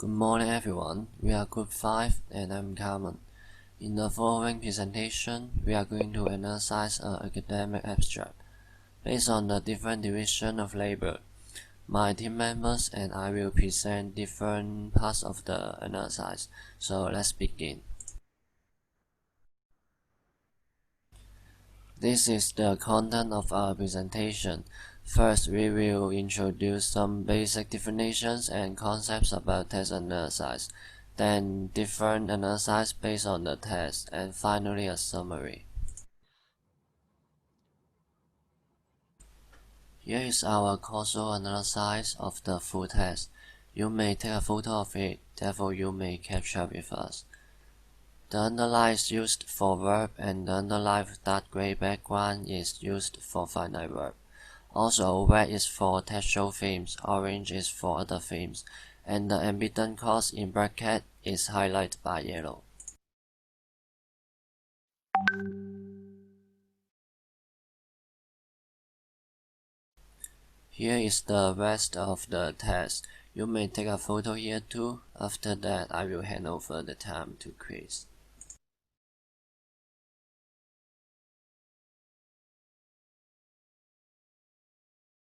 Good morning everyone, we are Group 5 and I'm Carmen. In the following presentation, we are going to analyze an academic abstract. Based on the different division of labor, my team members and I will present different parts of the analysis. So let's begin. This is the content of our presentation. First, we will introduce some basic definitions and concepts about text analysis, then different analyses based on the text, and finally a summary. Here is our causal analysis of the full text. You may take a photo of it, therefore you may capture with us. The underline is used for verb and the underline with dark gray background is used for finite verb. Also, red is for textual themes, orange is for other themes, and the ambient clause in bracket is highlighted by yellow. Here is the rest of the text. You may take a photo here too. After that, I will hand over the time to Chris.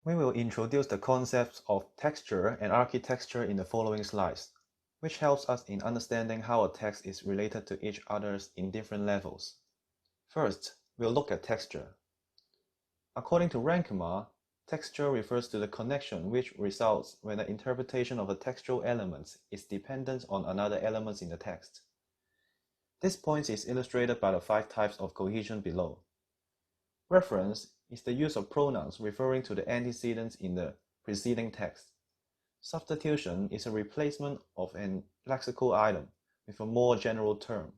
We will introduce the concepts of texture and architecture in the following slides, which helps us in understanding how a text is related to each other in different levels. First, we'll look at texture. According to Rankema, texture refers to the connection which results when the interpretation of a textual element is dependent on another element in the text. This point is illustrated by the 5 types of cohesion below. Reference is the use of pronouns referring to the antecedents in the preceding text. Substitution is a replacement of an lexical item with a more general term.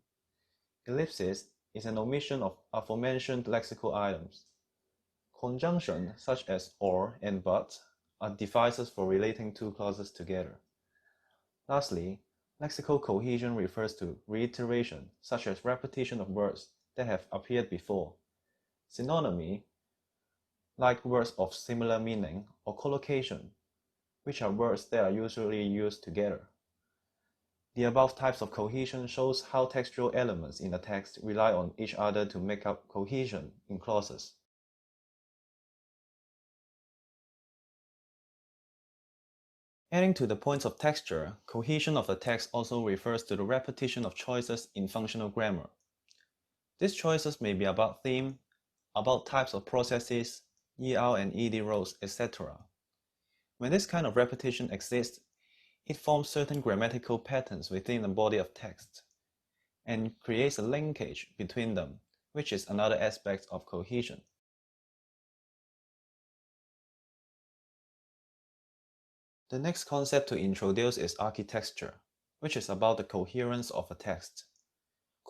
Ellipsis is an omission of aforementioned lexical items. Conjunction, such as or and but, are devices for relating two clauses together. Lastly, lexical cohesion refers to reiteration, such as repetition of words that have appeared before. Synonymy, like words of similar meaning, or collocation, which are words that are usually used together. The above types of cohesion shows how textual elements in a text rely on each other to make up cohesion in clauses. Adding to the points of texture, cohesion of the text also refers to the repetition of choices in functional grammar. These choices may be about theme, about types of processes, ER and ED roles, etc. When this kind of repetition exists, it forms certain grammatical patterns within the body of text and creates a linkage between them, which is another aspect of cohesion. The next concept to introduce is architecture, which is about the coherence of a text.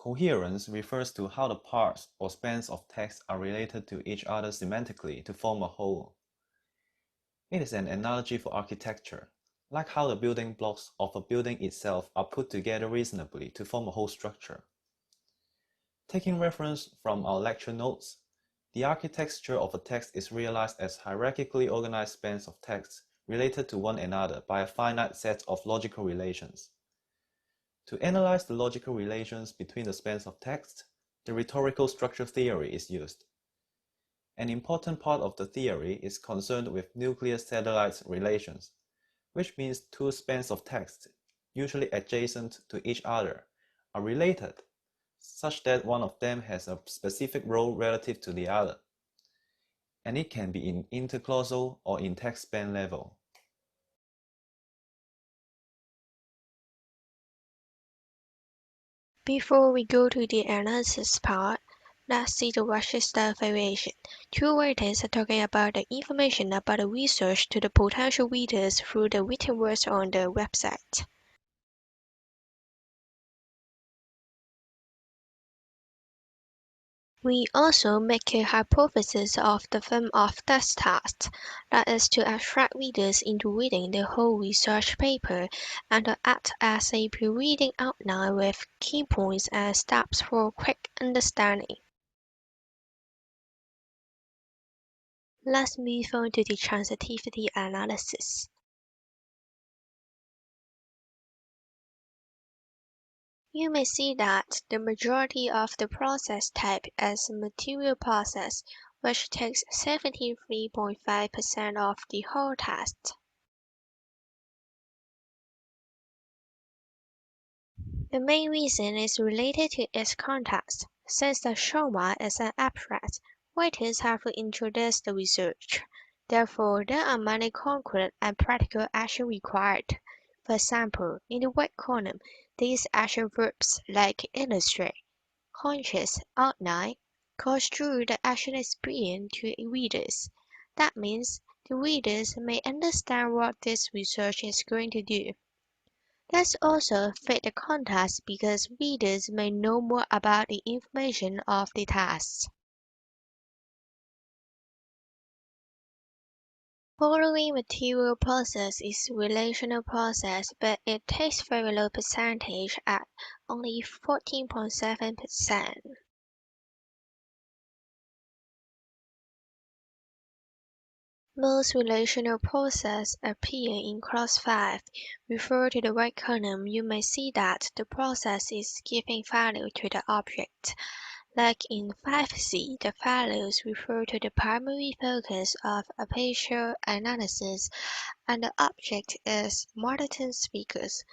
Coherence refers to how the parts or spans of text are related to each other semantically to form a whole. It is an analogy for architecture, like how the building blocks of a building itself are put together reasonably to form a whole structure. Taking reference from our lecture notes, the architecture of a text is realized as hierarchically organized spans of text related to one another by a finite set of logical relations. To analyze the logical relations between the spans of text, the rhetorical structure theory is used. An important part of the theory is concerned with nuclear satellite relations, which means two spans of text, usually adjacent to each other, are related, such that one of them has a specific role relative to the other, and it can be in interclausal or in text span level. Before we go to the analysis part, let's see the register variation. Two writers are talking about the information about the research to the potential readers through the written words on the website. We also make a hypothesis of the form of this test, that is to attract readers into reading the whole research paper and to act as a pre-reading outline with key points and steps for quick understanding. Let's move on to the transitivity analysis. You may see that the majority of the process type is material process, which takes 73.5% of the whole task. The main reason is related to its context. Since the schema is an abstract, writers have to introduce the research. Therefore, there are many concrete and practical actions required. For example, in the right column, these action verbs like illustrate, conscious, outline, construe the action experience to readers. That means the readers may understand what this research is going to do. Let's also fit the context because readers may know more about the information of the task. Following material process is relational process, but it takes very low percentage at only 14.7%. Most relational processes appear in clause 5. Refer to the right column, you may see that the process is giving value to the object. Like in 5c, the values refer to the primary focus of spatial analysis, and the object is Martin speakers.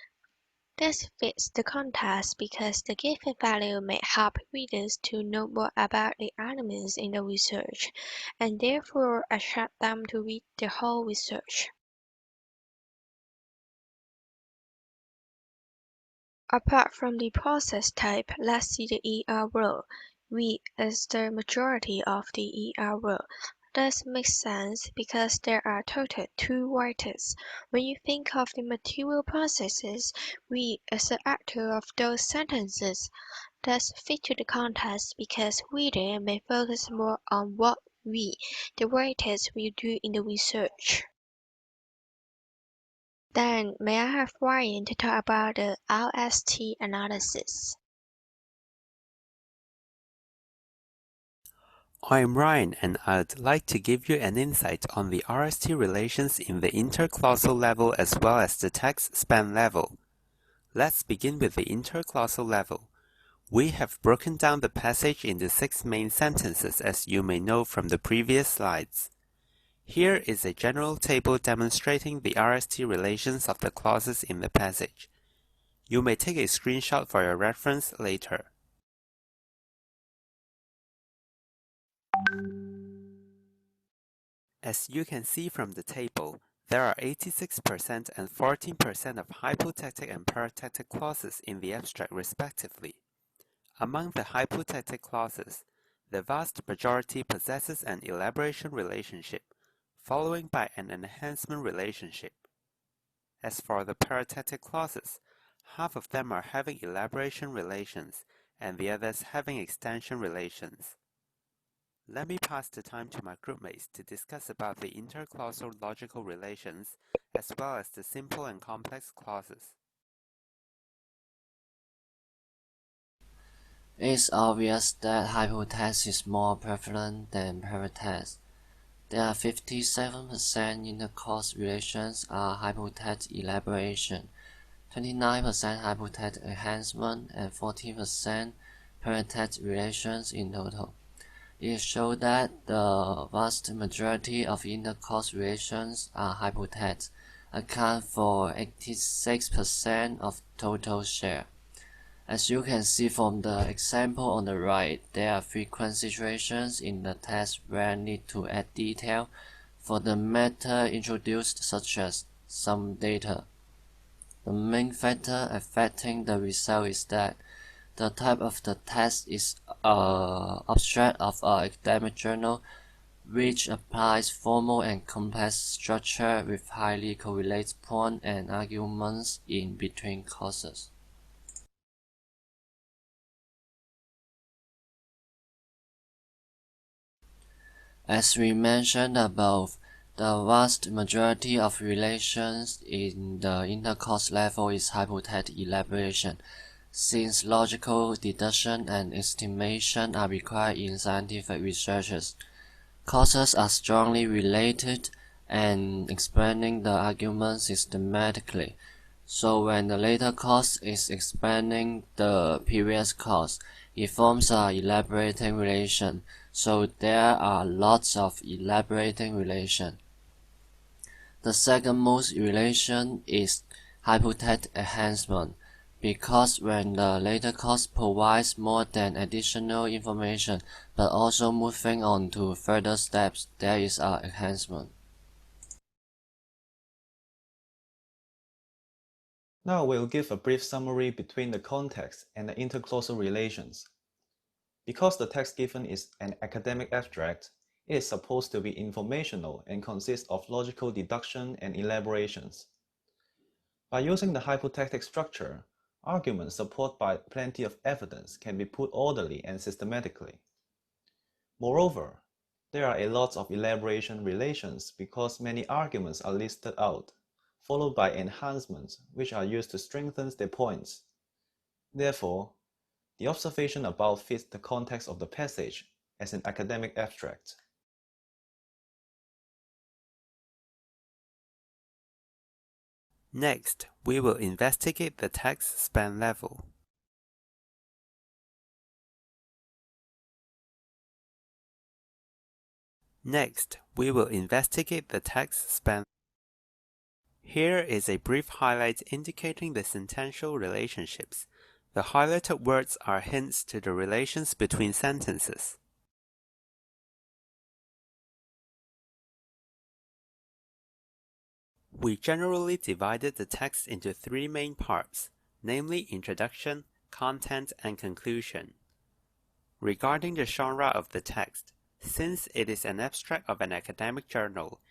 This fits the context because the given value may help readers to know more about the elements in the research, and therefore attract them to read the whole research. Apart from the process type, let's see the ER role. We is the majority of the ER role. This makes sense because there are total 2 writers. When you think of the material processes, we is the actor of those sentences. Thus fit to the context because reader may focus more on what we, the writers, will do in the research. Then may I have Ryan to talk about the LST analysis? I'm Ryan, and I'd like to give you an insight on the RST relations in the interclausal level as well as the text span level. Let's begin with the interclausal level. We have broken down the passage into 6 main sentences, as you may know from the previous slides. Here is a general table demonstrating the RST relations of the clauses in the passage. You may take a screenshot for your reference later. As you can see from the table, there are 86% and 14% of hypothetical and paratectic clauses in the abstract respectively. Among the hypothetical clauses, the vast majority possesses an elaboration relationship, following by an enhancement relationship. As for the paratectic clauses, half of them are having elaboration relations, and the others having extension relations. Let me pass the time to my groupmates to discuss about the interclausal logical relations, as well as the simple and complex clauses. It's obvious that hypotext is more prevalent than paratext. There are 57% interclause relations are hypotext elaboration, 29% hypotext enhancement, and 14% paratext relations in total. It shows that the vast majority of interclause relations are hypotext, account for 86% of total share. As you can see from the example on the right, there are frequent situations in the text where need to add detail for the method introduced, such as some data. The main factor affecting the result is that the type of the text is abstract of an academic journal, which applies formal and complex structure with highly correlated points and arguments in between clauses. As we mentioned above, the vast majority of relations in the interclause level is hypothetical elaboration, since logical deduction and estimation are required in scientific researches. Clauses are strongly related, and explaining the argument systematically So when the later cause is explaining the previous cause, it forms a elaborating relation. So there are lots of elaborating relation. The second most relation is hypothetic enhancement, because when the later cause provides more than additional information but also moving on to further steps, there is an enhancement. Now we'll give a brief summary between the context and the interclausal relations. Because the text given is an academic abstract, it is supposed to be informational and consists of logical deduction and elaborations. By using the hypothetic structure, arguments supported by plenty of evidence can be put orderly and systematically. Moreover, there are a lot of elaboration relations because many arguments are listed out, followed by enhancements which are used to strengthen their points. Therefore, the observation above fits the context of the passage as an academic abstract. Next, we will investigate the text span level. Next, we will investigate the text span. Here is a brief highlight indicating the sentential relationships. The highlighted words are hints to the relations between sentences. We generally divided the text into three main parts, namely introduction, content, and conclusion. Regarding the genre of the text, since it is an abstract of an academic journal,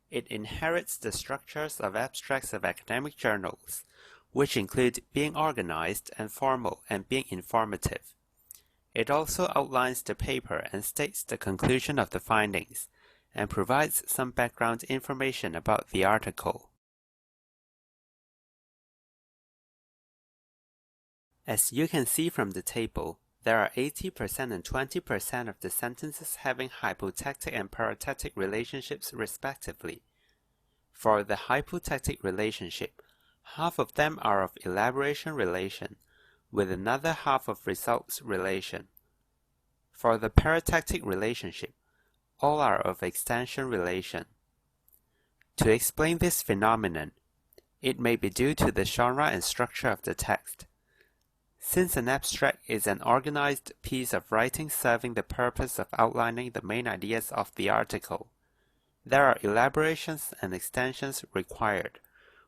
it inherits the structures of abstracts of academic journals, which include being organized and formal and being informative. It also outlines the paper and states the conclusion of the findings, and provides some background information about the article. As you can see from the table, there are 80% and 20% of the sentences having hypothetic and perithetic relationships respectively. For the hypothetic relationship, half of them are of elaboration relation, with another half of results relation. For the perithetic relationship, all are of extension relation. To explain this phenomenon, it may be due to the genre and structure of the text. Since an abstract is an organized piece of writing serving the purpose of outlining the main ideas of the article, there are elaborations and extensions required,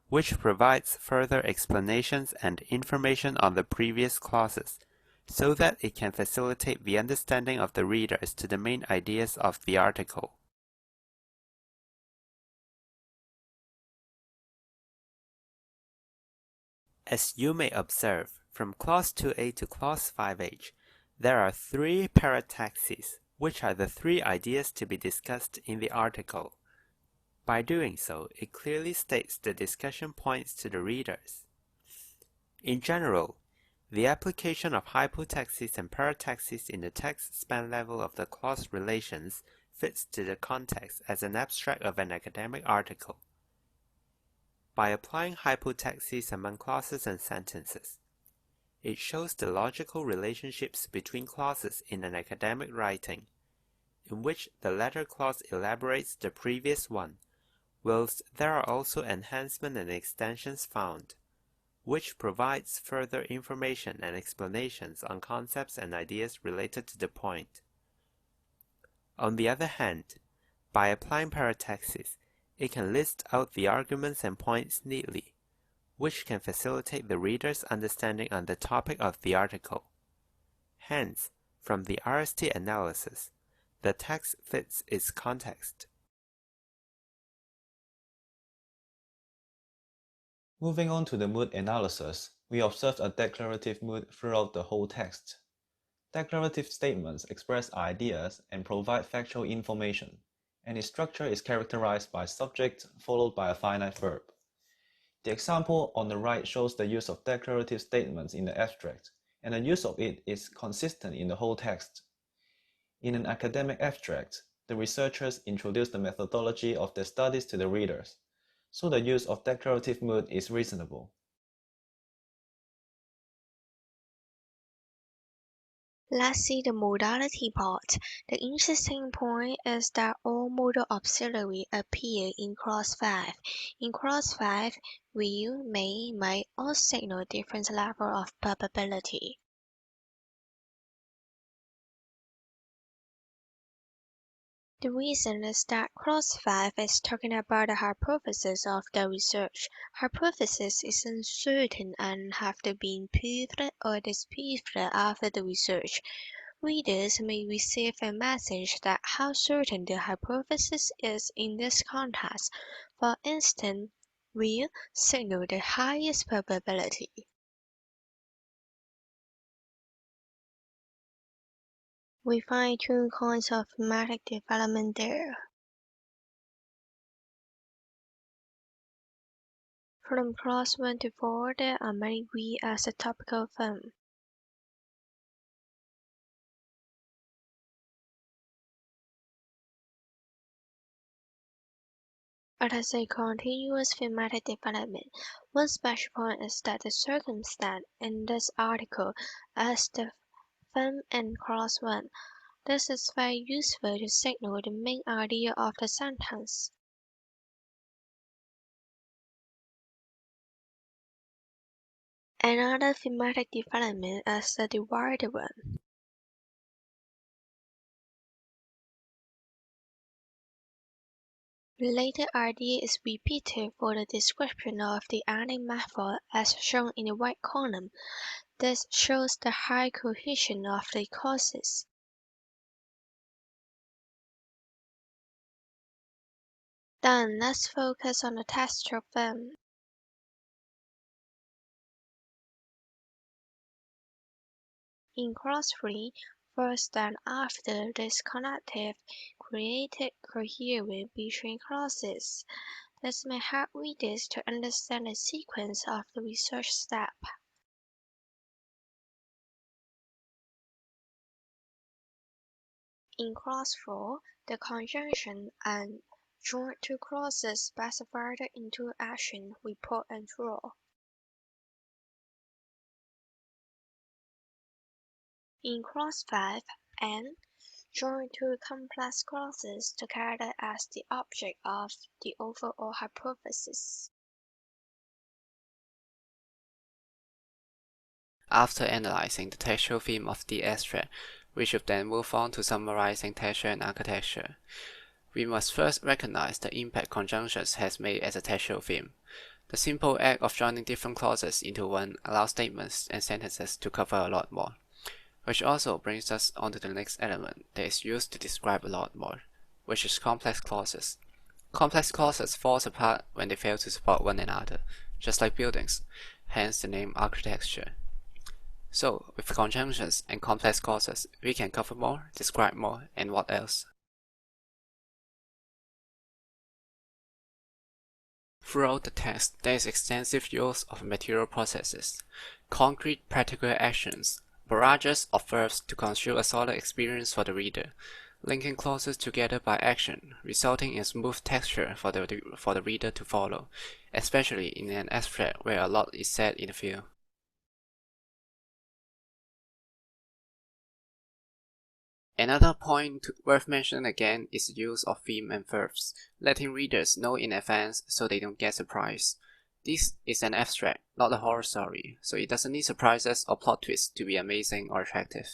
which provides further explanations and information on the previous clauses, so that it can facilitate the understanding of the readers to the main ideas of the article. As you may observe, from clause 2a to clause 5h, there are three parataxes, which are the three ideas to be discussed in the article. By doing so, it clearly states the discussion points to the readers. In general, the application of hypotaxes and parataxes in the text span level of the clause relations fits to the context as an abstract of an academic article. By applying hypotaxes among clauses and sentences, it shows the logical relationships between clauses in an academic writing, in which the latter clause elaborates the previous one, whilst there are also enhancement and extensions found, which provides further information and explanations on concepts and ideas related to the point. On the other hand, by applying parataxes, it can list out the arguments and points neatly, which can facilitate the reader's understanding on the topic of the article. Hence, from the RST analysis, the text fits its context. Moving on to the mood analysis, we observed a declarative mood throughout the whole text. Declarative statements express ideas and provide factual information, and its structure is characterized by subject followed by a finite verb. The example on the right shows the use of declarative statements in the abstract, and the use of it is consistent in the whole text. In an academic abstract, the researchers introduce the methodology of their studies to the readers, so the use of declarative mood is reasonable. Let's see the modality part. The interesting point is that all modal auxiliary appear in clause 5. In clause 5, will, may, might all signal different level of probability. The reason is that clause 5 is talking about the hypothesis of the research. Hypothesis is uncertain and have to be proved or disproved after the research. Readers may receive a message that how certain the hypothesis is in this context. For instance, will signal the highest probability. We find two kinds of thematic development there. From clause 1 to 4, there are many we as a topical theme. It is a continuous thematic development. One special point is that the circumstance in this article is the theme in clause 1. This is very useful to signal the main idea of the sentence. Another thematic development is the divided one. Related idea is repeated for the description of the ending method as shown in the right column. This shows the high cohesion of the clauses. Then let's focus on the textual theme. In clause 3, first and after this connective created coherence between clauses. This may help readers to understand the sequence of the research step. In clause 4, the conjunction and joint two clauses specify the into action, report and draw. In clause 5, and join two complex clauses together as the object of the overall hypothesis. After analyzing the textual theme of the abstract, we should then move on to summarizing texture and architecture. We must first recognize the impact conjunctions has made as a textual theme. The simple act of joining different clauses into one allows statements and sentences to cover a lot more, which also brings us on to the next element that is used to describe a lot more, which is complex clauses. Complex clauses fall apart when they fail to support one another, just like buildings, hence the name architecture. So, with conjunctions and complex clauses, we can cover more, describe more, and what else? Throughout the text, there is extensive use of material processes, concrete practical actions, barrages of verbs to construe a solid experience for the reader, linking clauses together by action, resulting in smooth texture for the reader to follow, especially in an abstract where a lot is said in the field. Another point worth mentioning again is the use of theme and verbs, letting readers know in advance so they don't get surprised. This is an abstract, not a horror story, so it doesn't need surprises or plot twists to be amazing or attractive.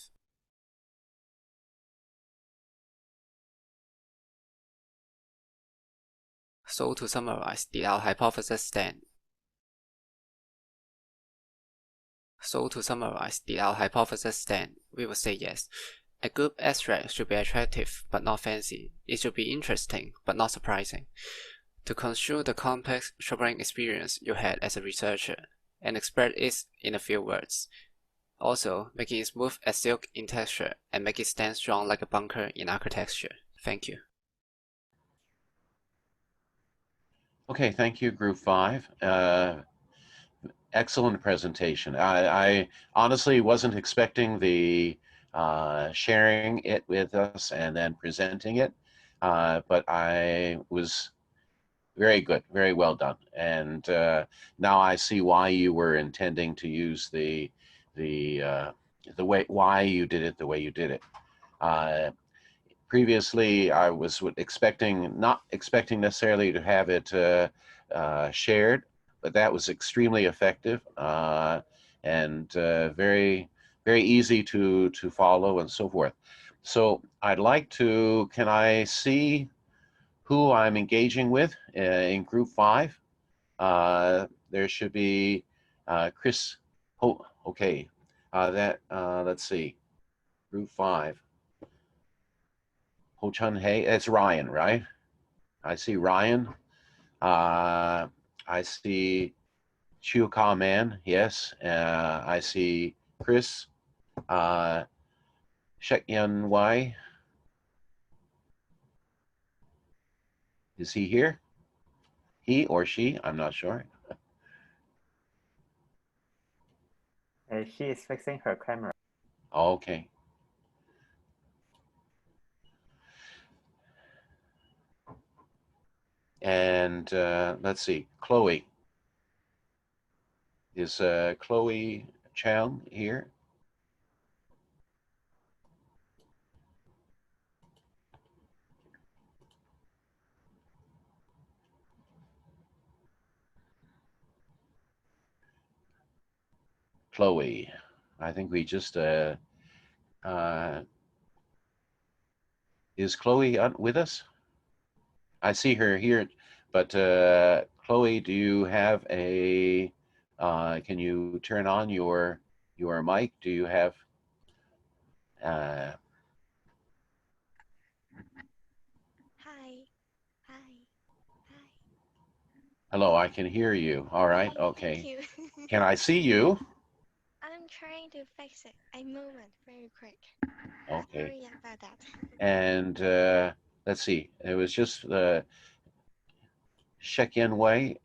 So to summarize, did our hypothesis stand? We will say yes. A good abstract should be attractive but not fancy. It should be interesting but not surprising. To construe the complex shopping experience you had as a researcher and express it in a few words. Also, making it smooth as silk in texture and make it stand strong like a bunker in architecture. Thank you. Okay, thank you, Group 5. Excellent presentation. I honestly wasn't expecting the sharing it with us and then presenting it, but I was very good, very well done. And now I see why you were intending to use the why you did it the way you did it. Previously, I was not expecting necessarily to have it shared, but that was extremely effective and very, very easy to follow and so forth. So I'd like to, can I see who I'm engaging with in group 5? There should be Chris. Oh, okay. Let's see. Group 5. Ho Chun Hei. It's Ryan, right? I see Ryan. I see Chiu Ka Man. Yes. I see Chris. Shek Yan Wai. Is he here? He or she? I'm not sure. She is fixing her camera. Okay. And let's see, Chloe. Is Chloe Chang here? Chloe. I think we just is Chloe with us? I see her here, but Chloe, do you have a? Can you turn on your mic? Do you have? Hi. Hi. Hi. Hello, I can hear you. All right, okay. Thank you. Can I see you? I'm trying to fix it. A moment, very quick. Okay. Sorry about that. And let's see. It was just the Shek Yen Wei.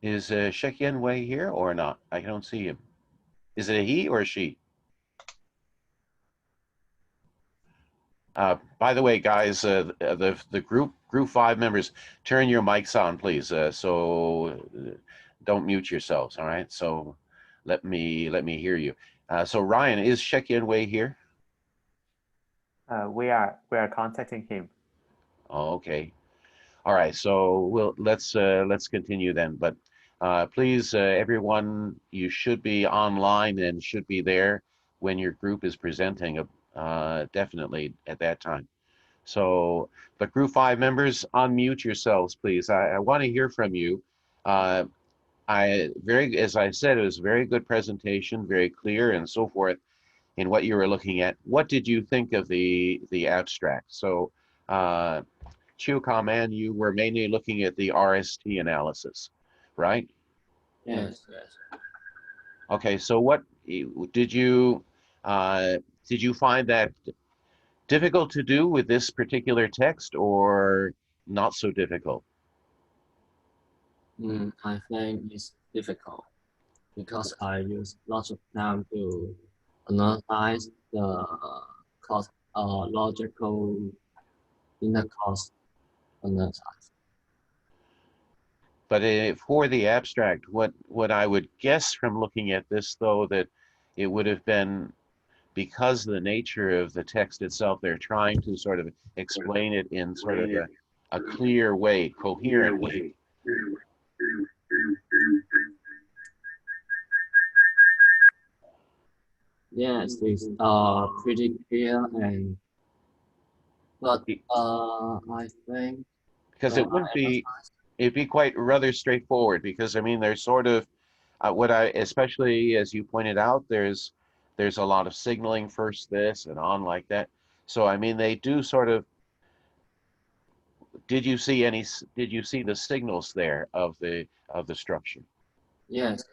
Is Shek Yen Wei here or not? I don't see him. Is it a he or a she? By the way, guys, the group 5 members, turn your mics on, please. Don't mute yourselves. All right. So let me hear you. So Ryan, is Shek Yen Wei here? We are contacting him. Oh, okay. All right. So let's continue then. But please, everyone, you should be online and should be there when your group is presenting. Definitely at that time. So the group 5 members, unmute yourselves, please. I want to hear from you. As I said, it was a very good presentation, very clear and so forth in what you were looking at. What did you think of the abstract? So, Chiu Kaman, you were mainly looking at the RST analysis, right? Yes. Okay, so what did you find that difficult to do with this particular text or not so difficult? I think it's difficult because I use lots of time to analyze the logical inner cause analysis. But for the abstract, what I would guess from looking at this, though, that it would have been because the nature of the text itself, they're trying to sort of explain it in sort of a clear way, coherent way. Yes, it's pretty clear but I think Because it wouldn't be, it'd be quite rather straightforward because I mean, there's sort of especially as you pointed out, there's a lot of signaling first this and on like that. So I mean, they do sort of. Did you see the signals there of the structure? yes.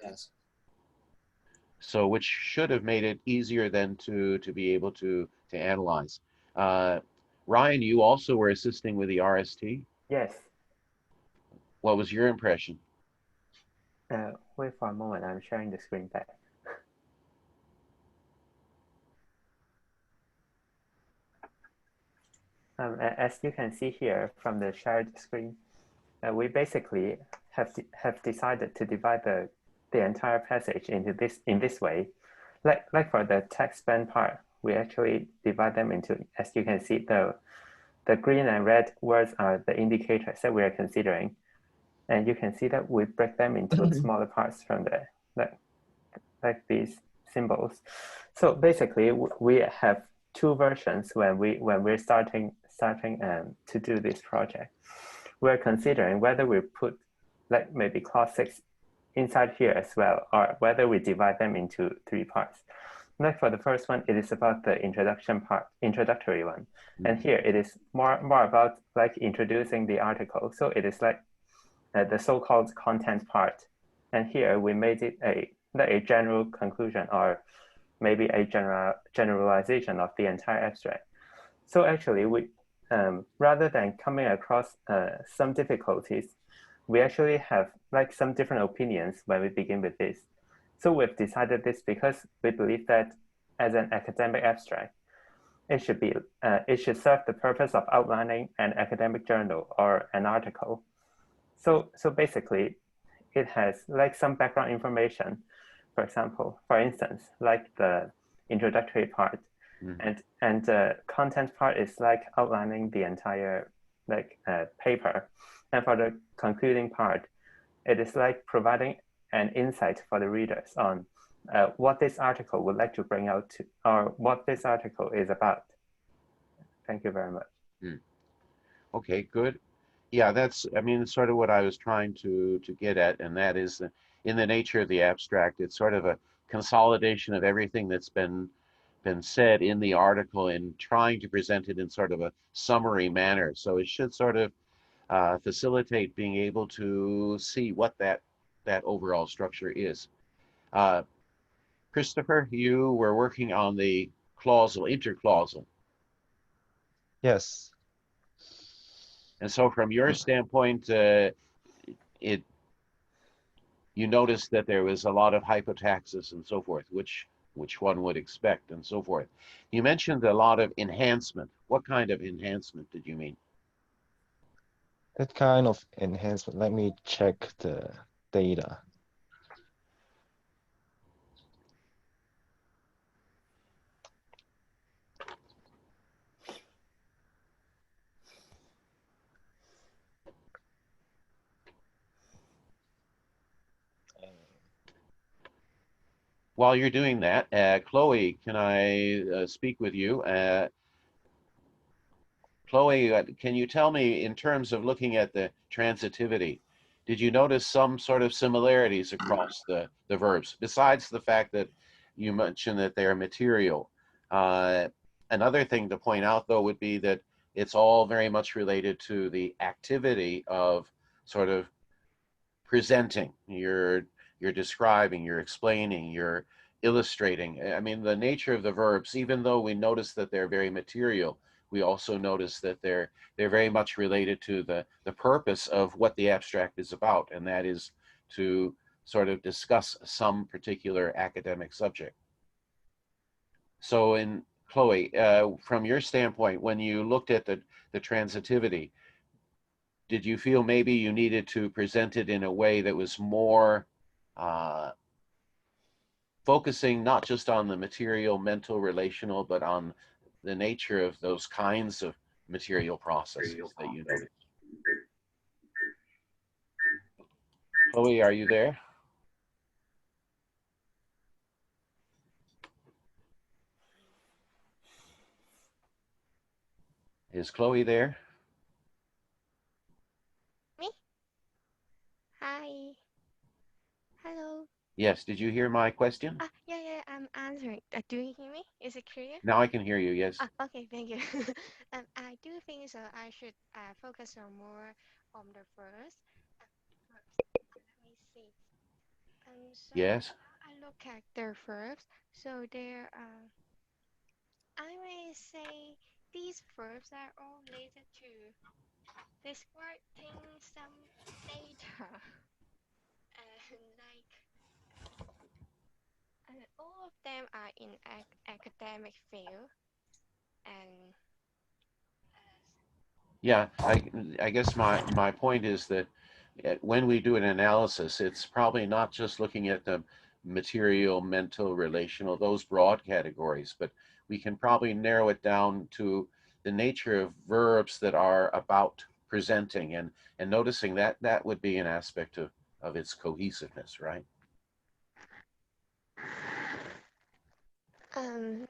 So which should have made it easier then to be able to analyze. Ryan, you also were assisting with the RST. Yes. What was your impression? Wait for a moment. I'm sharing the screen back. As you can see here from the shared screen, we basically have decided to divide the entire passage into in this way. Like for the text span part, we actually divide them into, as you can see, the green and red words are the indicators that we are considering, and you can see that we break them into smaller parts from the like these symbols. So basically, we have two versions when we're starting to do this project. We're considering whether we put like maybe clause 6 inside here as well, or whether we divide them into 3 parts. Like for the first one, it is about the introductory one. And here it is more about like introducing the article. So it is like the so-called content part. And here we made it a general conclusion, or maybe a generalization of the entire abstract. So actually, we rather than coming across some difficulties, we actually have like some different opinions when we begin with this. So we've decided this because we believe that as an academic abstract, it should serve the purpose of outlining an academic journal or an article. So basically, it has like some background information. For instance, like the introductory part, and the content part is like outlining the entire paper, and for the concluding part, it is like providing an insight for the readers on what this article would like to bring out to, or what this article is about. Thank you very much. Okay, good. Yeah, that's, I mean, sort of what I was trying to get at, and that is in the nature of the abstract, it's sort of a consolidation of everything that's been said in the article and trying to present it in sort of a summary manner. So it should sort of facilitate being able to see what that overall structure is. Christopher, you were working on the interclausal. Yes. And so from your standpoint, you noticed that there was a lot of hypotaxis and so forth, which one would expect and so forth. You mentioned a lot of enhancement. What kind of enhancement did you mean? That kind of enhancement. Let me check the data. While you're doing that, Chloe, can I speak with you? Chloe, can you tell me, in terms of looking at the transitivity, did you notice some sort of similarities across the verbs, besides the fact that you mentioned that they're material? Another thing to point out, though, would be that it's all very much related to the activity of sort of presenting. You're describing, you're explaining, you're illustrating. I mean, the nature of the verbs, even though we notice that they're very material, we also notice that they're very much related to the purpose of what the abstract is about, and that is to sort of discuss some particular academic subject. So in Chloe, from your standpoint, when you looked at the transitivity, did you feel maybe you needed to present it in a way that was more focusing not just on the material, mental, relational, but on the nature of those kinds of material processes that you noticed? Chloe, are you there? Is Chloe there? Me? Hi. Hello. Yes, did you hear my question? Yeah, I'm answering. Do you hear me? Is it clear? Now I can hear you, yes. Okay, thank you. I do think so. I should focus on more on the first. Let me see. So Yes. I look at their verbs, so there are, I may say, these verbs are all related to describing some data, and all of them are in academic field, and Yeah, I guess my point is that when we do an analysis, it's probably not just looking at the material, mental, relational, those broad categories, but we can probably narrow it down to the nature of verbs that are about presenting, and noticing that that would be an aspect of its cohesiveness, right?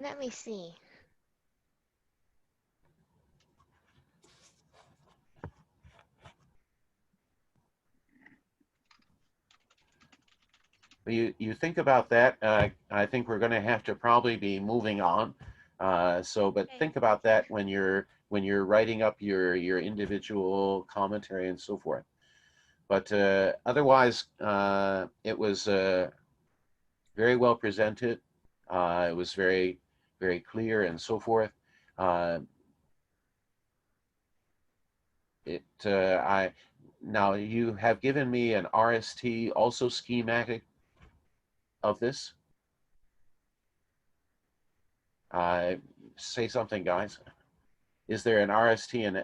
let me see. You think about that. I think we're going to have to probably be moving on. But Okay. think about that when you're writing up your individual commentary and so forth. But otherwise, it was very well presented. It was very clear and so forth. I now you have given me an RST also schematic of this. Say something, guys. Is there an RST? And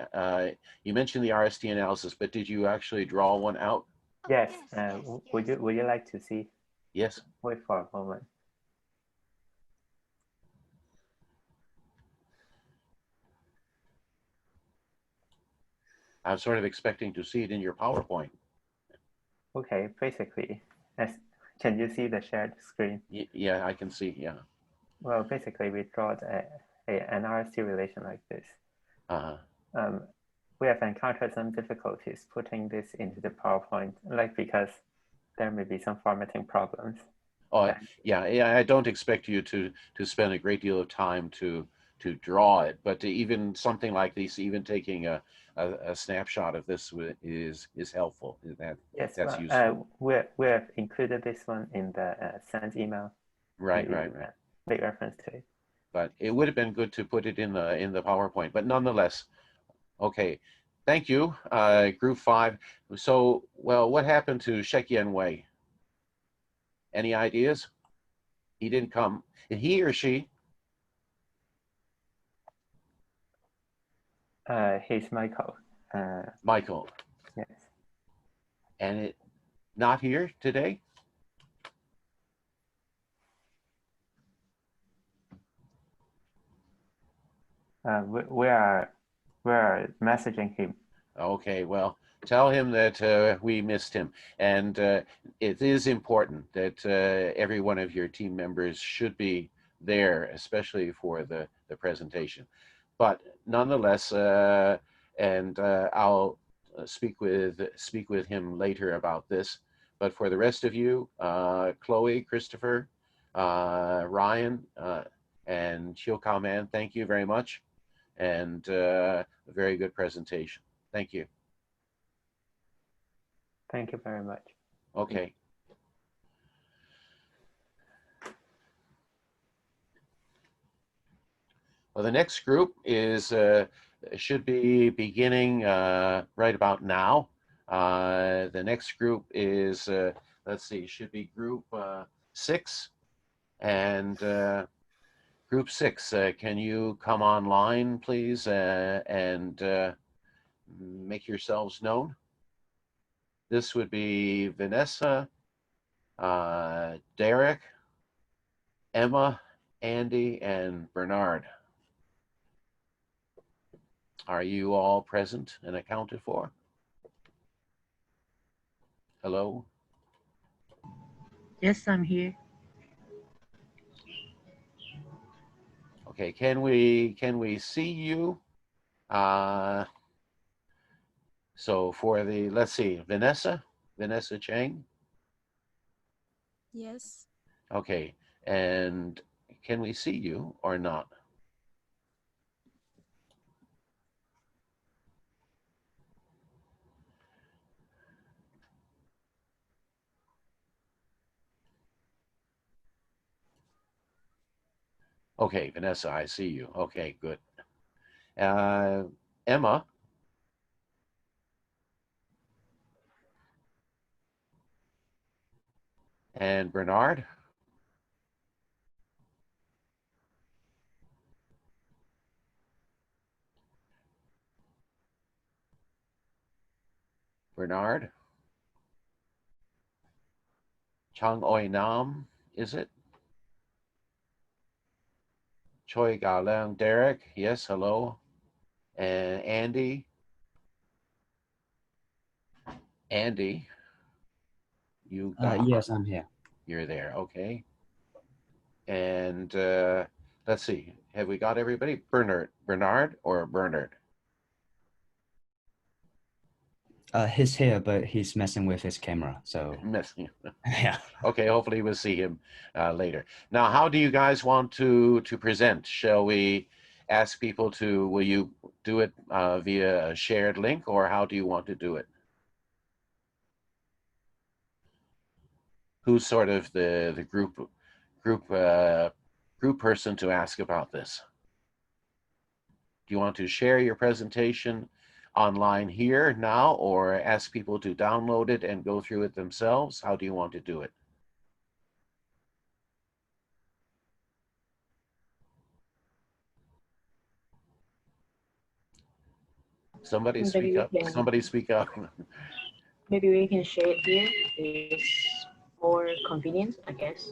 you mentioned the RST analysis, but did you actually draw one out? Oh, Yes. yes. Would you like to see? Yes. Wait for a moment. I'm sort of expecting to see it in your PowerPoint. Okay, basically, can you see the shared screen? Yeah, I can see. Yeah. Well, basically, we draw an RST relation like this. We have encountered some difficulties putting this into the PowerPoint, like because there may be some formatting problems. Oh, yeah. I don't expect you to spend a great deal of time to draw it, but even something like this, even taking a snapshot of this is helpful. That's useful. We have included this one in the sent email. Right. Make reference to it. But it would have been good to put it in the PowerPoint. But nonetheless, okay. Thank you, Group 5. So, well, what happened to Shekyen Wei? Any ideas? He didn't come. He or she? He's Michael. Michael. Yes. And it not here today? We are messaging him. Okay, well, tell him that we missed him. And it is important that every one of your team members should be there, especially for the presentation. But nonetheless, I'll speak with him later about this. But for the rest of you, Chloe, Christopher, Ryan, and Chiokao Man, thank you very much. And a very good presentation. Thank you. Thank you very much. Okay. Well, the next group is should be beginning right about now. The next group is let's see, should be group 6, and group 6. Can you come online, please, and make yourselves known? This would be Vanessa, Derek, Emma, Andy, and Bernard. Are you all present and accounted for? Hello? Yes, I'm here. Okay, can we see you? So for the, let's see, Vanessa Chang? Yes. Okay, and can we see you or not? Okay, Vanessa, I see you. Okay, good. Emma. And Bernard. Bernard. Chang Oi Nam, is it? Choi Ga Leung, Derek. Yes, hello. And Andy. Andy. You got Yes, I'm here. You're there, okay. And let's see, have we got everybody? Bernard or Bernard? He's here, but he's messing with his camera, so Missing. yeah. Okay, hopefully we'll see him later. Now, how do you guys want to present? Shall we ask people to, will you do it via a shared link, or how do you want to do it? Who's sort of the group person to ask about this? Do you want to share your presentation online here now, or ask people to download it and go through it themselves? How do you want to do it? Somebody speak up. Somebody speak up. Maybe we can share it here. It's more convenient, I guess.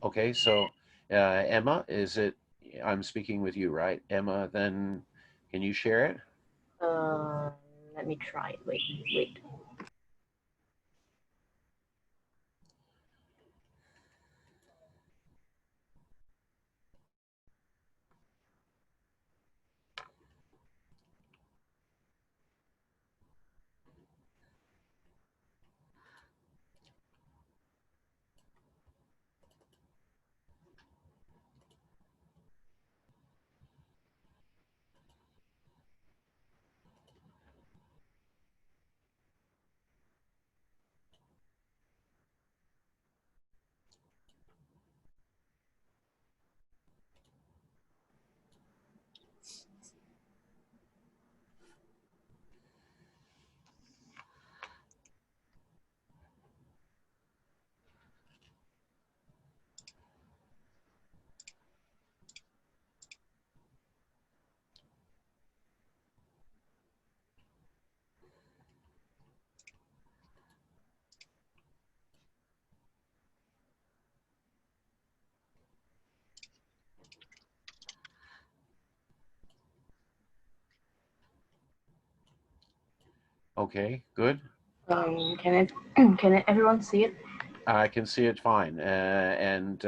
Okay, so Emma, is it, I'm speaking with you, right? Emma, then can you share it? Let me try. Wait. Okay, good. Can everyone see it? I can see it fine. And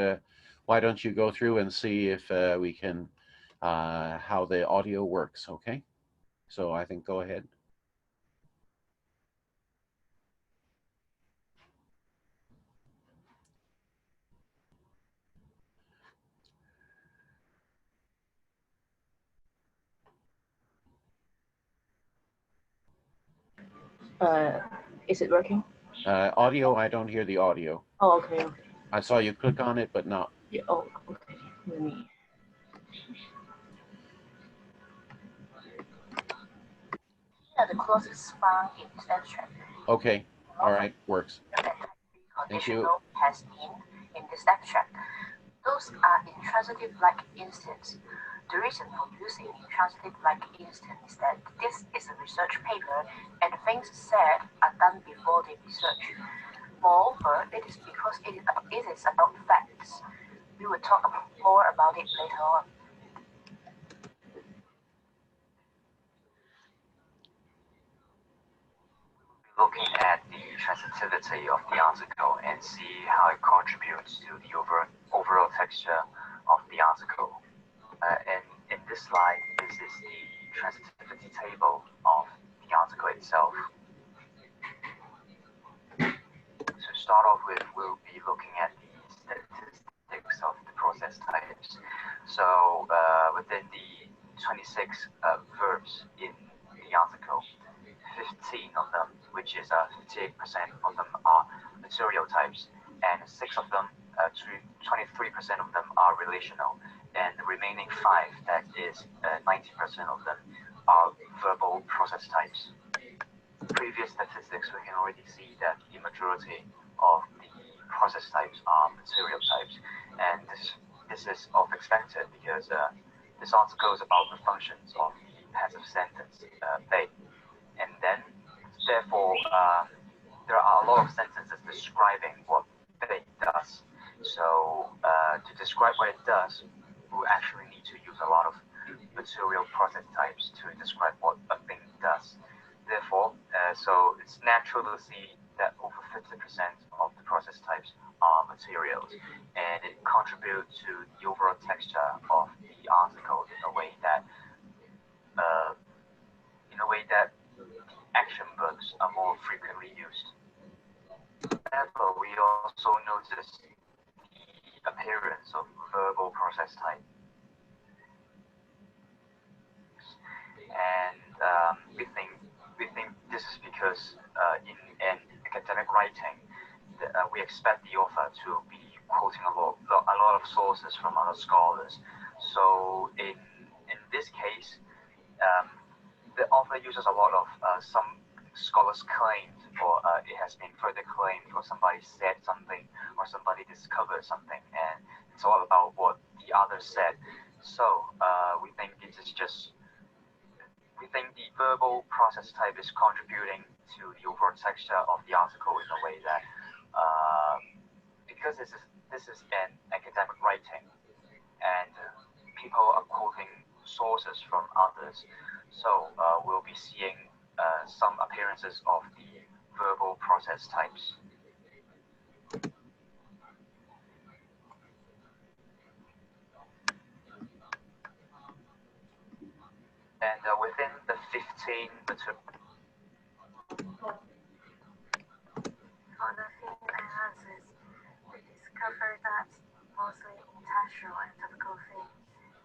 why don't you go through and see if we can, how the audio works, okay? So I think go ahead. Is it working? Audio, I don't hear the audio. Oh, okay. I saw you click on it, but not. Yeah, oh, okay. Let me. Yeah, the clause is found in this abstract. Okay, all right, works. Thank you. Has in this abstract. Those are intransitive-like instance. The reason for using intransitive-like instance is that this is a research paper and the things said are done before the research. Moreover, it is because it is about facts. We will talk more about it later on. Looking at the transitivity of the article and see how it contributes to the overall texture of the article. And in this slide, this is the transitivity table of the article itself. To start off with, we'll be looking at the statistics of the process types. So within the 26 verbs in the article, 15 of them, which is 58% of them, are material types, and 6 of them, 23% of them are relational, and the remaining 5, that is 90% of them, are verbal process types. Previous statistics, we can already see that the majority of the process types are material types, and this is of expected because this article is about the functions of the passive sentence they, and then therefore there are a lot of sentences describing what they does. So to describe what it does, we actually need to use a lot of material process types to describe what a thing does. Therefore, so it's natural to see that over 50% of the process types are materials, and it contributes to the overall texture of the article in a way that action verbs are more frequently used. However, we also notice the appearance of verbal process type, and we think this is because in an academic writing, we expect the author to be quoting a lot of sources from other scholars. So in this case, the author uses a lot of some scholars claimed, or it has been further claimed, or somebody said something, or somebody discovered something, and it's all about what the others said. So we think the verbal process type is contributing to the overall texture of the article in a way that because this is an academic writing, and people are quoting sources from others, so we'll be seeing some appearances of the verbal process types. And within the 15 For the theme analysis, we discovered that mostly in textual and topical theme,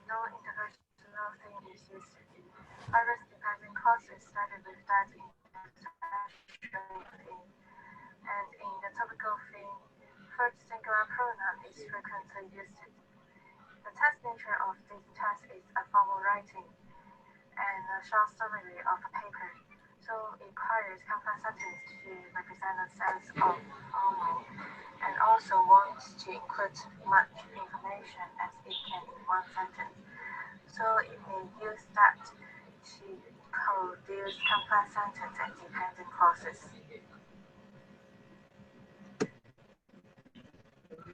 no interpersonal theme is used. Various dependent clauses started with that in textual theme, and in the topical theme, first singular pronoun is frequently used. The text nature of this text is a formal writing and a short summary of a paper, so it requires complex sentence to represent a sense of formal, and also wants to include much information as it can in one sentence. So it may use that to produce complex sentence and dependent clauses.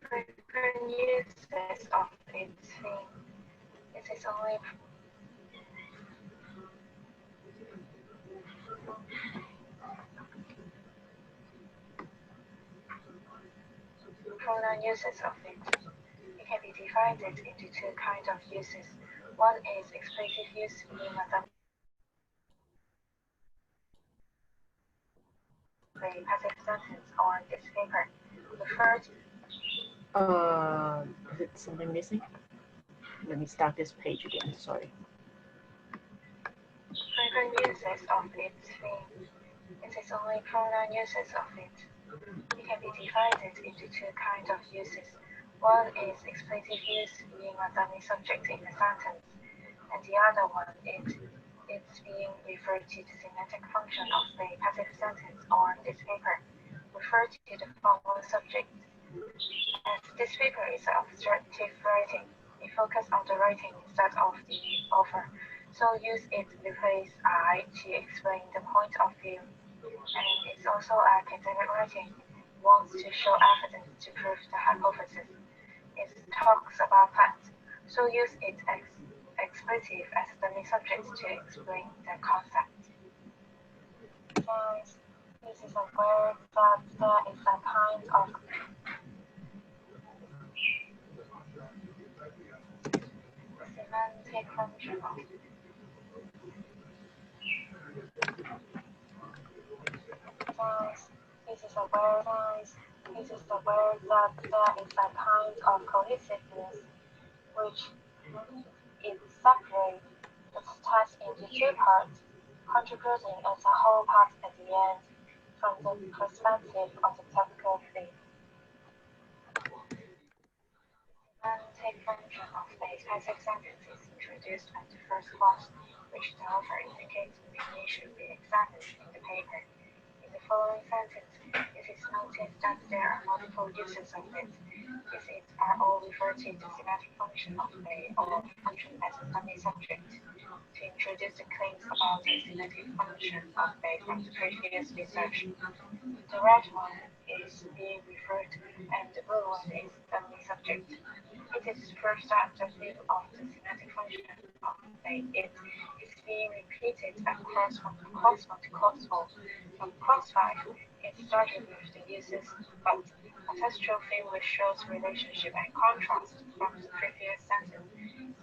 Frequent uses of its theme. It is only pronoun uses of it. It can be divided into two kinds of uses. One is explicit use, meaning a passive sentence on its paper. The first. Is it something missing? Let me start this page again. Sorry. Frequent uses of its theme. It is only pronoun uses of it. It can be divided into two kinds of uses. One is explicit use, being a dummy subject in the sentence, and the other one is it's being referred to the semantic function of the passive sentence on this paper, referred to the formal subject. As this paper is abstractive writing, it focuses on the writing instead of the author, so use it replace I to explain the point of view. And it's also academic writing, wants to show evidence to prove the hypothesis. It talks about facts, so use it as expletive as the main subject to explain the concept. Since this is a word that there is a kind of semantic function of this is a word that there is a kind of cohesiveness which it separates the text into two parts, contributing as a whole part at the end from the perspective of the topical theme. semantic function of the passive sentence is introduced at the first clause, which the author indicates may should be examined in the paper. In the following sentence, it is noted that there are multiple uses of it. These are all referred to the semantic function of the or function as a dummy subject. To introduce the claims about the semantic function of the from the previous research. The right one is being referred and the blue one is dummy subject. It is first that the view of the semantic function of the it is being repeated across from clause 1 to clause 4. From clause 5, it started with the uses, but a textual theme which shows relationship and contrast from the previous sentence,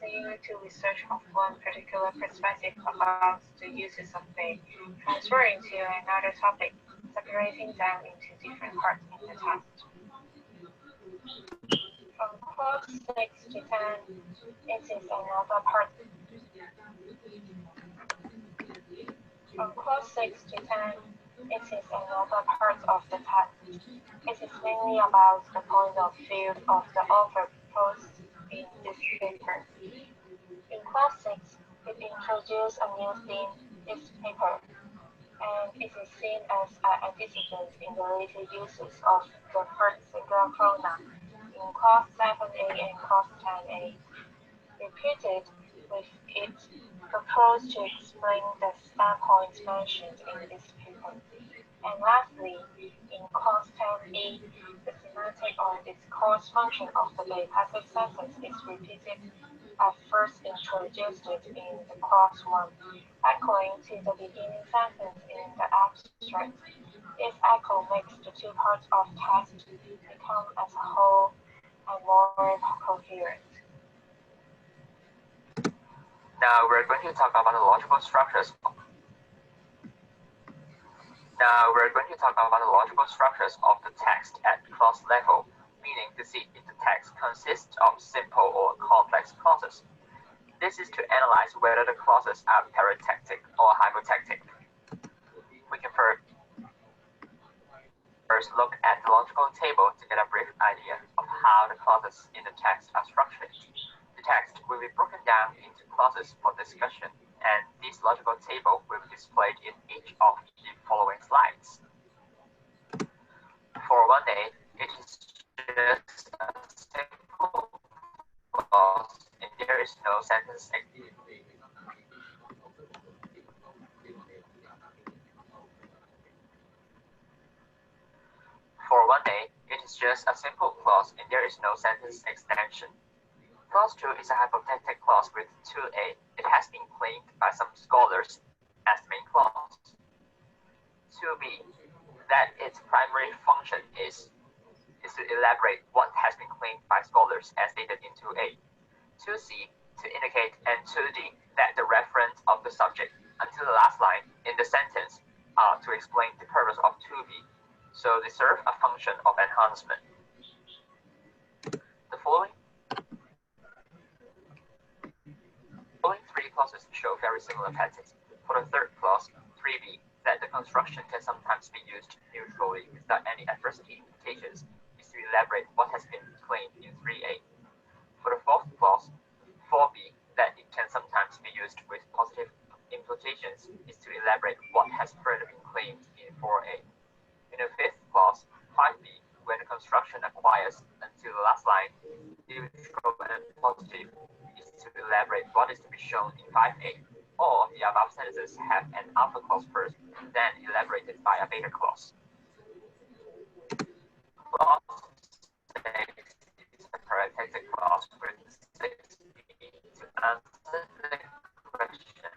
similar to research of one particular perspective about the uses of the, transferring to another topic, separating them into different parts in the text. From clause 6 to 10, it is another part. From clause 6 to 10, it is another part of the text. It is mainly about the point of view of the author proposed in this paper. In clause 6, it introduces a new theme, this paper, and it is seen as an antecedent in the later uses of the first singular pronoun in clause 7a and clause 10a. Repeated with it proposed to explain the standpoints mentioned in this paper. And lastly, in clause 10e, the semantic or discourse function of the passive sentence is repeated at first introduced in the clause 1, echoing to the beginning sentence in the abstract. This echo makes the two parts of text become as a whole and more coherent. Now we're going to talk about the logical structures. Of the text at clause level, meaning to see if the text consists of simple or complex clauses. This is to analyze whether the clauses are paratectic or hypotectic. We can first look at the logical table to get a brief idea of how the clauses in the text are structured. The text will be broken down into clauses for discussion, and this logical table will be displayed in each of the following slides. For one day, it is just a simple clause and there is no sentence. For one day, it is just a simple clause and there is no sentence extension. Clause 2 is a hypothetical clause with 2a. It has been claimed by some scholars as the main clause. 2b, that its primary function is to elaborate what has been claimed by scholars as stated in 2a. 2c, to indicate, and 2d, that the reference of the subject until the last line in the sentence are to explain the purpose of 2b, so they serve a function of enhancement. The following three clauses show very similar patterns. For the third clause, 3b, that the construction can sometimes be used neutrally without any adversity implications, is to elaborate what has been claimed in 3a. For the fourth clause, 4b, that it can sometimes be used with positive implications, is to elaborate what has further been claimed in 4a. In the fifth clause, 5b, when the construction acquires until the last line, neutral and positive, is to elaborate what is to be shown in 5a. All the above sentences have an alpha clause first, then elaborated by a beta clause. Clause 6 is a parenthetic clause with 6b to answer the question.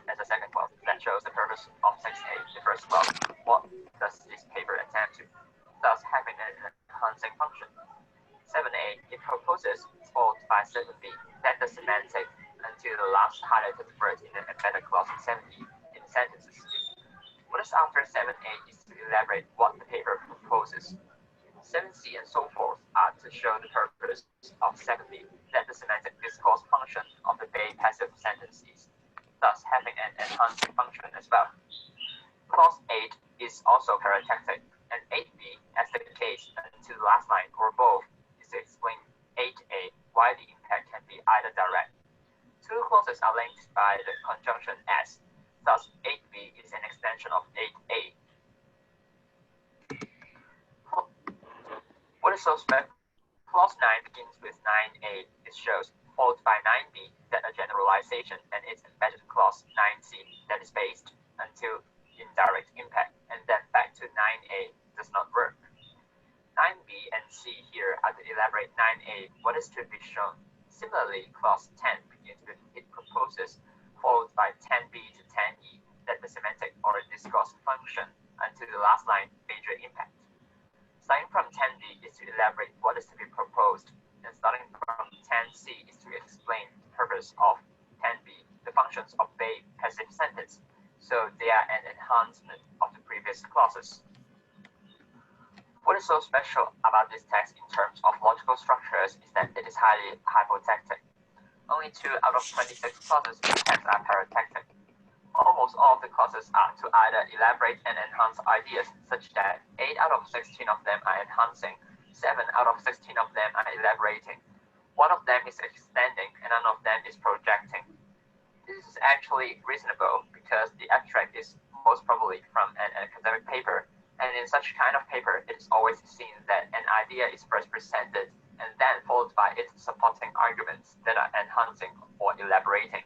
As a second clause, that shows the purpose of 6a. The first clause, what does this paper attempt to? Thus having an enhancing function. 7a, it proposes, followed by 7b, that the semantic until the last highlighted word in the embedded clause 7b in sentences. What is after 7a is to elaborate what the paper proposes. 7c and so forth are to show the purpose of 7b, that the semantic discourse function of the passive sentence is. thus having an enhancing function as well. Clause 8 is also paratactic, and 8b, as the case until the last line or both, is to explain 8a why the impact can be either direct. Two clauses are linked by the conjunction as, thus 8b is an extension of 8a. What is so special? Clause 9 begins with 9a, it shows, followed by 9b, then a generalization, and its embedded clause 9c, that is based until indirect impact, and then back to 9a does not work. 9b and c here are to elaborate 9a, what is to be shown. Similarly, clause 10 begins with it proposes, followed by 10b to 10e, that the semantic or discourse function, until the last line, major impact. Starting from 10b is to elaborate what is to be proposed, and starting from 10c is to explain the purpose of 10b, the functions of a passive sentence, so they are an enhancement of the previous clauses. What is so special about this text in terms of logical structures is that it is highly hypotactic. Only 2 out of 26 clauses in the text are paratactic. Almost all of the clauses are to either elaborate and enhance ideas, such that 8 out of 16 of them are enhancing, 7 out of 16 of them are elaborating, 1 of them is extending, and none of them is projecting. This is actually reasonable because the abstract is most probably from an academic paper, and in such kind of paper, it is always seen that an idea is first presented and then followed by its supporting arguments that are enhancing or elaborating.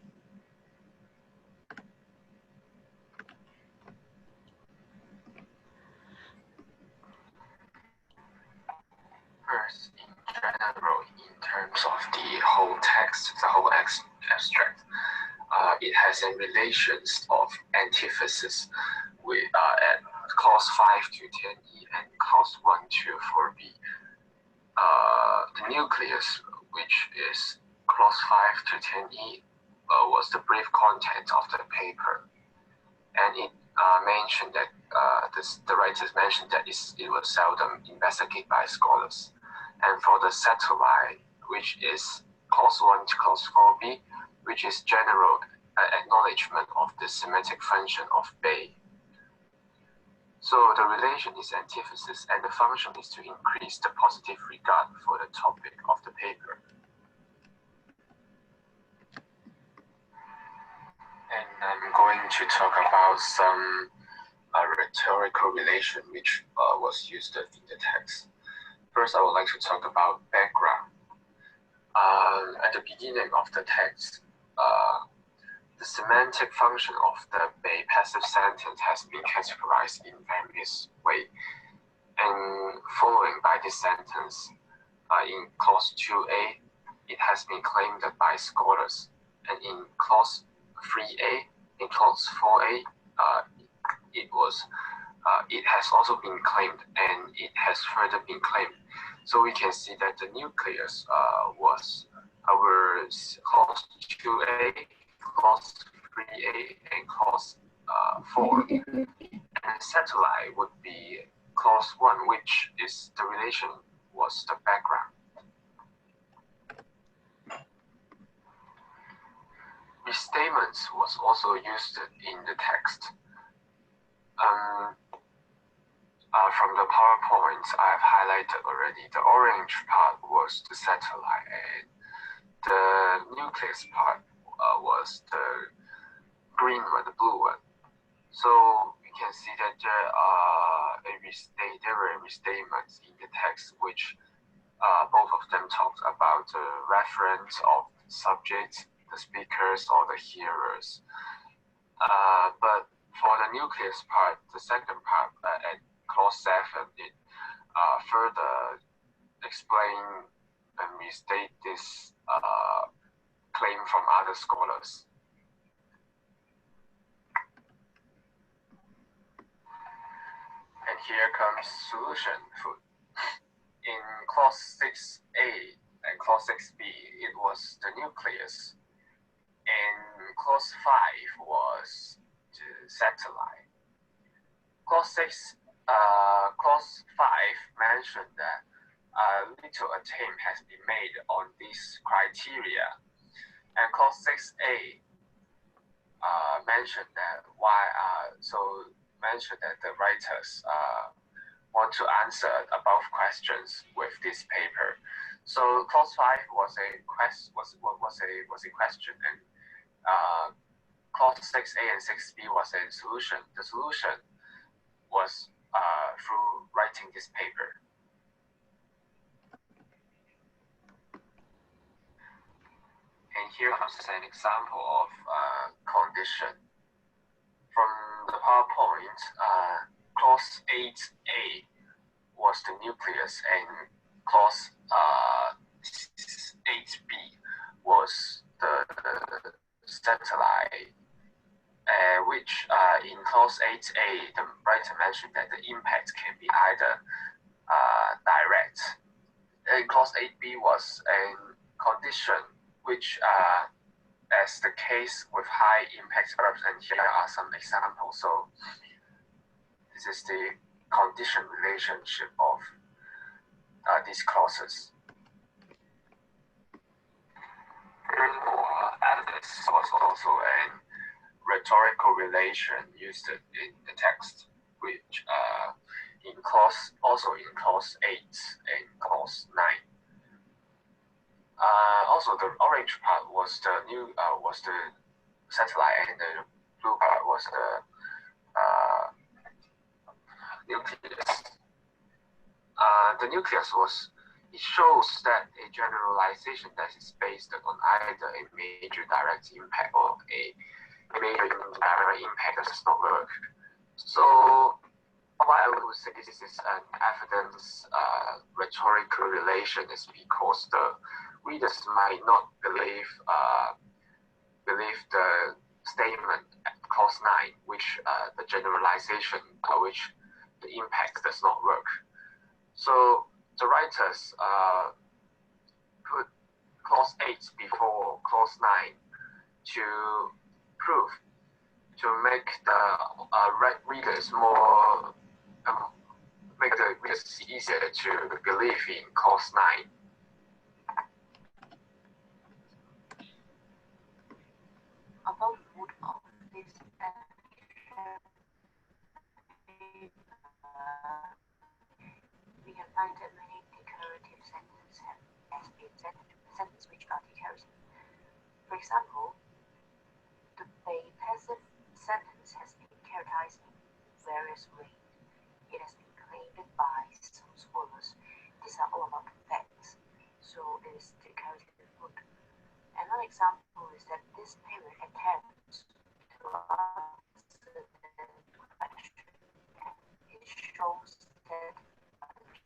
First, in general, in terms of the whole text, the whole abstract, it has a relations of antithesis with at clause 5 to 10e and clause 1 to 4b. The nucleus, which is clause 5 to 10e, was the brief content of the paper, and it mentioned that the writers mentioned that it was seldom investigated by scholars. And for the satellite, which is clause 1 to clause 4b, which is general acknowledgement of the semantic function of Bay. So the relation is antithesis, and the function is to increase the positive regard for the topic of the paper. And I'm going to talk about some rhetorical relation which was used in the text. First, I would like to talk about background. At the beginning of the text, the semantic function of the Bay passive sentence has been categorized in various ways. And following by this sentence, in clause 2a, it has been claimed by scholars. And in clause 3a, in clause 4a, it has also been claimed, and it has further been claimed. So we can see that the nucleus was our clause 2a, clause 3a, and clause 4. And satellite would be clause 1, which is the relation was the background. Restatements was also used in the text. From the PowerPoint I have highlighted already, the orange part was the satellite, and the nucleus part was the green one, the blue one. So we can see that there were restatements in the text, which both of them talked about the reference of subjects, the speakers, or the hearers. But for the nucleus part, the second part, at clause 7, it further explain and restate this claim from other scholars. And here comes solution. In clause 6a and clause 6b, it was the nucleus. And clause 5 was the satellite. Clause 5 mentioned that little attempt has been made on this criteria. And clause 6a mentioned that mentioned that the writers want to answer above questions with this paper. So clause 5 was a question, and clause 6a and 6b was a solution. The solution was through writing this paper. And here comes an example of condition. From the PowerPoint, clause 8a was the nucleus, and clause 8b was the satellite, which in clause 8a, the writer mentioned that the impact can be either direct. And clause 8b was a condition which, as the case with high impact verbs, and here are some examples. So this is the condition relationship of these clauses. Furthermore, this was also a rhetorical relation used in the text, which also in clause 8 and clause 9. Also, the orange part was the satellite, and the blue part was the nucleus. The nucleus it shows that a generalization that is based on either a major direct impact or a major indirect impact does not work. So why I would say this is an evidence rhetorical relation is because the readers might not believe the statement at clause 9, which the generalization, which the impact does not work. So the writers put clause 8 before clause 9 to make the readers more, make the readers easier to believe in clause 9. About food of this we can find that many decorative sentences have been sentences which are decorative. For example, the passive sentence has been characterized in various ways. It has been claimed by some scholars. These are all about facts, so it is decorative food. Another example is that this paper attempts to answer the question. It shows that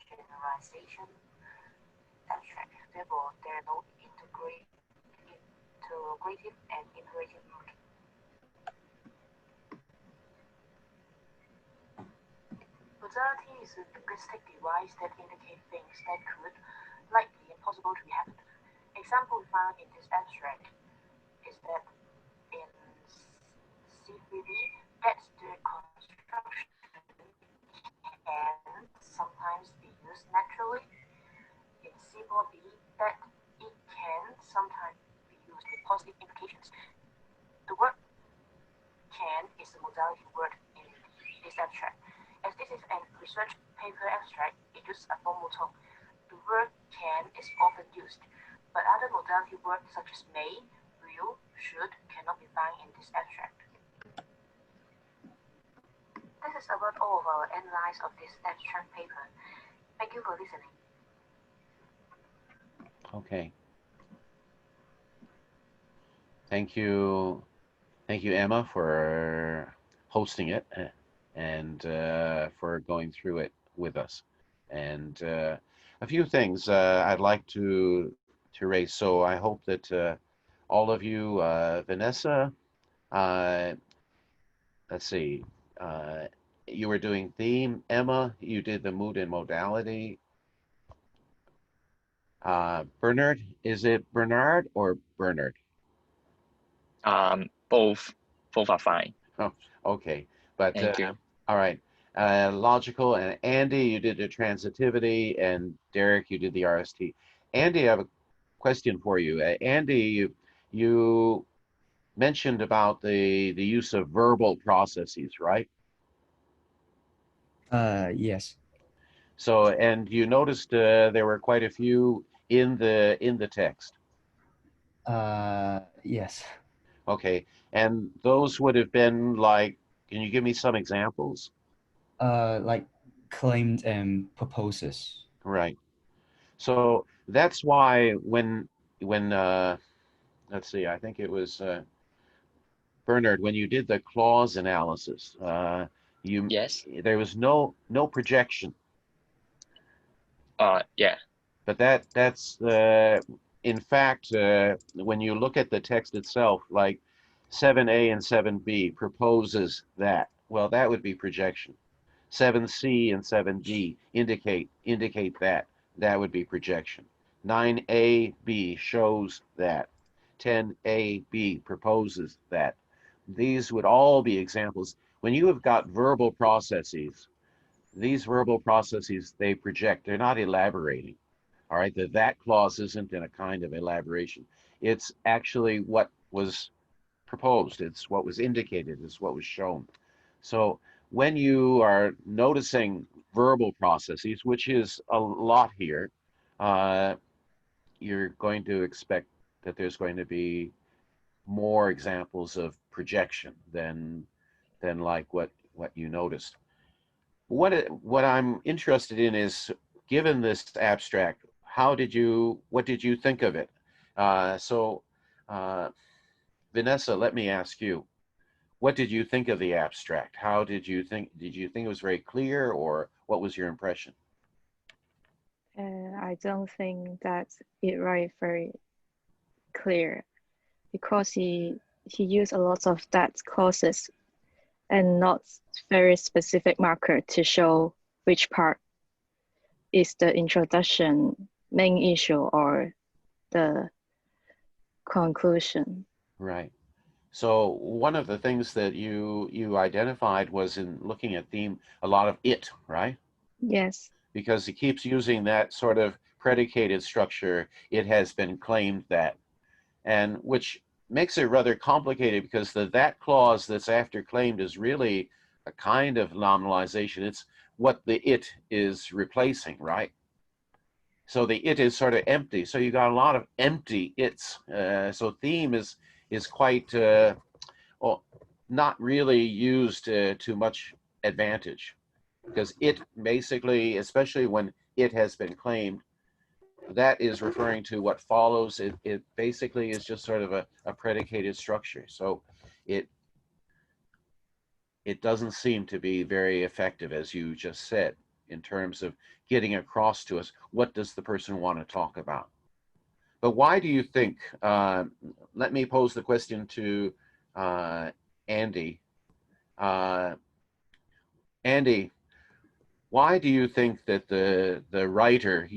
generalization abstract. Therefore, there are no integrative and imperative mood. Causality is a linguistic device that indicates things that could, likely, and possible to be happened. Example we found in this abstract is that in C3B, that the construction can sometimes be used naturally. In C4B, that it can sometimes be used with positive implications. The word can is the modality word in this abstract. As this is a research paper abstract, it uses a formal tone. The word can is often used, but other modality words such as may, will, should cannot be found in this abstract. This is about all of our analysis of this abstract paper. Thank you for listening. Okay. Thank you, Emma, for hosting it and for going through it with us. And a few things I'd like to raise. So I hope that all of you, Vanessa, let's see, you were doing theme. Emma, you did the mood and modality. Bernard, is it Bernard or Bernard? Both are fine. Oh, okay. But Thank you. all right. Logical, and Andy, you did the transitivity, and Derek, you did the RST. Andy, I have a question for you. Andy, you mentioned about the use of verbal processes, right? Yes. So, and you noticed there were quite a few in the text. Yes. Okay, and those would have been like, can you give me some examples? Like claimed and proposes. Right. So that's why when let's see, I think it was Bernard, when you did the clause analysis, you Yes. there was no projection, Yeah. but that's in fact when you look at the text itself, like 7a and 7b proposes that. Well, that would be projection. 7c and 7d indicate that. That would be projection. 9ab shows that. 10ab proposes that. These would all be examples. When you have got verbal processes, these verbal processes, they project, they're not elaborating. All right, that clause isn't in a kind of elaboration. It's actually what was proposed, it's what was indicated, it's what was shown. So when you are noticing verbal processes, which is a lot here, you're going to expect that there's going to be more examples of projection than like what you noticed. What I'm interested in is, given this abstract, what did you think of it? So, Vanessa, let me ask you, what did you think of the abstract? How did you think it was very clear, or what was your impression? I don't think that it write very clear because he used a lot of that clauses and not very specific marker to show which part is the introduction, main issue, or the conclusion. Right. So one of the things that you identified was, in looking at theme, a lot of it, right? Yes. Because he keeps using that sort of predicated structure. It has been claimed that, and which makes it rather complicated, because that clause that's after claimed is really a kind of nominalization. It's what the it is replacing, right? So the it is sort of empty. So you got a lot of empty it's. So theme is quite well, not really used to much advantage, because it basically, especially when it has been claimed, that is referring to what follows. It basically is just sort of a predicated structure. So it it doesn't seem to be very effective, as you just said, in terms of getting across to us what does the person want to talk about. But why do you think? Let me pose the question to Andy. Uh, Andy, why do you think that the writer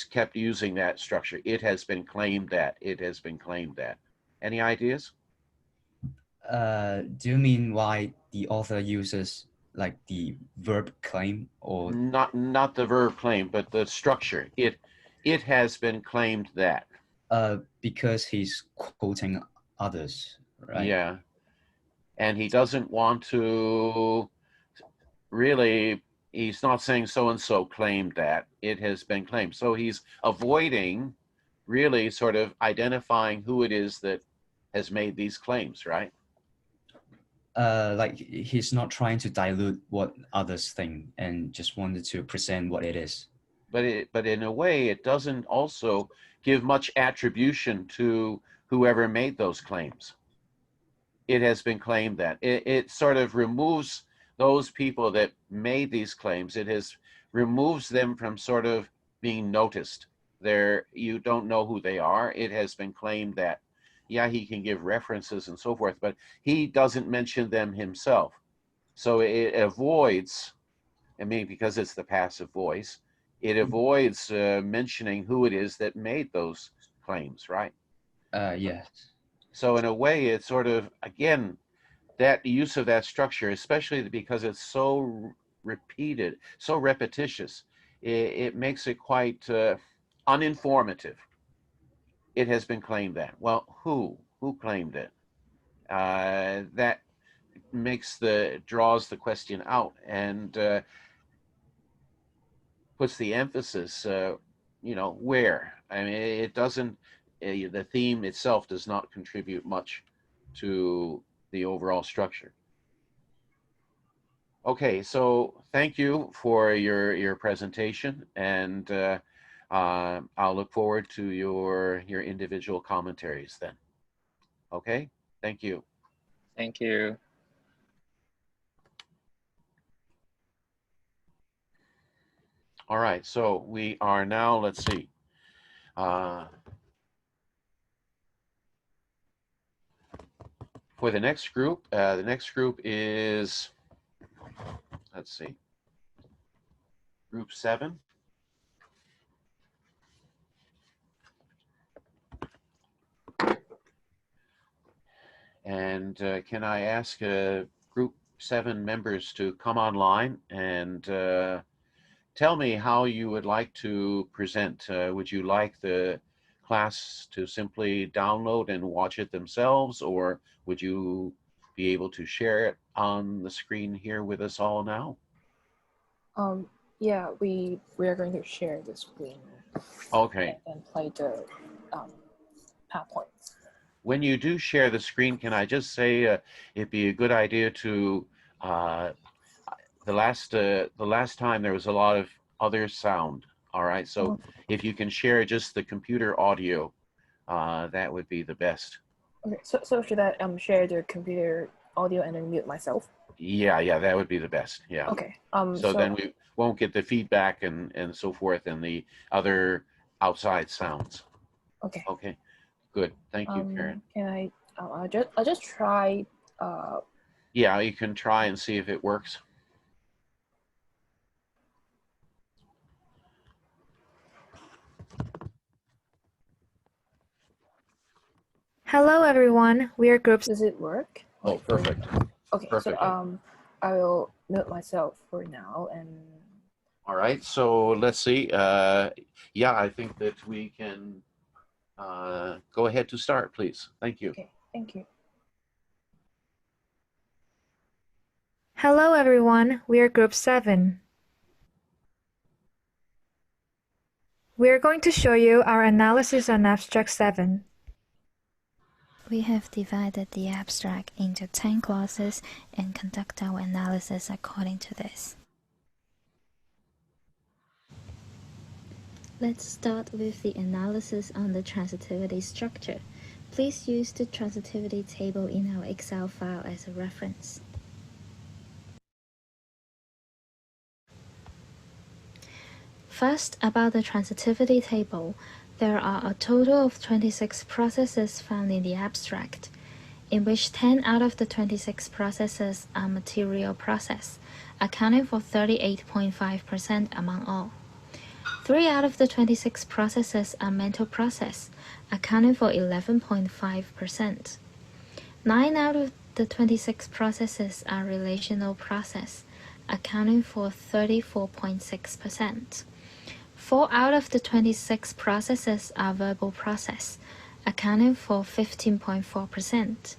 kept using that structure? It has been claimed that. It has been claimed that. Any ideas? Do you mean why the author uses like the verb claim, or Not the verb claim, but the structure. It has been claimed that. because he's quoting others, right? Yeah, and he doesn't want to really. He's not saying so and so claimed that. It has been claimed. So he's avoiding really sort of identifying who it is that has made these claims, right? Like he's not trying to dilute what others think and just wanted to present what it is. But in a way, it doesn't also give much attribution to whoever made those claims. It has been claimed that it sort of removes those people that made these claims. It has removes them from sort of being noticed. You don't know who they are. It has been claimed that, yeah, he can give references and so forth, but he doesn't mention them himself. So it avoids, I mean, because it's the passive voice, it avoids mentioning who it is that made those claims, right? Yes. So in a way, it's sort of, again, that use of that structure, especially because it's so repeated, so repetitious, it makes it quite uninformative. It has been claimed that. Well, who claimed it? that draws the question out and puts the emphasis, where. I mean, it doesn't, the theme itself does not contribute much to the overall structure. Okay, so thank you for your presentation, and I'll look forward to your individual commentaries then. Okay, thank you. Thank you. All right, so we are now, let's see. For the next group is, let's see, group 7. And can I ask group 7 members to come online and tell me how you would like to present? Would you like the class to simply download and watch it themselves, or would you be able to share it on the screen here with us all now? Yeah, we are going to share the screen. Okay. And play the PowerPoint. When you do share the screen, can I just say it'd be a good idea to the last time there was a lot of other sound. All right, so if you can share just the computer audio, that would be the best. Okay, so should I share the computer audio and then mute myself? Yeah, that would be the best. Yeah. Okay. So then we won't get the feedback and so forth and the other outside sounds. Okay. Okay. Good. Thank you, Karen. Can I? I'll just try. Yeah, you can try and see if it works. Hello, everyone. We are groups. Does it work? Oh, perfect. Okay. Perfect. So I will mute myself for now and. All right. So let's see. Yeah, I think that we can go ahead to start, please. Thank you. Okay. Thank you. Hello, everyone. We are group 7. We are going to show you our analysis on Abstract 7. We have divided the abstract into 10 clauses and conduct our analysis according to this. Let's start with the analysis on the transitivity structure. Please use the transitivity table in our Excel file as a reference. First, about the transitivity table, there are a total of 26 processes found in the abstract, in which 10 out of the 26 processes are material process, accounting for 38.5% among all. 3 out of the 26 processes are mental process, accounting for 11.5%. 9 out of the 26 processes are relational process, accounting for 34.6%. 4 out of the 26 processes are verbal process, accounting for 15.4%,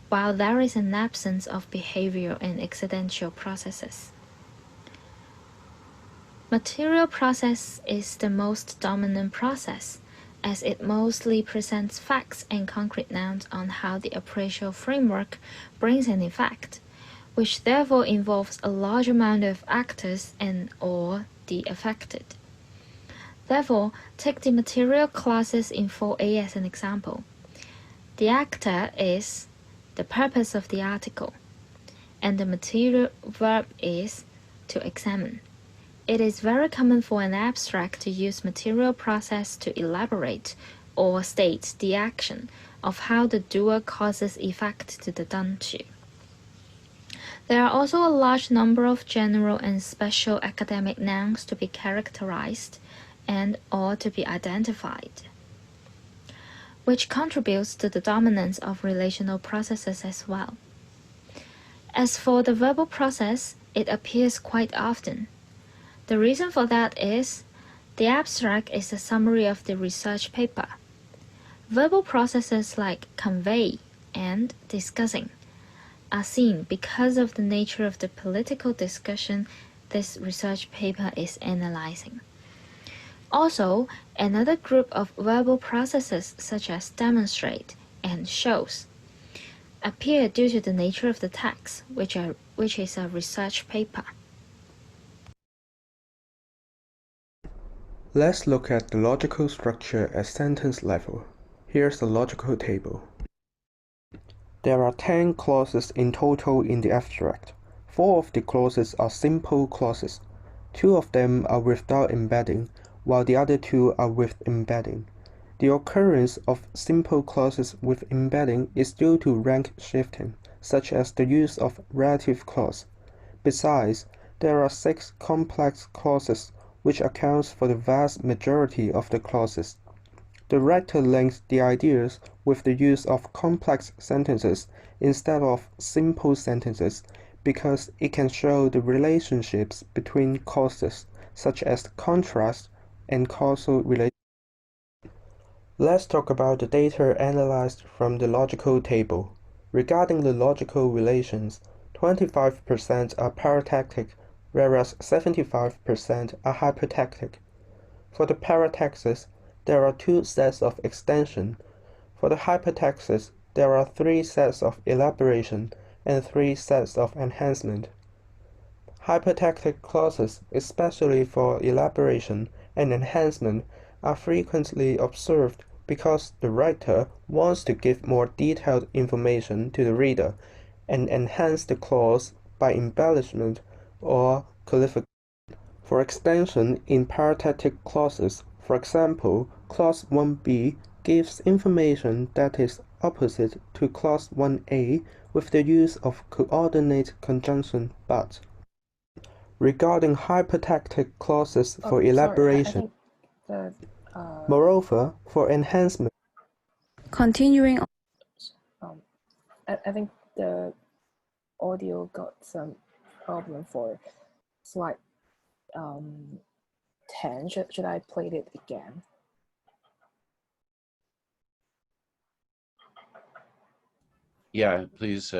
while there is an absence of behavioral and accidental processes. Material process is the most dominant process, as it mostly presents facts and concrete nouns on how the appraisal framework brings an effect, which therefore involves a large amount of actors and/or the affected. Therefore, take the material clauses in 4a as an example. The actor is the purpose of the article, and the material verb is to examine. It is very common for an abstract to use material process to elaborate or state the action of how the doer causes effect to the done to. There are also a large number of general and special academic nouns to be characterized and/or to be identified, which contributes to the dominance of relational processes as well. As for the verbal process, it appears quite often. The reason for that is the abstract is a summary of the research paper. Verbal processes like convey, and discussing are seen because of the nature of the political discussion this research paper is analyzing. Also, another group of verbal processes such as demonstrate and shows appear due to the nature of the text, which is a research paper. Let's look at the logical structure at sentence level. Here's the logical table. There are 10 clauses in total in the abstract. 4 of the clauses are simple clauses. 2 of them are without embedding, while the other 2 are with embedding. The occurrence of simple clauses with embedding is due to rank shifting, such as the use of relative clause. Besides, there are 6 complex clauses, which accounts for the vast majority of the clauses. The writer links the ideas with the use of complex sentences instead of simple sentences because it can show the relationships between causes, such as contrast and causal relations. Let's talk about the data analyzed from the logical table. Regarding the logical relations, 25% are paratactic, whereas 75% are hypotactic. For the parataxis, there are 2 sets of extension. For the hypotaxis, there are 3 sets of elaboration and 3 sets of enhancement. Hypotactic clauses, especially for elaboration and enhancement, are frequently observed because the writer wants to give more detailed information to the reader and enhance the clause by embellishment or qualification. For extension in parenthetic clauses, for example, clause 1b gives information that is opposite to clause 1a with the use of coordinate conjunction but. Regarding hypotactic clauses for elaboration, moreover, for enhancement. Continuing on. I think the audio got some problem for slide 10. Should I play it again? Yeah, please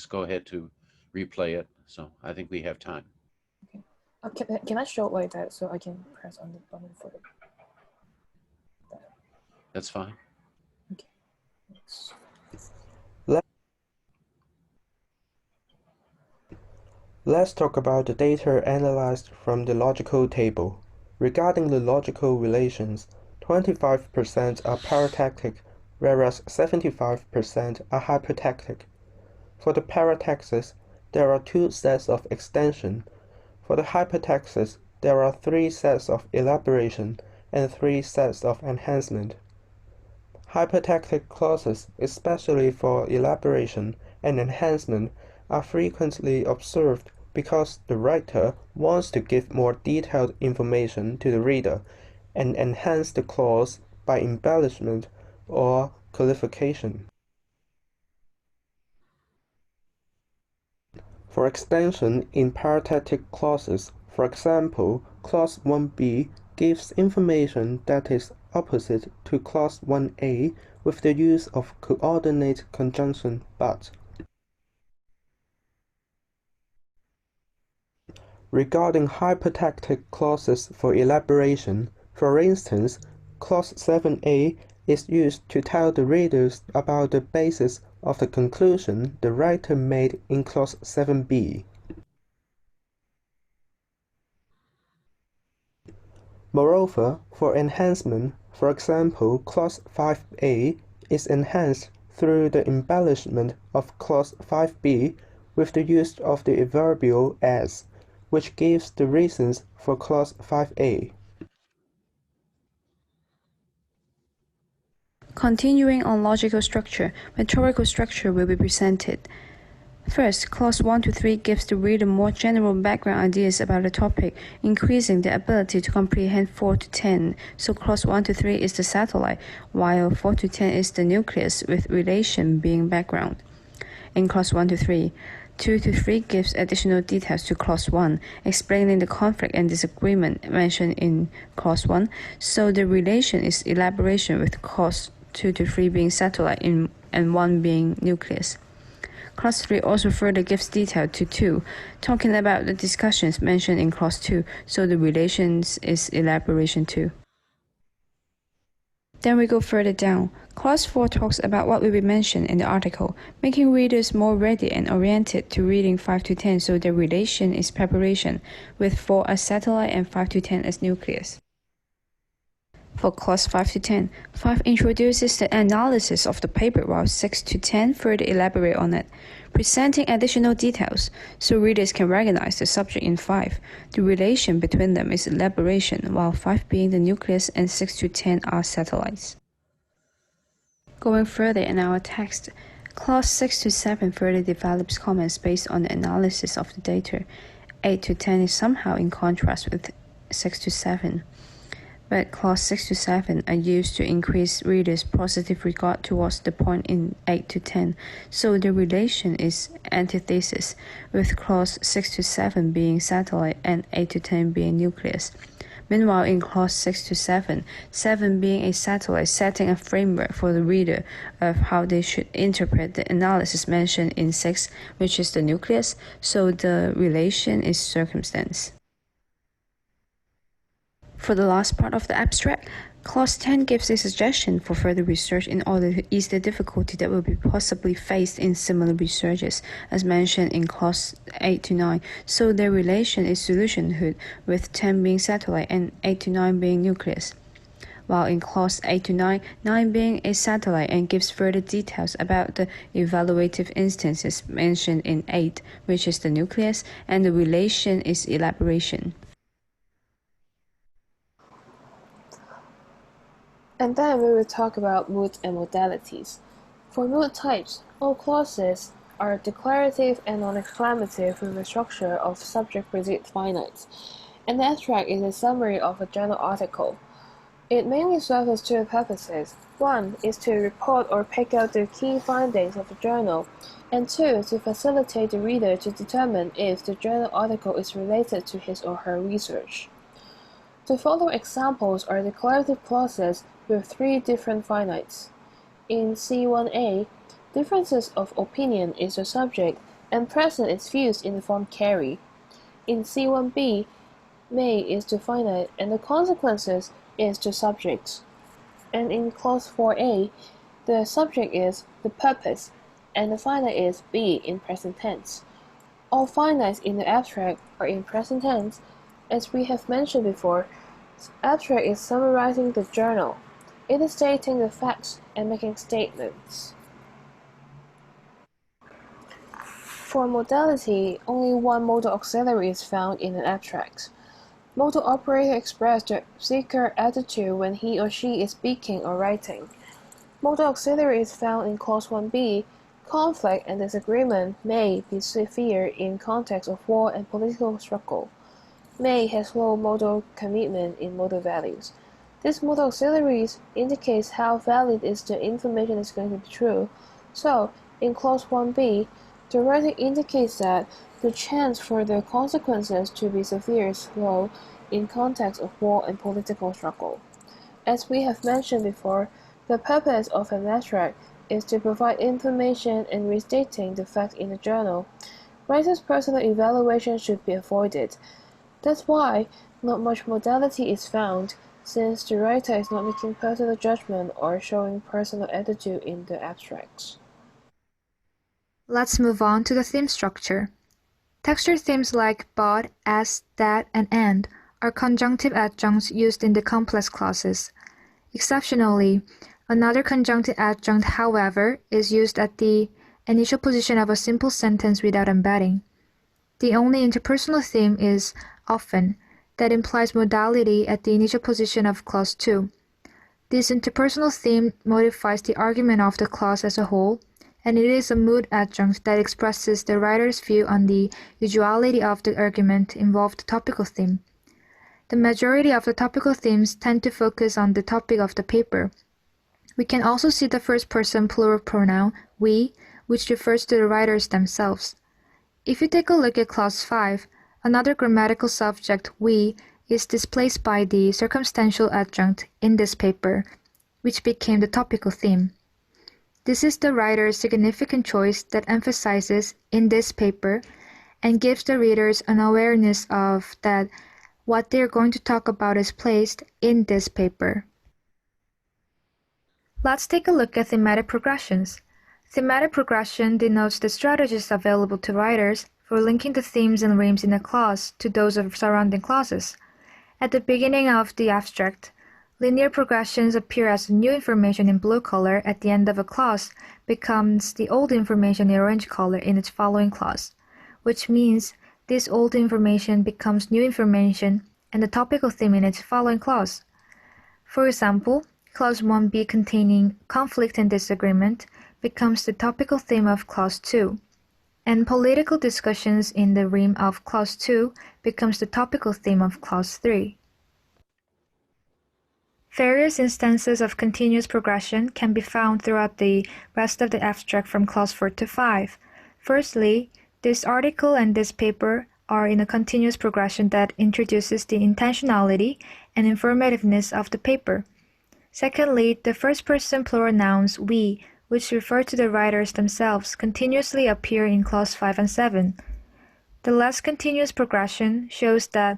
go ahead to replay it. So I think we have time. Okay. Can I show it like that so I can press on the button for it? That's fine. Okay. Let's talk about the data analyzed from the logical table. Regarding the logical relations, 25% are paratactic, whereas 75% are hypotactic. For the parataxis, there are 2 sets of extension. For the hypotaxis, there are 3 sets of elaboration and 3 sets of enhancement. Hypotactic clauses, especially for elaboration and enhancement, are frequently observed because the writer wants to give more detailed information to the reader and enhance the clause by embellishment or qualification. For extension in parenthetic clauses, for example, clause 1b gives information that is opposite to clause 1a with the use of coordinate conjunction but. Regarding hypotactic clauses for elaboration, for instance, clause 7a is used to tell the readers about the basis of the conclusion the writer made in clause 7b. Moreover, for enhancement, for example, clause 5a is enhanced through the embellishment of clause 5b with the use of the adverbial as, which gives the reasons for clause 5a. Continuing on logical structure, rhetorical structure will be presented. First, clause 1 to 3 gives the reader more general background ideas about the topic, increasing the ability to comprehend 4 to 10. So clause 1 to 3 is the satellite, while 4 to 10 is the nucleus, with relation being background. In clause 1 to 3, 2 to 3 gives additional details to clause 1, explaining the conflict and disagreement mentioned in clause 1, so the relation is elaboration with clause 2 to 3 being satellite and 1 being nucleus. Clause 3 also further gives detail to 2, talking about the discussions mentioned in Clause 2, so the relations is elaboration 2. Then we go further down. Clause 4 talks about what will be mentioned in the article, making readers more ready and oriented to reading 5 to 10, so the relation is preparation, with 4 as satellite and 5 to 10 as nucleus. For Clause 5 to 10, 5 introduces the analysis of the paper, while 6 to 10 further elaborate on it, presenting additional details, so readers can recognize the subject in 5. The relation between them is elaboration, while 5 being the nucleus and 6 to 10 are satellites. Going further in our text, Clause 6 to 7 further develops comments based on the analysis of the data. 8 to 10 is somehow in contrast with 6 to 7. But Clause 6 to 7 are used to increase readers' positive regard towards the point in 8 to 10, so the relation is antithesis, with Clause 6 to 7 being satellite and 8 to 10 being nucleus. Meanwhile, in Clause 6 to 7, 7 being a satellite, setting a framework for the reader of how they should interpret the analysis mentioned in 6, which is the nucleus, so the relation is circumstance. For the last part of the abstract, Clause 10 gives a suggestion for further research in order to ease the difficulty that will be possibly faced in similar researches, as mentioned in Clause 8 to 9, so their relation is solutionhood, with 10 being satellite and 8 to 9 being nucleus. While in Clause 8 to 9, 9 being a satellite and gives further details about the evaluative instances mentioned in 8, which is the nucleus, and the relation is elaboration. And then we will talk about mood and modalities. For mood types, all clauses are declarative and non-exclamative with a structure of subject-predicate finites, and the abstract is a summary of a journal article. It mainly serves 2 purposes. 1 is to report or pick out the key findings of the journal, and 2 to facilitate the reader to determine if the journal article is related to his or her research. The following examples are declarative clauses with 3 different finites. In C1a, differences of opinion is the subject, and present is used in the form carry. In C1b, may is the finite, and the consequences is the subject. And in Clause 4a, the subject is the purpose, and the finite is be in present tense. All finites in the abstract are in present tense. As we have mentioned before, abstract is summarizing the journal. It is stating the facts and making statements. For modality, only one modal auxiliary is found in an abstract. Modal operator express the seeker attitude when he or she is speaking or writing. Modal auxiliary is found in Clause 1b. Conflict and disagreement may be severe in context of war and political struggle. May has low modal commitment in modal values. This modal auxiliaries indicates how valid is the information is going to be true. So, in Clause 1b, the writer indicates that the chance for the consequences to be severe is low in context of war and political struggle. As we have mentioned before, the purpose of an abstract is to provide information and restating the fact in the journal. Writer's personal evaluation should be avoided. That's why not much modality is found, since the writer is not making personal judgment or showing personal attitude in the abstracts. Let's move on to the theme structure. Texture themes like but, as, that, and are conjunctive adjuncts used in the complex clauses. Exceptionally, another conjunctive adjunct, however, is used at the initial position of a simple sentence without embedding. The only interpersonal theme is often, that implies modality at the initial position of clause 2. This interpersonal theme modifies the argument of the clause as a whole, and it is a mood adjunct that expresses the writer's view on the usuality of the argument involved topical theme. The majority of the topical themes tend to focus on the topic of the paper. We can also see the first-person plural pronoun, we, which refers to the writers themselves. If you take a look at Clause 5, another grammatical subject, we, is displaced by the circumstantial adjunct in this paper, which became the topical theme. This is the writer's significant choice that emphasizes in this paper and gives the readers an awareness of that what they're going to talk about is placed in this paper. Let's take a look at thematic progressions. Thematic progression denotes the strategies available to writers for linking the themes and rhymes in a clause to those of surrounding clauses. At the beginning of the abstract, linear progressions appear as new information in blue color at the end of a clause becomes the old information in orange color in its following clause, which means this old information becomes new information and the topical theme in its following clause. For example, clause 1b containing conflict and disagreement becomes the topical theme of clause 2, and political discussions in the rhyme of clause 2 becomes the topical theme of clause 3. Various instances of continuous progression can be found throughout the rest of the abstract from clause 4 to 5. Firstly, this article and this paper are in a continuous progression that introduces the intentionality and informativeness of the paper. Secondly, the first-person plural nouns we, which refer to the writers themselves, continuously appear in clause 5 and 7. The last continuous progression shows that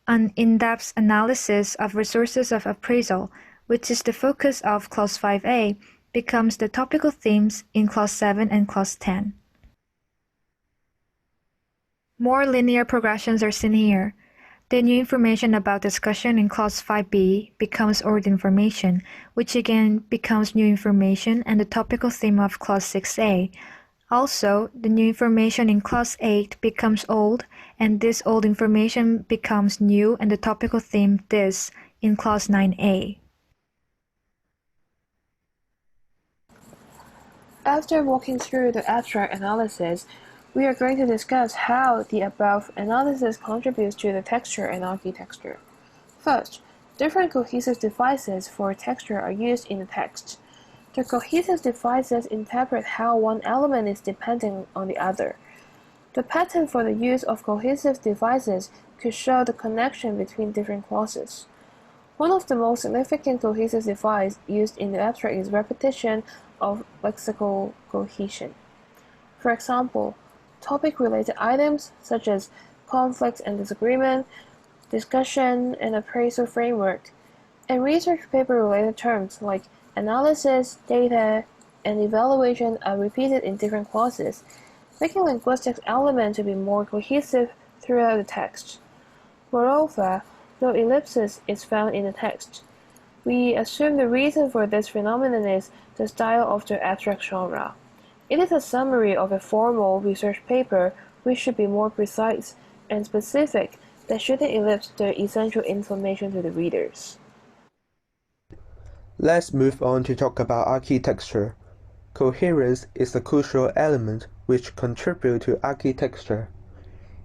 an in-depth analysis of resources of appraisal, which is the focus of clause 5a, becomes the topical themes in clause 7 and clause 10. More linear progressions are seen here. The new information about discussion in clause 5b becomes old information, which again becomes new information and the topical theme of clause 6a. Also, the new information in clause 8 becomes old, and this old information becomes new and the topical theme this in clause 9a. After walking through the abstract analysis, we are going to discuss how the above analysis contributes to the texture and architecture. First, different cohesive devices for texture are used in the text. The cohesive devices interpret how one element is dependent on the other. The pattern for the use of cohesive devices could show the connection between different clauses. One of the most significant cohesive devices used in the abstract is repetition of lexical cohesion. For example, topic-related items such as conflict and disagreement, discussion and appraisal framework, and research paper-related terms like analysis, data, and evaluation are repeated in different clauses, making linguistic elements to be more cohesive throughout the text. Moreover, no ellipsis is found in the text. We assume the reason for this phenomenon is the style of the abstract genre. It is a summary of a formal research paper which should be more precise and specific that shouldn't ellipse the essential information to the readers. Let's move on to talk about architecture. Coherence is a crucial element which contributes to architecture.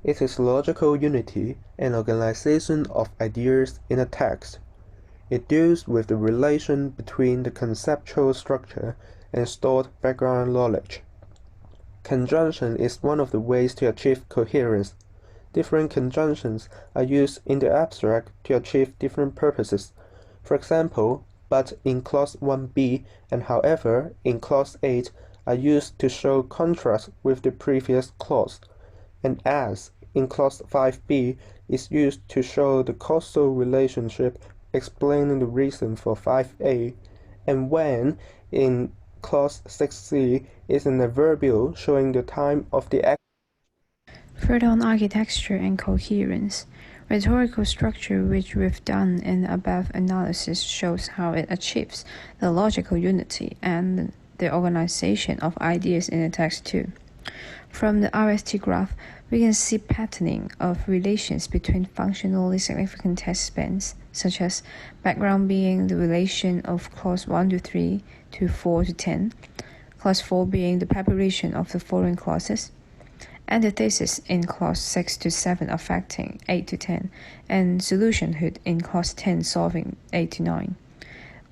It is logical unity and organization of ideas in a text. It deals with the relation between the conceptual structure and stored background knowledge. Conjunction is one of the ways to achieve coherence. Different conjunctions are used in the abstract to achieve different purposes. For example, but in clause 1b and however in clause 8 are used to show contrast with the previous clause, and as in clause 5b is used to show the causal relationship explaining the reason for 5a, and when in clause 6c is an adverbial showing the time of the action. Further on architecture and coherence, rhetorical structure which we've done in the above analysis shows how it achieves the logical unity and the organization of ideas in the text too. From the RST graph, we can see patterning of relations between functionally significant text spans, such as background being the relation of clause 1 to 3 to 4 to 10, clause 4 being the preparation of the following clauses, antithesis in clause 6 to 7 affecting 8 to 10, and solutionhood in clause 10 solving 8 to 9.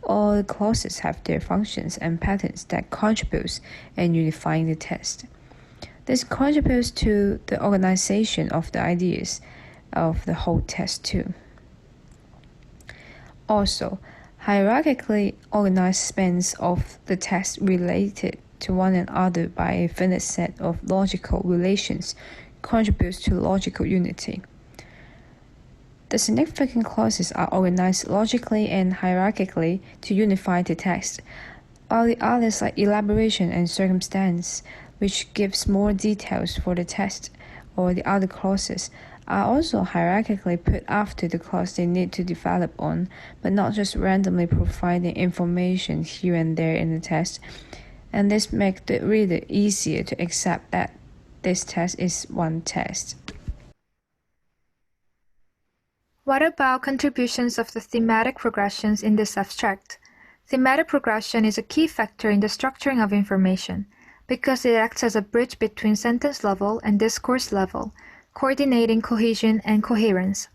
All the clauses have their functions and patterns that contribute in unifying the text. This contributes to the organization of the ideas of the whole text too. Also, Hierarchically organized spans of the text related to one another by a finite set of logical relations contributes to logical unity. The significant clauses are organized logically and hierarchically to unify the text, while the others like elaboration and circumstance, which gives more details for the text, or the other clauses, are also hierarchically put after the clause they need to develop on, but not just randomly providing information here and there in the text, and this makes the reader easier to accept that this text is one text. What about contributions of the thematic progressions in this abstract? Thematic progression is a key factor in the structuring of information because it acts as a bridge between sentence level and discourse level, coordinating cohesion and coherence.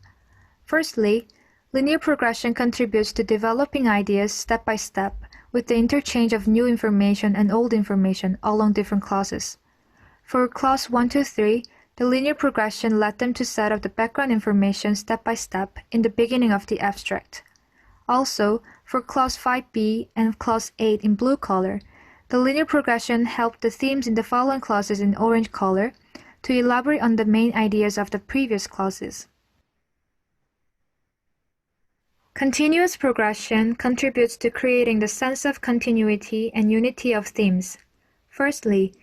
Firstly, linear progression contributes to developing ideas step by step with the interchange of new information and old information along different clauses. For clause 1, 2, 3, the linear progression led them to set up the background information step by step in the beginning of the abstract. Also, for clause 5b and clause 8 in blue color, the linear progression helped the themes in the following clauses in orange color to elaborate on the main ideas of the previous clauses. Continuous progression contributes to creating the sense of continuity and unity of themes. Firstly,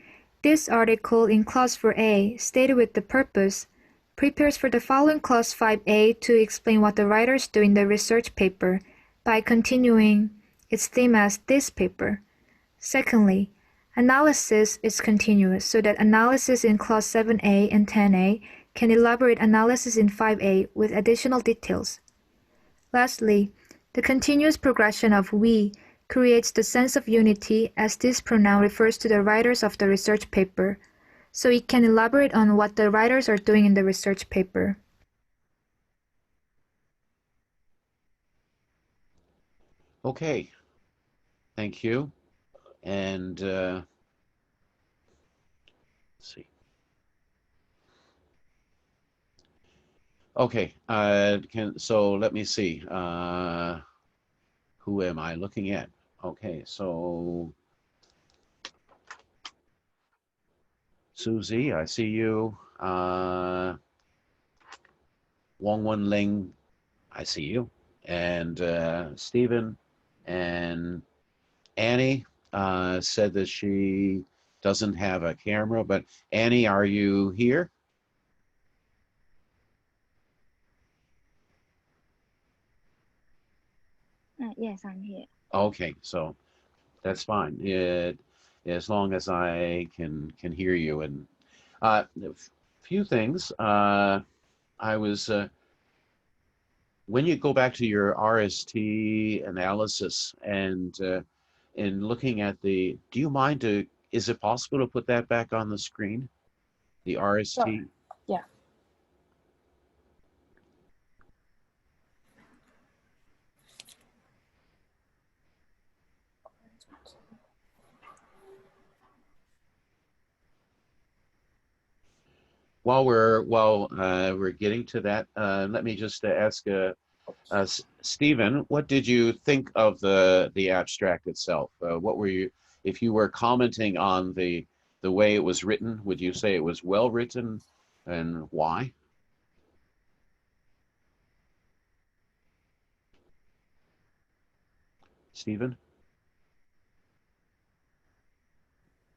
this article in clause 4a, stated with the purpose, prepares for the following clause 5a to explain what the writers do in the research paper by continuing its theme as this paper. Secondly, analysis is continuous so that analysis in clause 7a and 10a can elaborate analysis in 5a with additional details. Lastly, the continuous progression of we creates the sense of unity as this pronoun refers to the writers of the research paper, so it can elaborate on what the writers are doing in the research paper. Okay, thank you. And let's see. Okay, so let me see. Who am I looking at? Okay, so Susie, I see you. Wong Wen Ling, I see you. And Stephen and Annie said that she doesn't have a camera, but Annie, are you here? Yes, I'm here. Okay, so that's fine. As long as I can hear you. And a few things. I was when you go back to your RST analysis and in looking at the, do you mind to? Is it possible to put that back on the screen? The RST. Sure. Yeah. While we're getting to that, let me just ask Stephen, what did you think of the abstract itself? What were you, if you were commenting on the way it was written, would you say it was well written, and why? Stephen?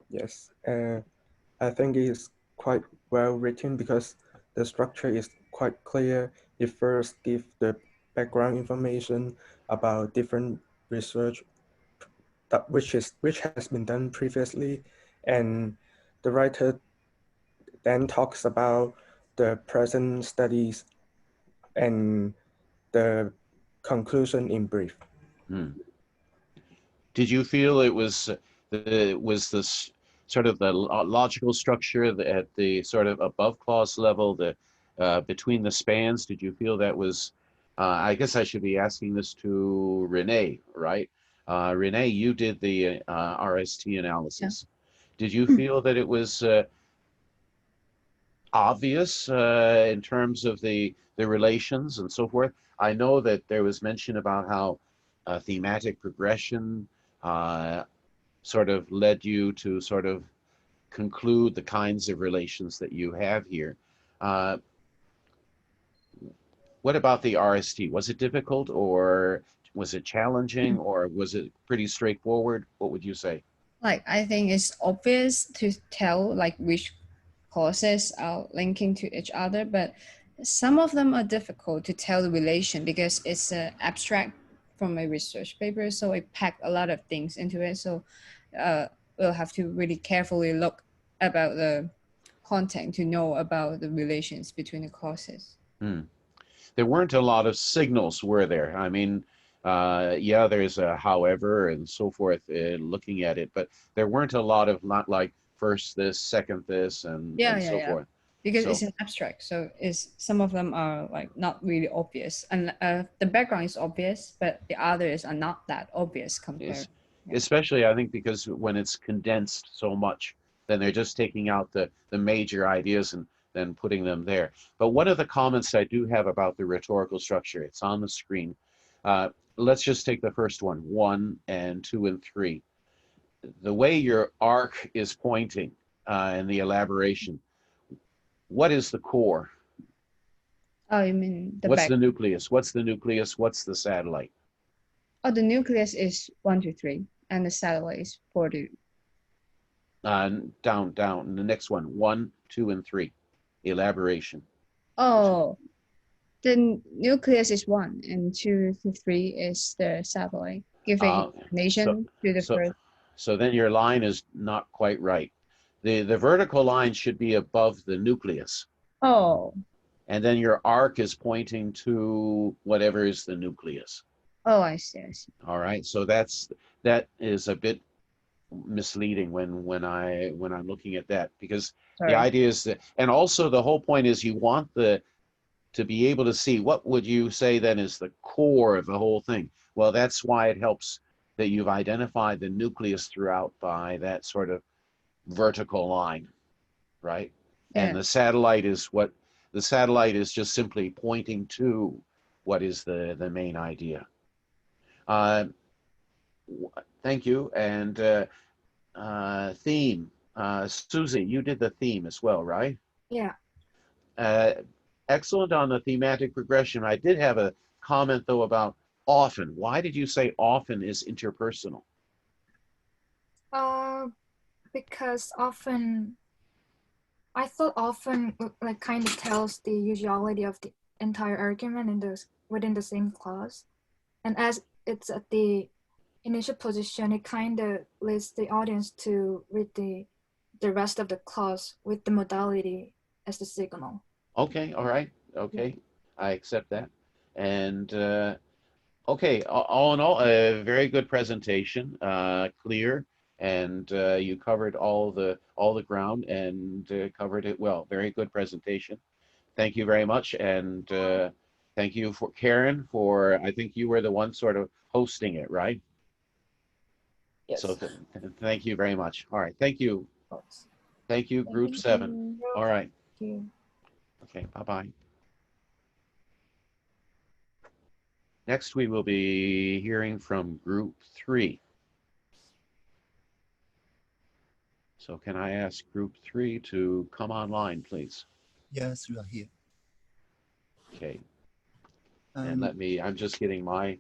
Yes, I think it's quite well written because the structure is quite clear. It first gives the background information about different research which has been done previously, and the writer then talks about the present studies and the conclusion in brief. Did you feel it was this sort of the logical structure at the sort of above clause level, the between the spans? Did you feel that was? I guess I should be asking this to Renee, right? Renee, you did the RST analysis. Yeah. Did you feel that it was obvious in terms of the relations and so forth? I know that there was mention about how thematic progression sort of led you to sort of conclude the kinds of relations that you have here. What about the RST? Was it difficult, or was it challenging, or was it pretty straightforward? What would you say? Like, I think it's obvious to tell like which clauses are linking to each other, but some of them are difficult to tell the relation because it's abstract from a research paper, so it packed a lot of things into it. So we'll have to really carefully look about the content to know about the relations between the clauses. There weren't a lot of signals, were there? I mean, yeah, there's a however and so forth looking at it, but there weren't a lot of not like first this, second this, and so forth. Because So it's an abstract, so it's some of them are like not really obvious, and the background is obvious, but the others are not that obvious compared. especially I think because when it's condensed so much, then they're just taking out the major ideas and then putting them there. But one of the comments I do have about the rhetorical structure, it's on the screen. Let's just take the first one, 1 and 2 and 3. The way your arc is pointing in the elaboration, what is the core? Oh, you mean the What's back? the nucleus? What's the nucleus? What's the satellite? Oh, the nucleus is 1, 2, 3, and the satellite is 4, 2. Down. The next one, 1, 2, and 3. Elaboration. Oh, the nucleus is 1, and 2 to 3 is the satellite, giving information to the first. So then your line is not quite right. The vertical line should be above the nucleus. Oh. And then your arc is pointing to whatever is the nucleus. Oh, I see. All right. So that is a bit misleading when I'm looking at that, because the idea is that, and also the whole point is you want to be able to see what would you say then is the core of the whole thing. Well, that's why it helps that you've identified the nucleus throughout by that sort of vertical line, right? And the satellite is just simply pointing to what is the main idea. Thank you. And theme. Susie, you did the theme as well, right? Yeah. Excellent on the thematic progression. I did have a comment though about often. Why did you say often is interpersonal? Because often, I thought often like kind of tells the usuality of the entire argument within the same clause, and as it's at the initial position, it kind of leads the audience to read the rest of the clause with the modality as the signal. Okay, all right, okay, I accept that. And okay, all in all, a very good presentation, clear, and you covered all the ground and covered it well. Very good presentation. Thank you very much, and thank you for Karen for, I think you were the one sort of hosting it, right? Yes. So thank you very much. All right, thank you. Thank you, Group 7. All right. Thank you. Okay, bye-bye. Next, we will be hearing from Group 3. So can I ask Group 3 to come online, please? Yes, we are here. Okay. And I'm just getting my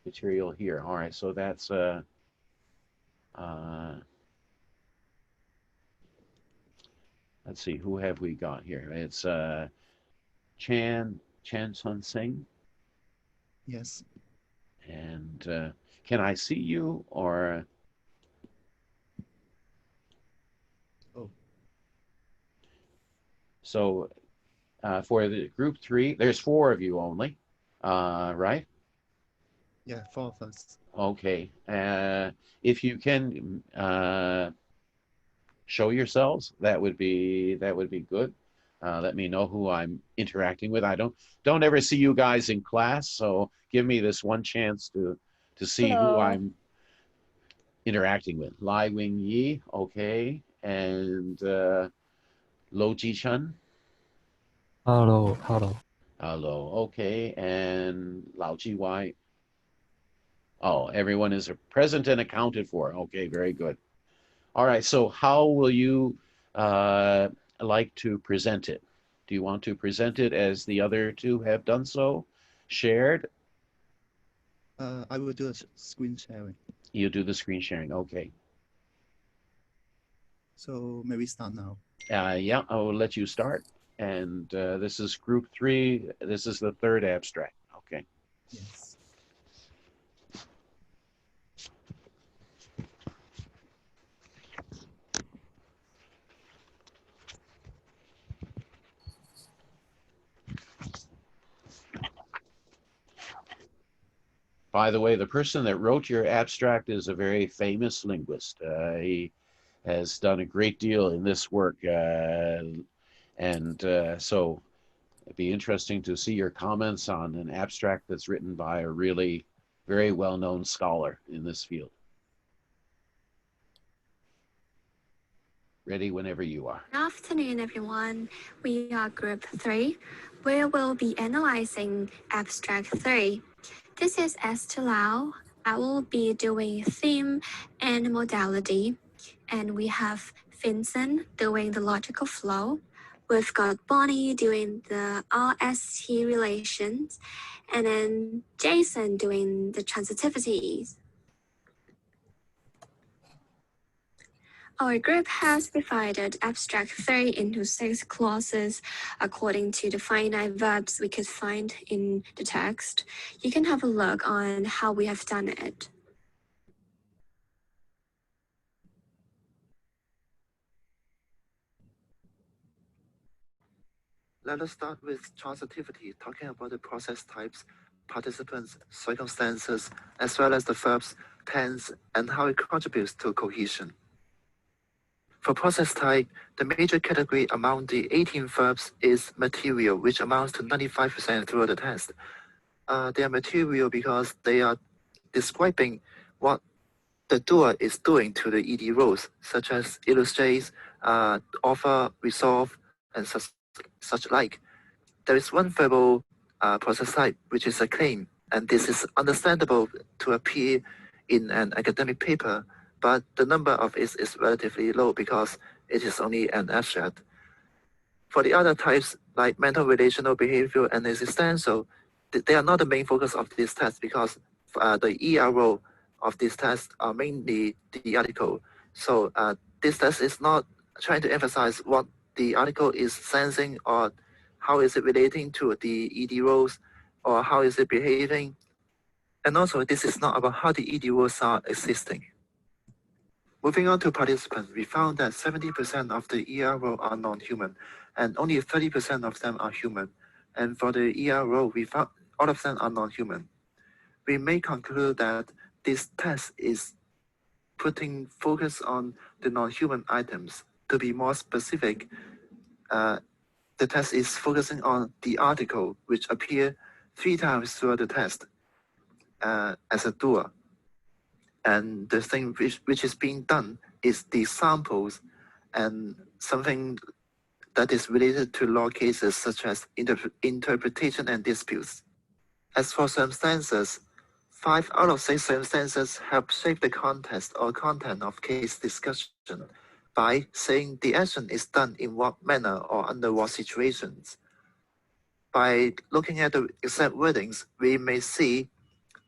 material here. All right, so that's let's see, who have we got here? It's Chan Sun Singh. Yes. And can I see you, or? Oh. So for the Group 3, there's 4 of you only, right? Yeah, 4 of us. Okay. If you can show yourselves, that would be good. Let me know who I'm interacting with. I don't ever see you guys in class, so give me this one chance to see who I'm interacting with. Lai Wing Yi, okay, and Lo Ji Chun. Hello. Hello, okay, and Lao Ji Wai. Oh, everyone is present and accounted for. Okay, very good. All right, so how will you like to present it? Do you want to present it as the other two have done so? Shared? I will do a screen sharing. You do the screen sharing, okay. So may we start now? Yeah, I will let you start. And this is group 3. This is the third abstract. Okay. Yes. By the way, the person that wrote your abstract is a very famous linguist. He has done a great deal in this work. So it'd be interesting to see your comments on an abstract that's written by a really very well-known scholar in this field. Ready whenever you are. Good afternoon, everyone. We are Group 3. We will be analyzing Abstract 3. This is Esther Lau. I will be doing theme and modality. And we have Vincent doing the logical flow. We've got Bonnie doing the RST relations. And then Jason doing the transitivities. Our group has divided Abstract 3 into 6 clauses according to the finite verbs we could find in the text. You can have a look on how we have done it. Let us start with transitivity, talking about the process types, participants, circumstances, as well as the verbs, tense, and how it contributes to cohesion. For process type, the major category among the 18 verbs is material, which amounts to 95% throughout the test. They are material because they are describing what the doer is doing to the ED roles, such as illustrate, offer, resolve, and such like. There is one verbal process type, which is a claim, and this is understandable to appear in an academic paper, but the number of it is relatively low because it is only an abstract. For the other types, like mental, relational, behavioral, and existential, they are not the main focus of this test because the ER role of this test are mainly the article. So this test is not trying to emphasize what the article is sensing or how is it relating to the ED roles or how is it behaving. And also, this is not about how the ED roles are existing. Moving on to participants, we found that 70% of the ER role are non-human and only 30% of them are human. And for the ER role, we found all of them are non-human. We may conclude that this test is putting focus on the non-human items. To be more specific, the test is focusing on the article, which appear 3 times throughout the test as a doer. And the thing which is being done is the samples and something that is related to law cases such as interpretation and disputes. As for circumstances, 5 out of 6 circumstances help shape the context or content of case discussion by saying the action is done in what manner or under what situations. By looking at the exact wordings, we may see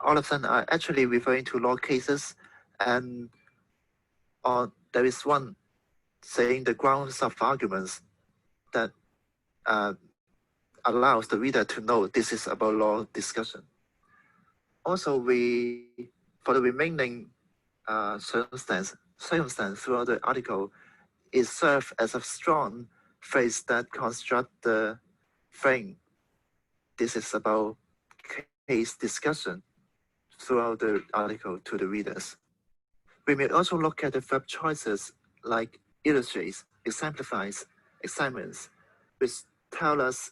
all of them are actually referring to law cases, and there is one saying the grounds of arguments that allows the reader to know this is about law discussion. Also, for the remaining circumstance throughout the article is served as a strong phrase that construct the frame. This is about case discussion throughout the article to the readers. We may also look at the verb choices like illustrates, exemplifies, examines, which tell us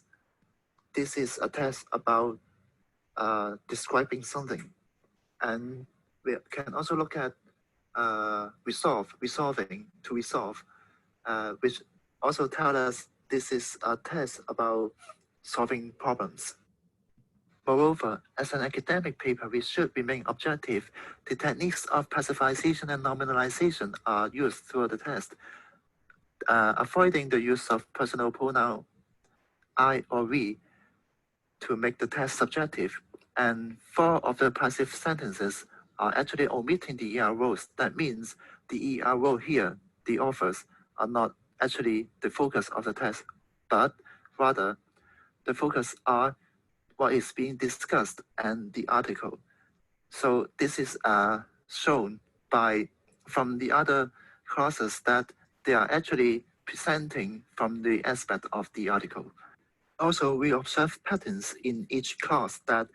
this is a test about describing something. And we can also look at resolving, to resolve, which also tell us this is a test about solving problems. Moreover, as an academic paper, we should remain objective. The techniques of pacification and nominalization are used throughout the test, avoiding the use of personal pronoun I or we to make the test subjective. And 4 of the passive sentences are actually omitting the ER roles. That means the ER role here, the authors, are not actually the focus of the test, but rather the focus are what is being discussed and the article. So this is shown from the other classes that they are actually presenting from the aspect of the article. Also, we observe patterns in each class that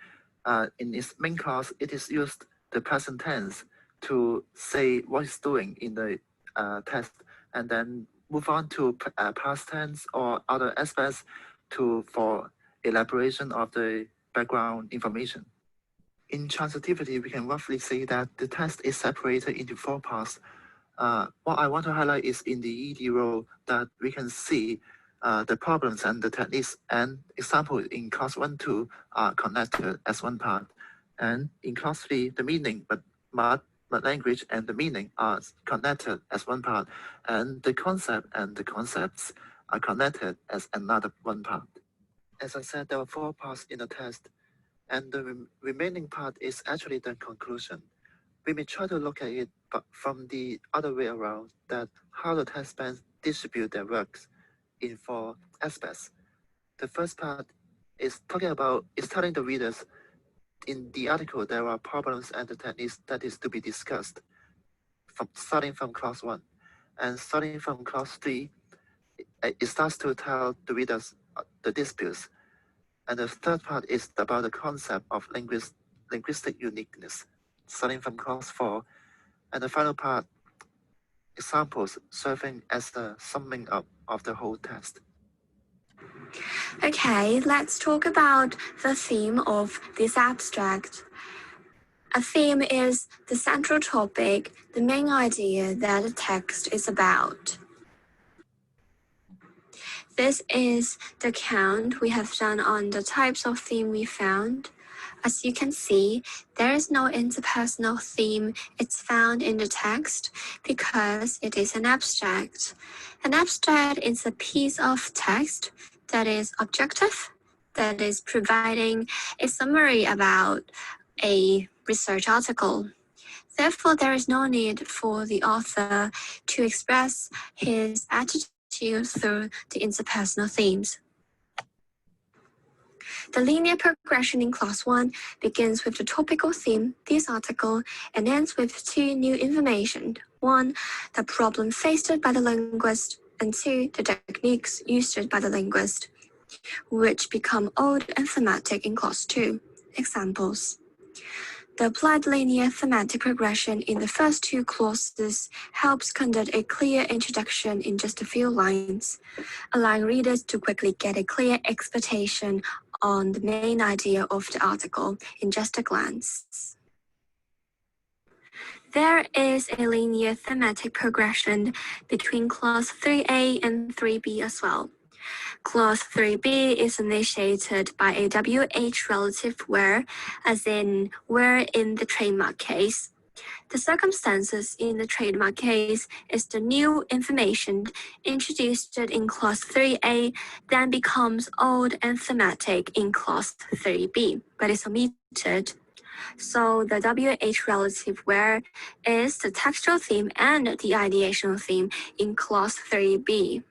in its main class, it is used the present tense to say what it's doing in the test, and then move on to past tense or other aspects for elaboration of the background information. In transitivity, we can roughly say that the test is separated into 4 parts. What I want to highlight is in the ED role that we can see the problems and the techniques and examples in class 1, 2 are connected as one part. And in class 3, the meaning, but language and the meaning are connected as one part. And the concept and the concepts are connected as another one part. As I said, there are 4 parts in the test. And the remaining part is actually the conclusion. We may try to look at it but from the other way around, that how the test bands distribute their works in 4 aspects. The first part is telling the readers in the article there are problems and the techniques that is to be discussed starting from class 1. And starting from class 3, it starts to tell the readers the disputes. And the third part is about the concept of linguistic uniqueness, starting from class 4. And the final part, examples serving as the summing up of the whole test. Okay, let's talk about the theme of this abstract. A theme is the central topic, the main idea that a text is about. This is the count we have done on the types of theme we found. As you can see, there is no interpersonal theme. It's found in the text because it is an abstract. An abstract is a piece of text that is objective, that is providing a summary about a research article. Therefore, there is no need for the author to express his attitude through the interpersonal themes. The linear progression in class 1 begins with the topical theme, this article, and ends with 2 new information. 1, the problem faced by the linguist, and 2, the techniques used by the linguist, which become old and thematic in class 2. Examples. The applied linear thematic progression in the first 2 clauses helps conduct a clear introduction in just a few lines, allowing readers to quickly get a clear expectation on the main idea of the article in just a glance. There is a linear thematic progression between clause 3A and 3B as well. Clause 3B is initiated by a WH relative where, as in where in the trademark case. The circumstances in the trademark case is the new information introduced in clause 3A then becomes old and thematic in clause 3B, but is omitted. So the WH relative where is the textual theme and the ideational theme in clause 3B.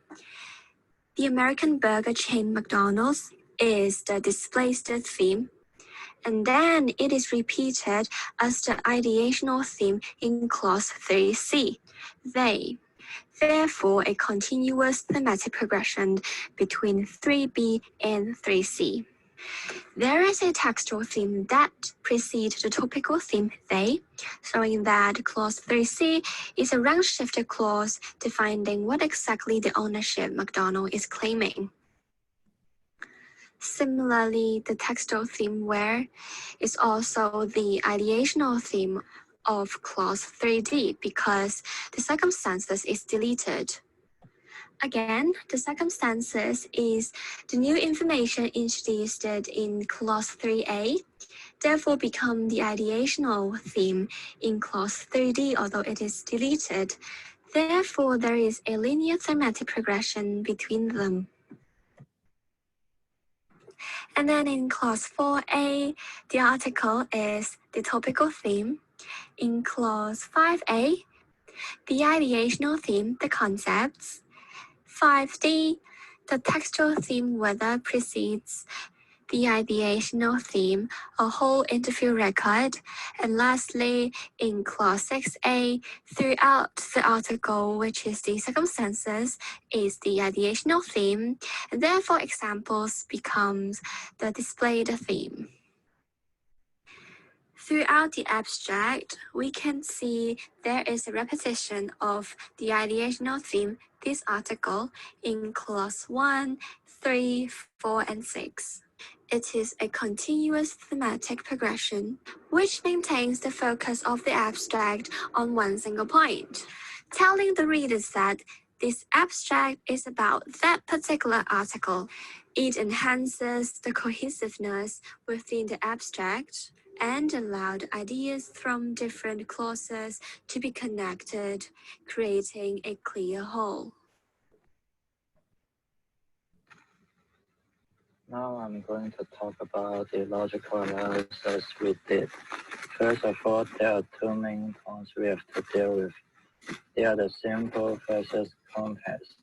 The American burger chain McDonald's is the displaced theme, and then it is repeated as the ideational theme in clause 3C, they. Therefore, a continuous thematic progression between 3B and 3C. There is a textual theme that precedes the topical theme, they, showing that clause 3C is a rank-shifted clause defining what exactly the ownership McDonald is claiming. Similarly, the textual theme where is also the ideational theme of clause 3D because the circumstances is deleted. Again, the circumstances is the new information introduced in clause 3a, therefore become the ideational theme in clause 3d, although it is deleted. Therefore, there is a linear thematic progression between them. And then in clause 4a, the article is the topical theme. In clause 5a, the ideational theme, the concepts. 5d, the textual theme whether precedes the ideational theme, a whole interview record. And lastly, in clause 6a, throughout the article, which is the circumstances, is the ideational theme, and therefore examples becomes the displayed theme. Throughout the abstract, we can see there is a repetition of the ideational theme, this article, in clause 1, 3, 4, and 6. It is a continuous thematic progression, which maintains the focus of the abstract on one single point, telling the readers that this abstract is about that particular article. It enhances the cohesiveness within the abstract and allowed ideas from different clauses to be connected, creating a clear whole. Now I'm going to talk about the logical analysis we did. First of all, there are two main points we have to deal with. They are the simple versus complex,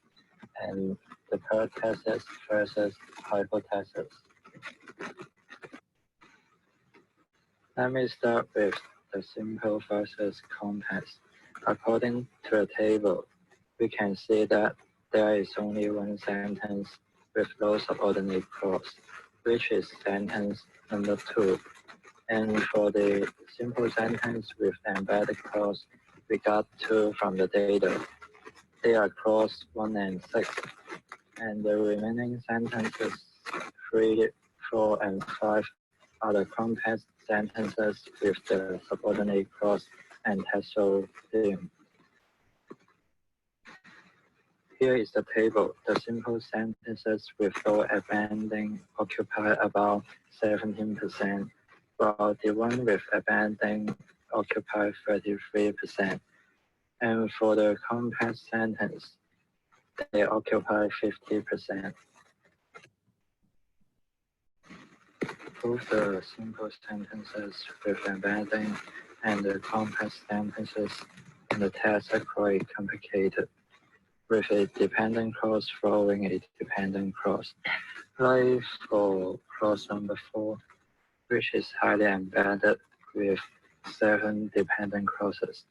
and the parathesis versus hypothesis. Let me start with the simple versus complex. According to the table, we can see that there is only one sentence with no subordinate clause, which is sentence number 2. And for the simple sentence with embedded clause, we got 2 from the data. They are clause 1 and 6. And the remaining sentences 3, 4, and 5 are the complex sentences with the subordinate clause and textual theme. Here is the table. The simple sentences with no appending occupy about 17%, while the one with appending occupy 33%. And for the complex sentence, they occupy 50%. Both the simple sentences with embedding and the complex sentences in the text are quite complicated, with a dependent clause following a dependent clause. Like for clause number 4, which is highly embedded with 7 dependent clauses.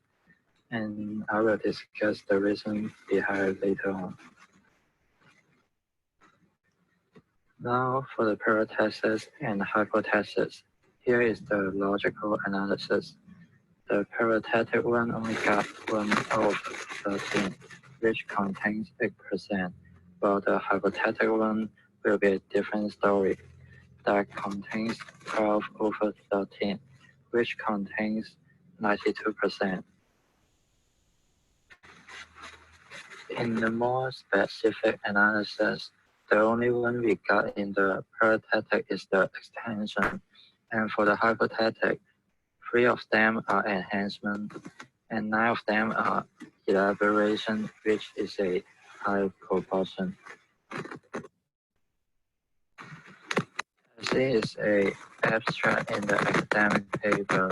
And I will discuss the reason behind later on. Now for the parathesis and hypothesis. Here is the logical analysis. The parathetic one only got 1 of 13, which contains 8%, while the hypothetical one will be a different story that contains 12 over 13, which contains 92%. In the more specific analysis, the only one we got in the parathetic is the extension, and for the hypothetic, 3 of them are enhancement, and 9 of them are elaboration, which is a high proportion. As it is an abstract in the academic paper,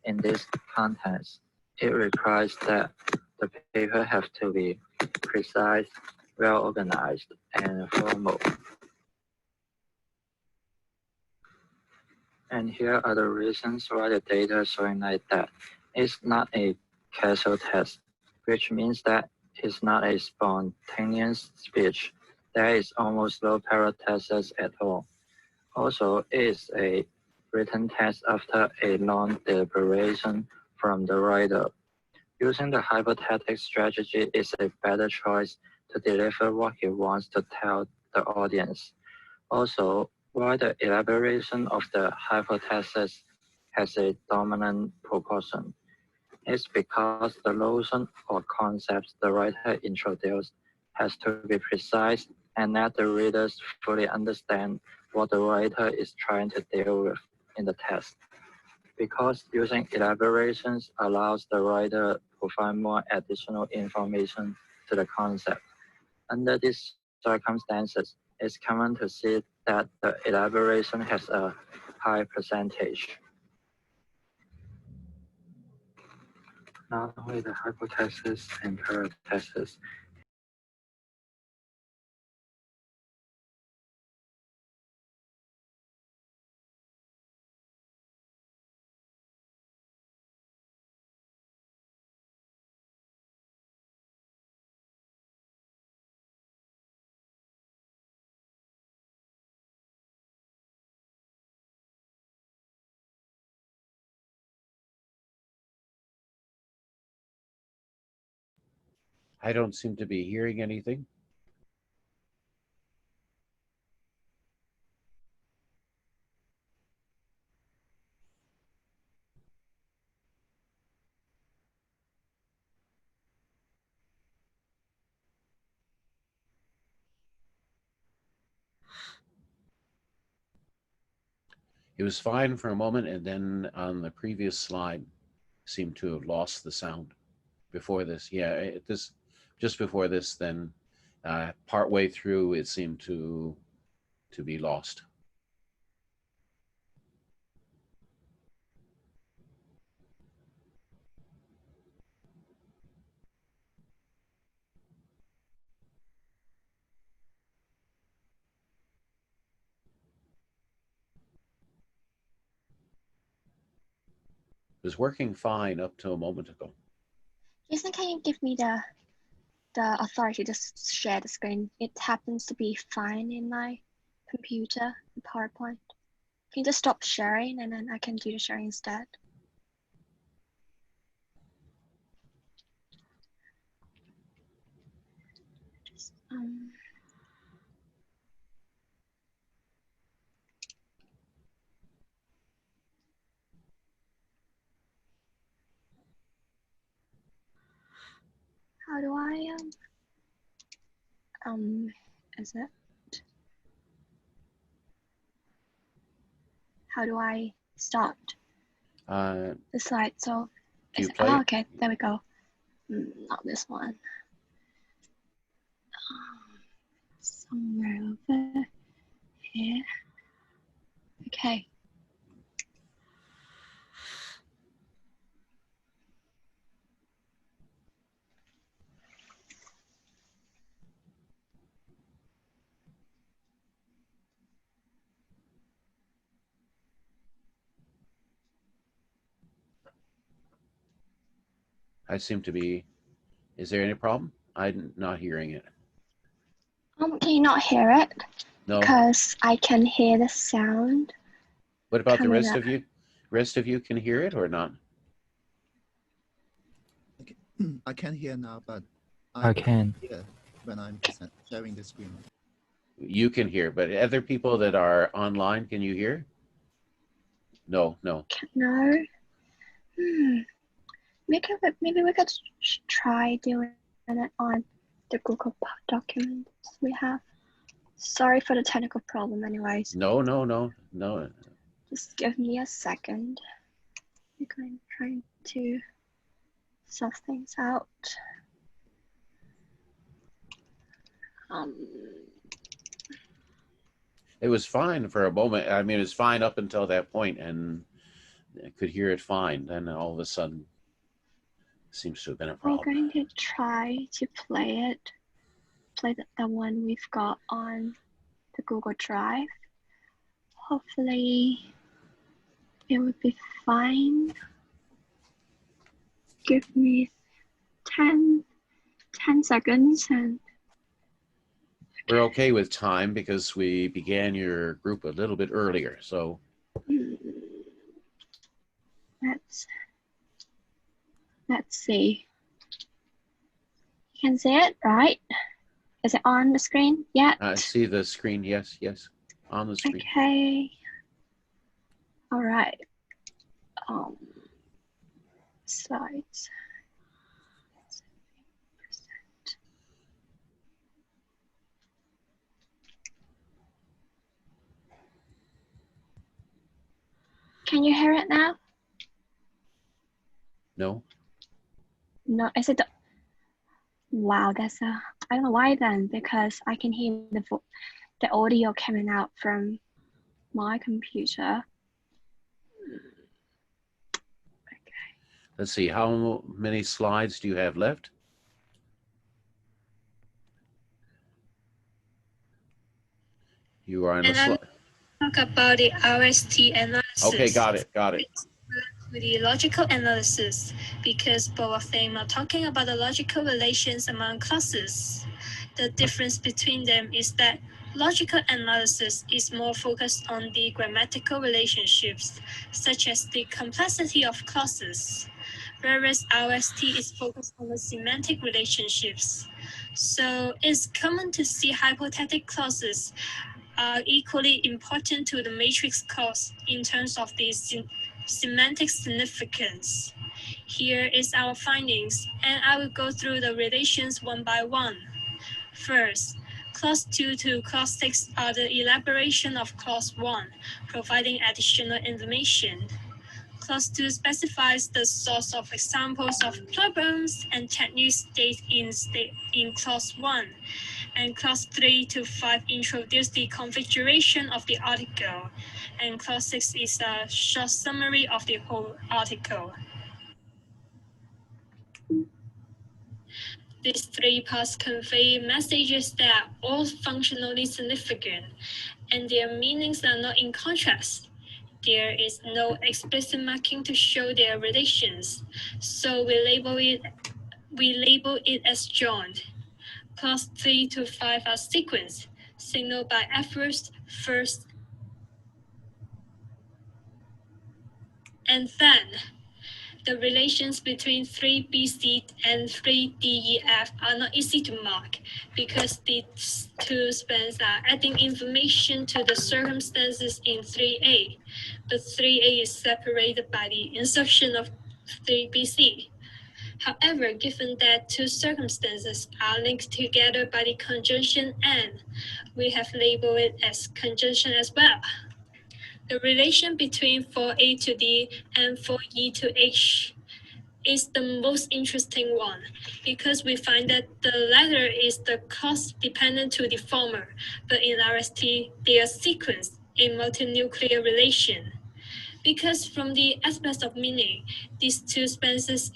in this context, it requires that the paper have to be precise, well organized, and formal. And here are the reasons why the data is showing like that. It's not a casual test, which means that it's not a spontaneous speech. There is almost no parathesis at all. Also, it is a written test after a long deliberation from the writer. Using the hypothetic strategy is a better choice to deliver what he wants to tell the audience. Also, while the elaboration of the hypothesis has a dominant proportion, it's because the notion or concepts the writer introduced has to be precise and that the readers fully understand what the writer is trying to deal with in the text. Because using elaborations allows the writer to find more additional information to the concept. Under these circumstances, it's common to see that the elaboration has a high percentage. Not only the hypothesis and parathesis. I don't seem to be hearing anything. It was fine for a moment, and then on the previous slide, seemed to have lost the sound. Before this, yeah, just before this, then partway through, it seemed to be lost. It was working fine up to a moment ago. Jason, can you give me the authority to share the screen? It happens to be fine in my computer, PowerPoint. Can you just stop sharing and then I can do the sharing instead? How do I is it? How do I start the slide? So do you play? Okay, there we go. Not this one. Somewhere over here. Okay. I seem to be. Is there any problem? I'm not hearing it. Can you not hear it? No. Because I can hear the sound. What about the rest up. of you? Rest of you can hear it or not? Okay. I can hear now, but I can hear when I'm sharing the screen. You can hear, but other people that are online, can you hear? No. No. Maybe we could try doing it on the Google documents we have. Sorry for the technical problem anyways. No. Just give me a second. I'm trying to sort things out. It was fine for a moment. I mean, it was fine up until that point, and I could hear it fine. Then all of a sudden, seems to have been a problem. We're going to try to play the one we've got on the Google Drive. Hopefully it would be fine. Give me 10 seconds and We're okay with time because we began your group a little bit earlier. So let's see. You can see it, right? Is it on the screen yet? I see the screen. Yes, on the screen. Okay. All right. Slides. Can you hear it now? No. No, is it? Wow, that's I don't know why then, because I can hear the audio coming out from my computer. Let's see, how many slides do you have left? You are on a slide. Talk about the RST analysis. Okay, got it. With the logical analysis, because both of them are talking about the logical relations among classes. The difference between them is that logical analysis is more focused on the grammatical relationships, such as the complexity of clauses, whereas RST is focused on the semantic relationships. So it's common to see hypothetic clauses are equally important to the matrix clause in terms of the semantic significance. Here is our findings, and I will go through the relations one by one. First, clause 2 to clause 6 are the elaboration of clause 1, providing additional information. Clause 2 specifies the source of examples of problems and techniques stated in clause 1, and clause 3 to 5 introduce the configuration of the article, and clause 6 is a short summary of the whole article. These three parts convey messages that are all functionally significant, and their meanings are not in contrast. There is no explicit marking to show their relations, so we label it as joined. Clause 3 to 5 are sequenced, signaled by efforts first and then. The relations between 3BC and 3DEF are not easy to mark because these two spans are adding information to the circumstances in 3A, but 3A is separated by the insertion of 3BC. However, given that two circumstances are linked together by the conjunction and, we have labeled it as conjunction as well. The relation between 4A to D and 4E to H is the most interesting one because we find that the latter is the clause dependent to the former, but in RST, they are sequenced in multinuclear relation. Because from the aspect of meaning, these two spanses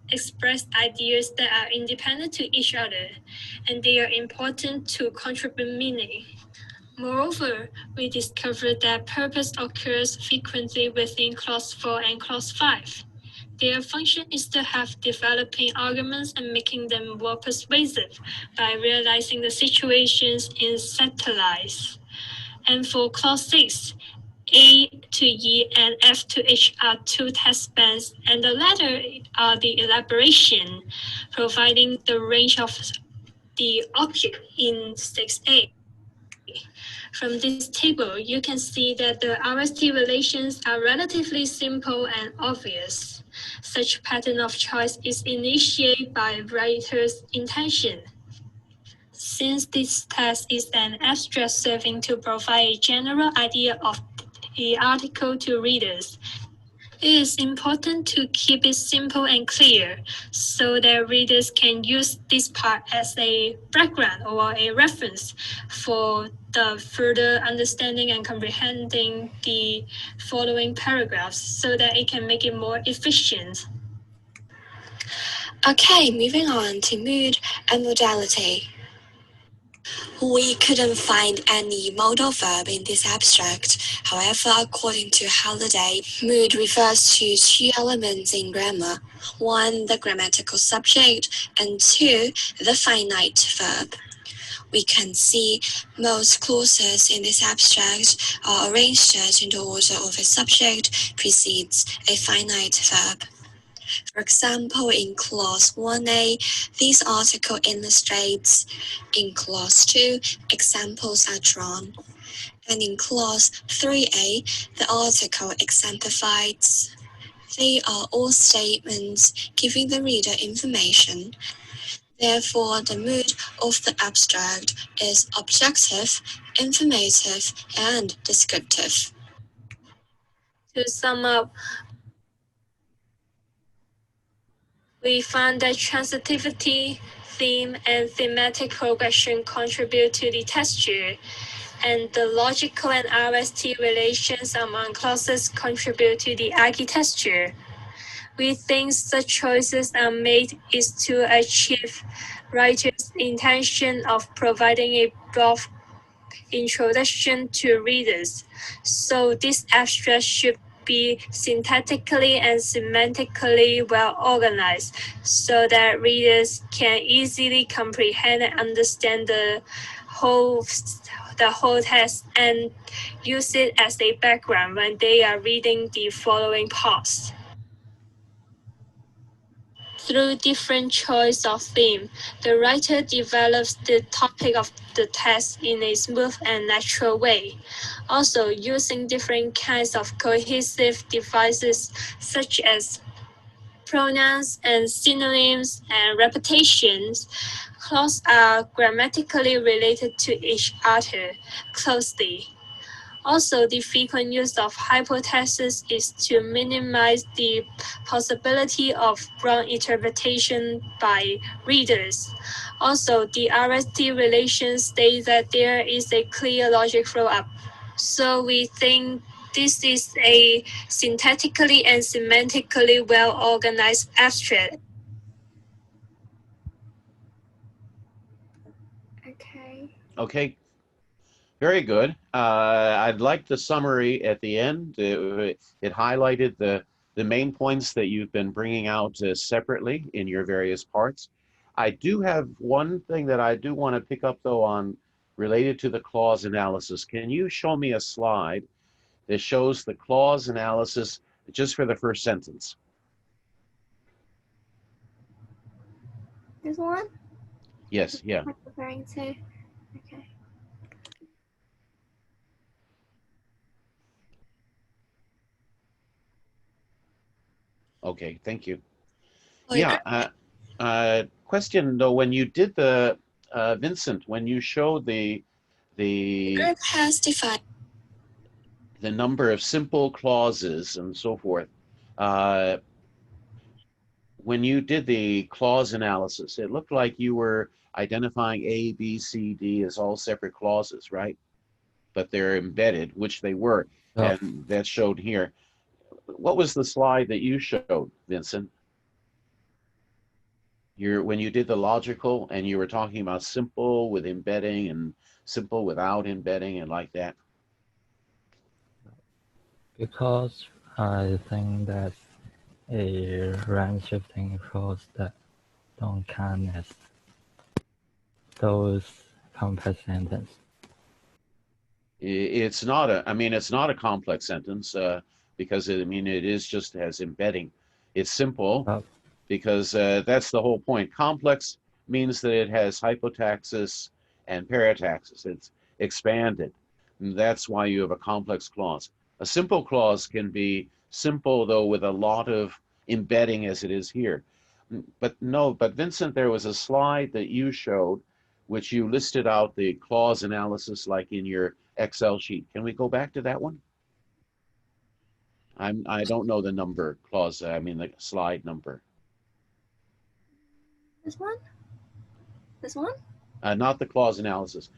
express ideas that are independent to each other, and they are important to contribute meaning. Moreover, we discovered that purpose occurs frequently within clause 4 and clause 5. Their function is to have developing arguments and making them more persuasive by realizing the situations in satellites. And for clause 6, A to E and F to H are two test spans, and the latter are the elaboration, providing the range of the object in 6A. From this table, you can see that the RST relations are relatively simple and obvious. Such pattern of choice is initiated by writer's intention. Since this test is an abstract serving to provide a general idea of the article to readers, it is important to keep it simple and clear so that readers can use this part as a background or a reference for the further understanding and comprehending the following paragraphs so that it can make it more efficient. Okay, moving on to mood and modality. We couldn't find any modal verb in this abstract. However, according to Halliday, mood refers to two elements in grammar. One, the grammatical subject, and two, the finite verb. We can see most clauses in this abstract are arranged in the order of a subject precedes a finite verb. For example, in clause 1a, this article illustrates. In clause 2, examples are drawn. And in clause 3a, the article exemplifies. They are all statements giving the reader information. Therefore, the mood of the abstract is objective, informative, and descriptive. To sum up, we found that transitivity, theme, and thematic progression contribute to the texture, and the logical and RST relations among clauses contribute to the architecture. We think such choices are made is to achieve writer's intention of providing a broad introduction to readers. So this abstract should be syntactically and semantically well organized so that readers can easily comprehend and understand whole the whole text and use it as a background when they are reading the following parts. Through different choice of theme, the writer develops the topic of the text in a smooth and natural way. Also, using different kinds of cohesive devices such as pronouns and synonyms and repetitions, clauses are grammatically related to each other closely. Also, the frequent use of hypotheses is to minimize the possibility of wrong interpretation by readers. Also, the RST relations state that there is a clear logic flow-up. So we think this is a syntactically and semantically well-organized abstract. Okay. Okay. Very good. I'd like the summary at the end. It highlighted the main points that you've been bringing out separately in your various parts. I do have one thing that I do want to pick up, though, on related to the clause analysis. Can you show me a slide that shows the clause analysis just for the first sentence? This one? Yes, yeah. What I'm referring to? Okay. Okay, thank you. Yeah, question though, when you did the, Vincent, when you showed the Group has defined the number of simple clauses and so forth, when you did the clause analysis, it looked like you were identifying A, B, C, D as all separate clauses, right? But they're embedded, which they were, and that's showed here. What was the slide that you showed, Vincent? When you did the logical and you were talking about simple with embedding and simple without embedding and like that? Because I think that a rank shifting clause that don't count as those complex sentences. It's not a, I mean, it's not a complex sentence because it is just as embedding. It's simple because that's the whole point. Complex means that it has hypotaxis and parataxis. It's expanded. And that's why you have a complex clause. A simple clause can be simple, though, with a lot of embedding as it is here. But Vincent, there was a slide that you showed which you listed out the clause analysis like in your Excel sheet. Can we go back to that one? I don't know the number clause, I mean the slide number. This one? This one? Not the clause analysis.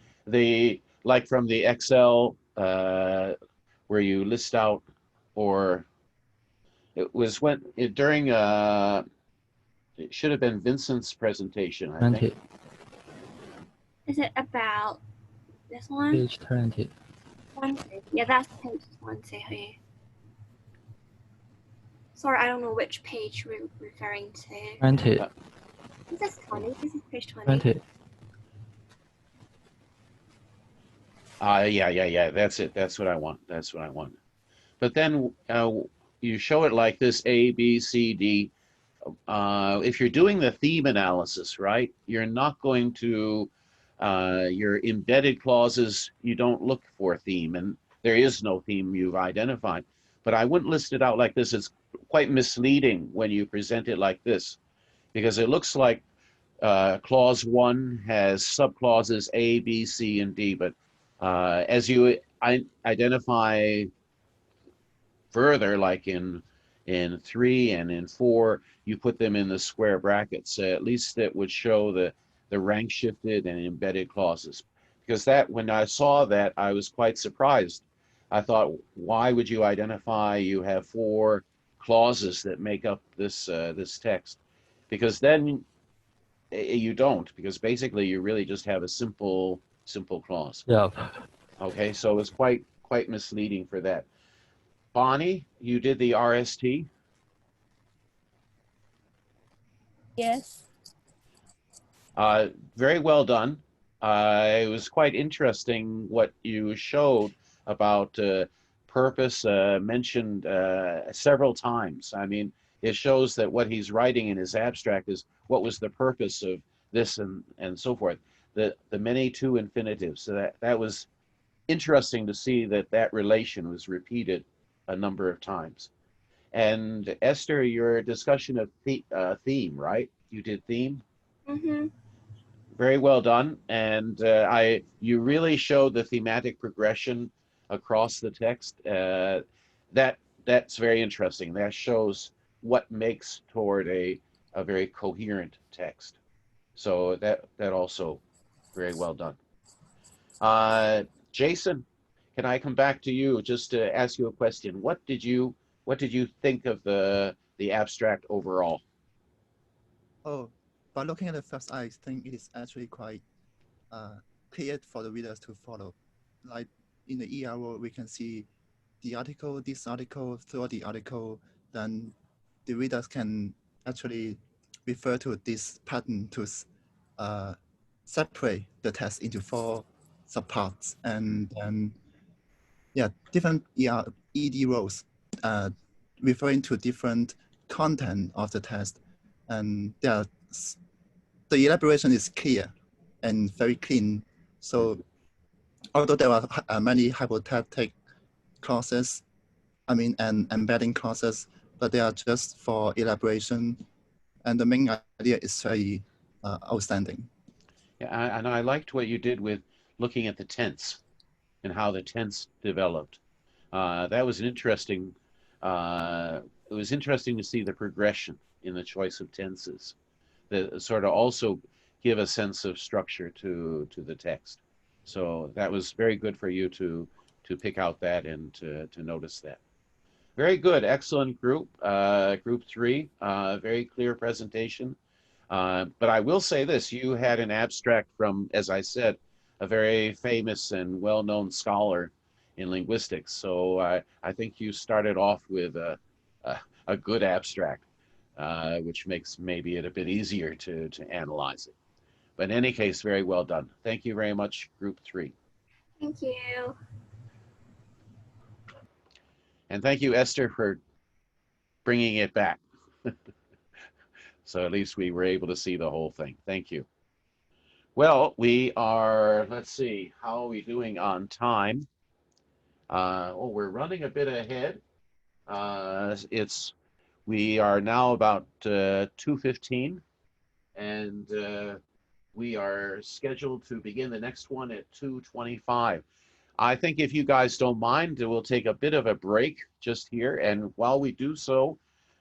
Like from the Excel where you list out, or it was during it should have been Vincent's presentation, I think. Is it about this one? Page 20. 20. Yeah, that's page 20 here. Sorry, I don't know which page we're referring to. 20. This is 20. This is page 20. 20. Yeah. That's it. That's what I want. That's what I want. But then you show it like this: A, B, C, D. If you're doing the theme analysis, right, you're not going to your embedded clauses. You don't look for theme, and there is no theme you've identified. But I wouldn't list it out like this. It's quite misleading when you present it like this, because it looks like clause 1 has subclauses A, B, C, and D. But as you identify further, like in 3 and in 4, you put them in the square brackets. At least that would show the rank shifted and embedded clauses. Because that, when I saw that, I was quite surprised. I thought, why would you identify you have 4 clauses that make up this this text? Because then you don't, because basically you really just have a simple clause. Yeah. Okay, so it's quite misleading for that. Bonnie, you did the RST. Yes. Very well done. It was quite interesting what you showed about purpose, mentioned several times. I mean, it shows that what he's writing in his abstract is what was the purpose of this and so forth. The many to infinitives. So that was interesting to see that relation was repeated a number of times. And Esther, your discussion of theme, right? You did theme. Mm-hmm. Very well done, and you really showed the thematic progression across the text. That's very interesting. That shows what makes toward a very coherent text. So that also very well done. Jason, can I come back to you just to ask you a question? What did you think of the abstract overall? Oh, by looking at the first, I think it is actually quite clear for the readers to follow. Like in the ERO, we can see the article, this article, through the article, then the readers can actually refer to this pattern to separate the text into 4 subparts, and then different ED rows referring to different content of the text, and the elaboration is clear and very clean. So although there are many hypothetic clauses, and embedding clauses, but they are just for elaboration, and the main idea is very outstanding. Yeah, and I liked what you did with looking at the tense and how the tense developed. That was an interesting. It was interesting to see the progression in the choice of tenses that sort of also give a sense of structure to the text. So that was very good for you to pick out that and to notice that. Very good, excellent group. Group 3, very clear presentation. But I will say this, you had an abstract from, as I said, a very famous and well-known scholar in linguistics. So I think you started off with a good abstract, which makes maybe it a bit easier to analyze it. But in any case, very well done. Thank you very much, Group 3. Thank you. And thank you, Esther, for bringing it back. So at least we were able to see the whole thing. Thank you. Well, we are, let's see, how are we doing on time? We're running a bit ahead. We are now about 2:15, and we are scheduled to begin the next one at 2:25. I think if you guys don't mind, we'll take a bit of a break just here. And while we do so,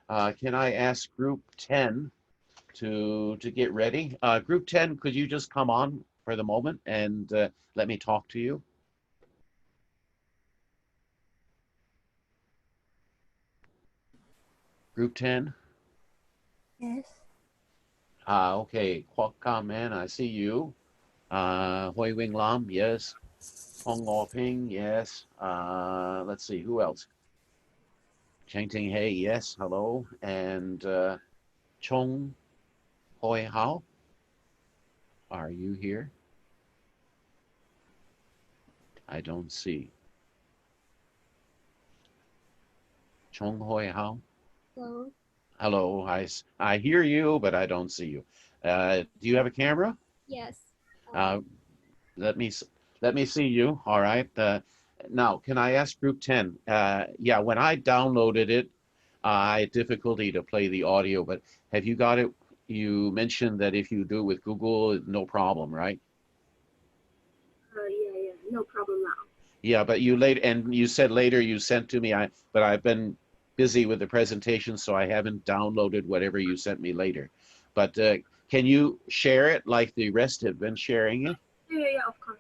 can I ask Group 10 to get ready? Group 10, could you just come on for the moment and let me talk to you? Group 10? Yes. Okay, Kwok Man, I see you. Hui Wing Lam, yes. Hong Ngo Ping, yes. Let's see, who else? Cheng Ting Hei, yes, hello. And Chong Hoi Hao, are you here? I don't see. Chong Hoi Hao? Hello. Hello, I hear you, but I don't see you. Do you have a camera? Yes. Let me see you. All right. Now, can I ask Group 10? Yeah, when I downloaded it, I had difficulty to play the audio, but have you got it? You mentioned that if you do it with Google, no problem, right? Yeah, no problem now. Yeah, but you said later you sent to me, but I've been busy with the presentation, so I haven't downloaded whatever you sent me later. But can you share it like the rest have been sharing it? Yeah, of course.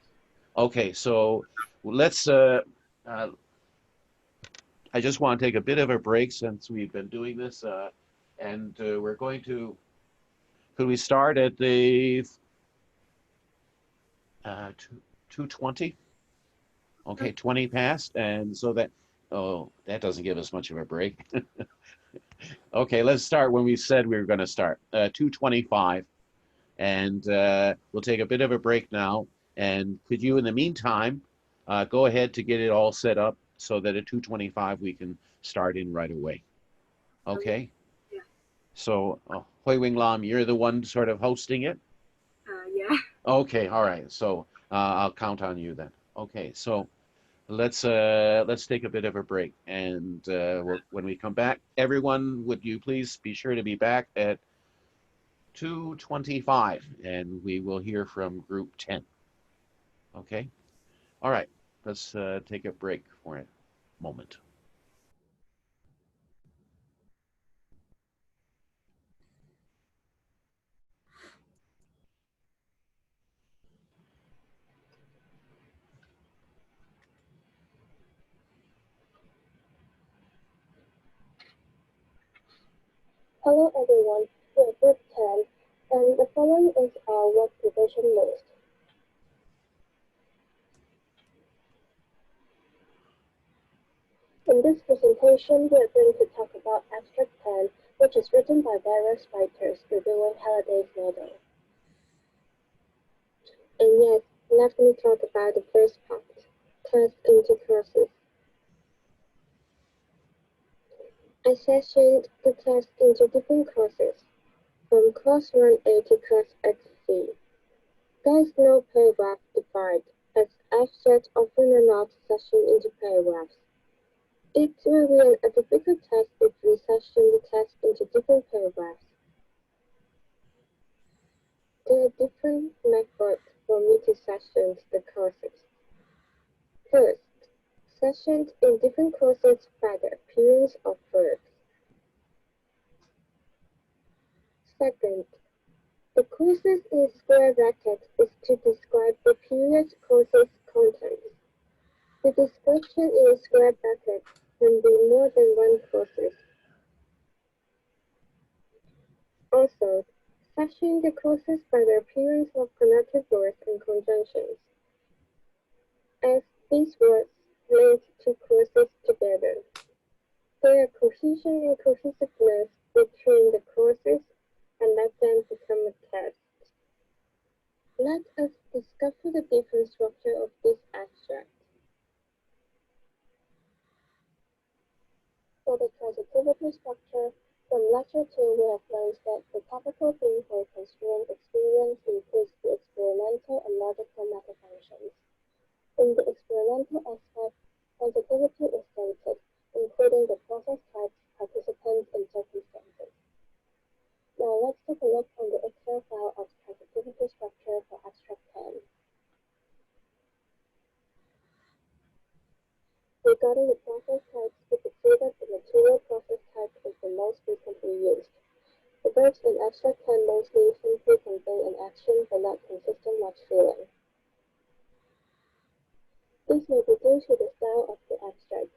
Okay, so let's, I just want to take a bit of a break since we've been doing this, and we're going to, could we start at the 2:20? Okay, 20 past, and so that, oh, that doesn't give us much of a break. Okay, let's start when we said we were going to start, 2:25, and we'll take a bit of a break now. And could you, in the meantime, go ahead to get it all set up so that at 2:25 we can start in right away. Okay? Yeah. So, Hui Wing Lam, you're the one sort of hosting it? Yeah. Okay, all right. So I'll count on you then. Okay, so let's take a bit of a break, and when we come back, everyone, would you please be sure to be back at 2:25, and we will hear from group 10. Okay? All right. Let's take a break for a moment. Hello everyone, we are Group 10, and the following is our work division list. In this presentation, we are going to talk about Abstract 10, which is written by various writers reviewing Halliday's model. And yes, let me talk about the first part, class into classes. I sectioned the class into different classes, from class 1A to class XC. There is no paragraph defined, as abstracts often are not sectioned into paragraphs. It will be a difficult task if we section the text into different paragraphs. There are different methods for me to section the courses. First, sectioned in different courses by the appearance of verbs. Second, the courses in square brackets is to describe the previous course's contents. The description in a square bracket can be more than one courses. Also, sectioning the courses by the appearance of connected words and conjunctions, as these words link two courses together. There are cohesion and cohesiveness between the courses and let them become a test. Let us discover the different structure of this abstract. For the transitivity structure, from Lecture 2 we have learned that the topical theme for construing experience includes the experimental and logical metafunctions. In the experimental aspect, transitivity is stated, including the process types, participants, and circumstances. Now let's take a look on the Excel file of transitivity structure for Abstract 10. Regarding the process types, we could see that the material process type is the most frequently used. The verbs in Abstract 10 mostly simply convey an action but not consistent much feeling. This may be due to the style of the abstract.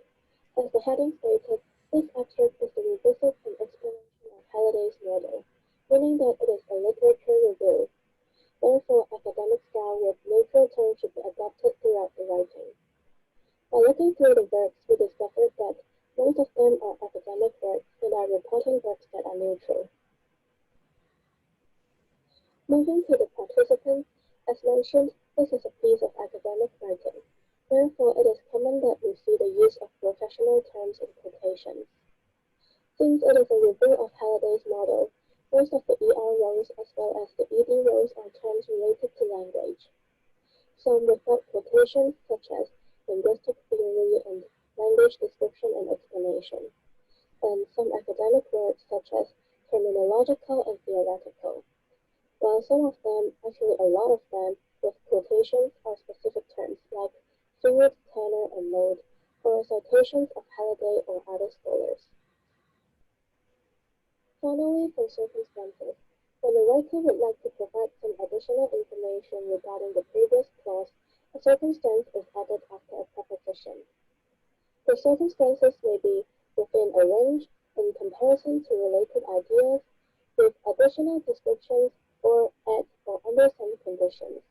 As the heading stated, this abstract is the revisit and explanation of Halliday's model, meaning that it is a literature review. Therefore, academic style with neutral tone should be adopted throughout the writing. By looking through the verbs, we discovered that most of them are academic verbs and are reporting verbs that are neutral. Moving to the participants, as mentioned, this is a piece of academic writing. Therefore, it is common that we see the use of professional terms in quotations. Since it is a review of Halliday's model, most of the ER rows as well as the ED rows are terms related to language. Some without quotations, such as linguistic theory and language description and explanation, and some academic words such as terminological and theoretical, while some of them, actually a lot of them, with quotations are specific terms like Stewart, Tanner, and Lode for citations of Halliday or other scholars. Finally, for circumstances, when the writer would like to provide some additional information regarding the previous clause, a circumstance is added after a preposition. The circumstances may be within a range, in comparison to related ideas, with additional descriptions, or at or under some conditions.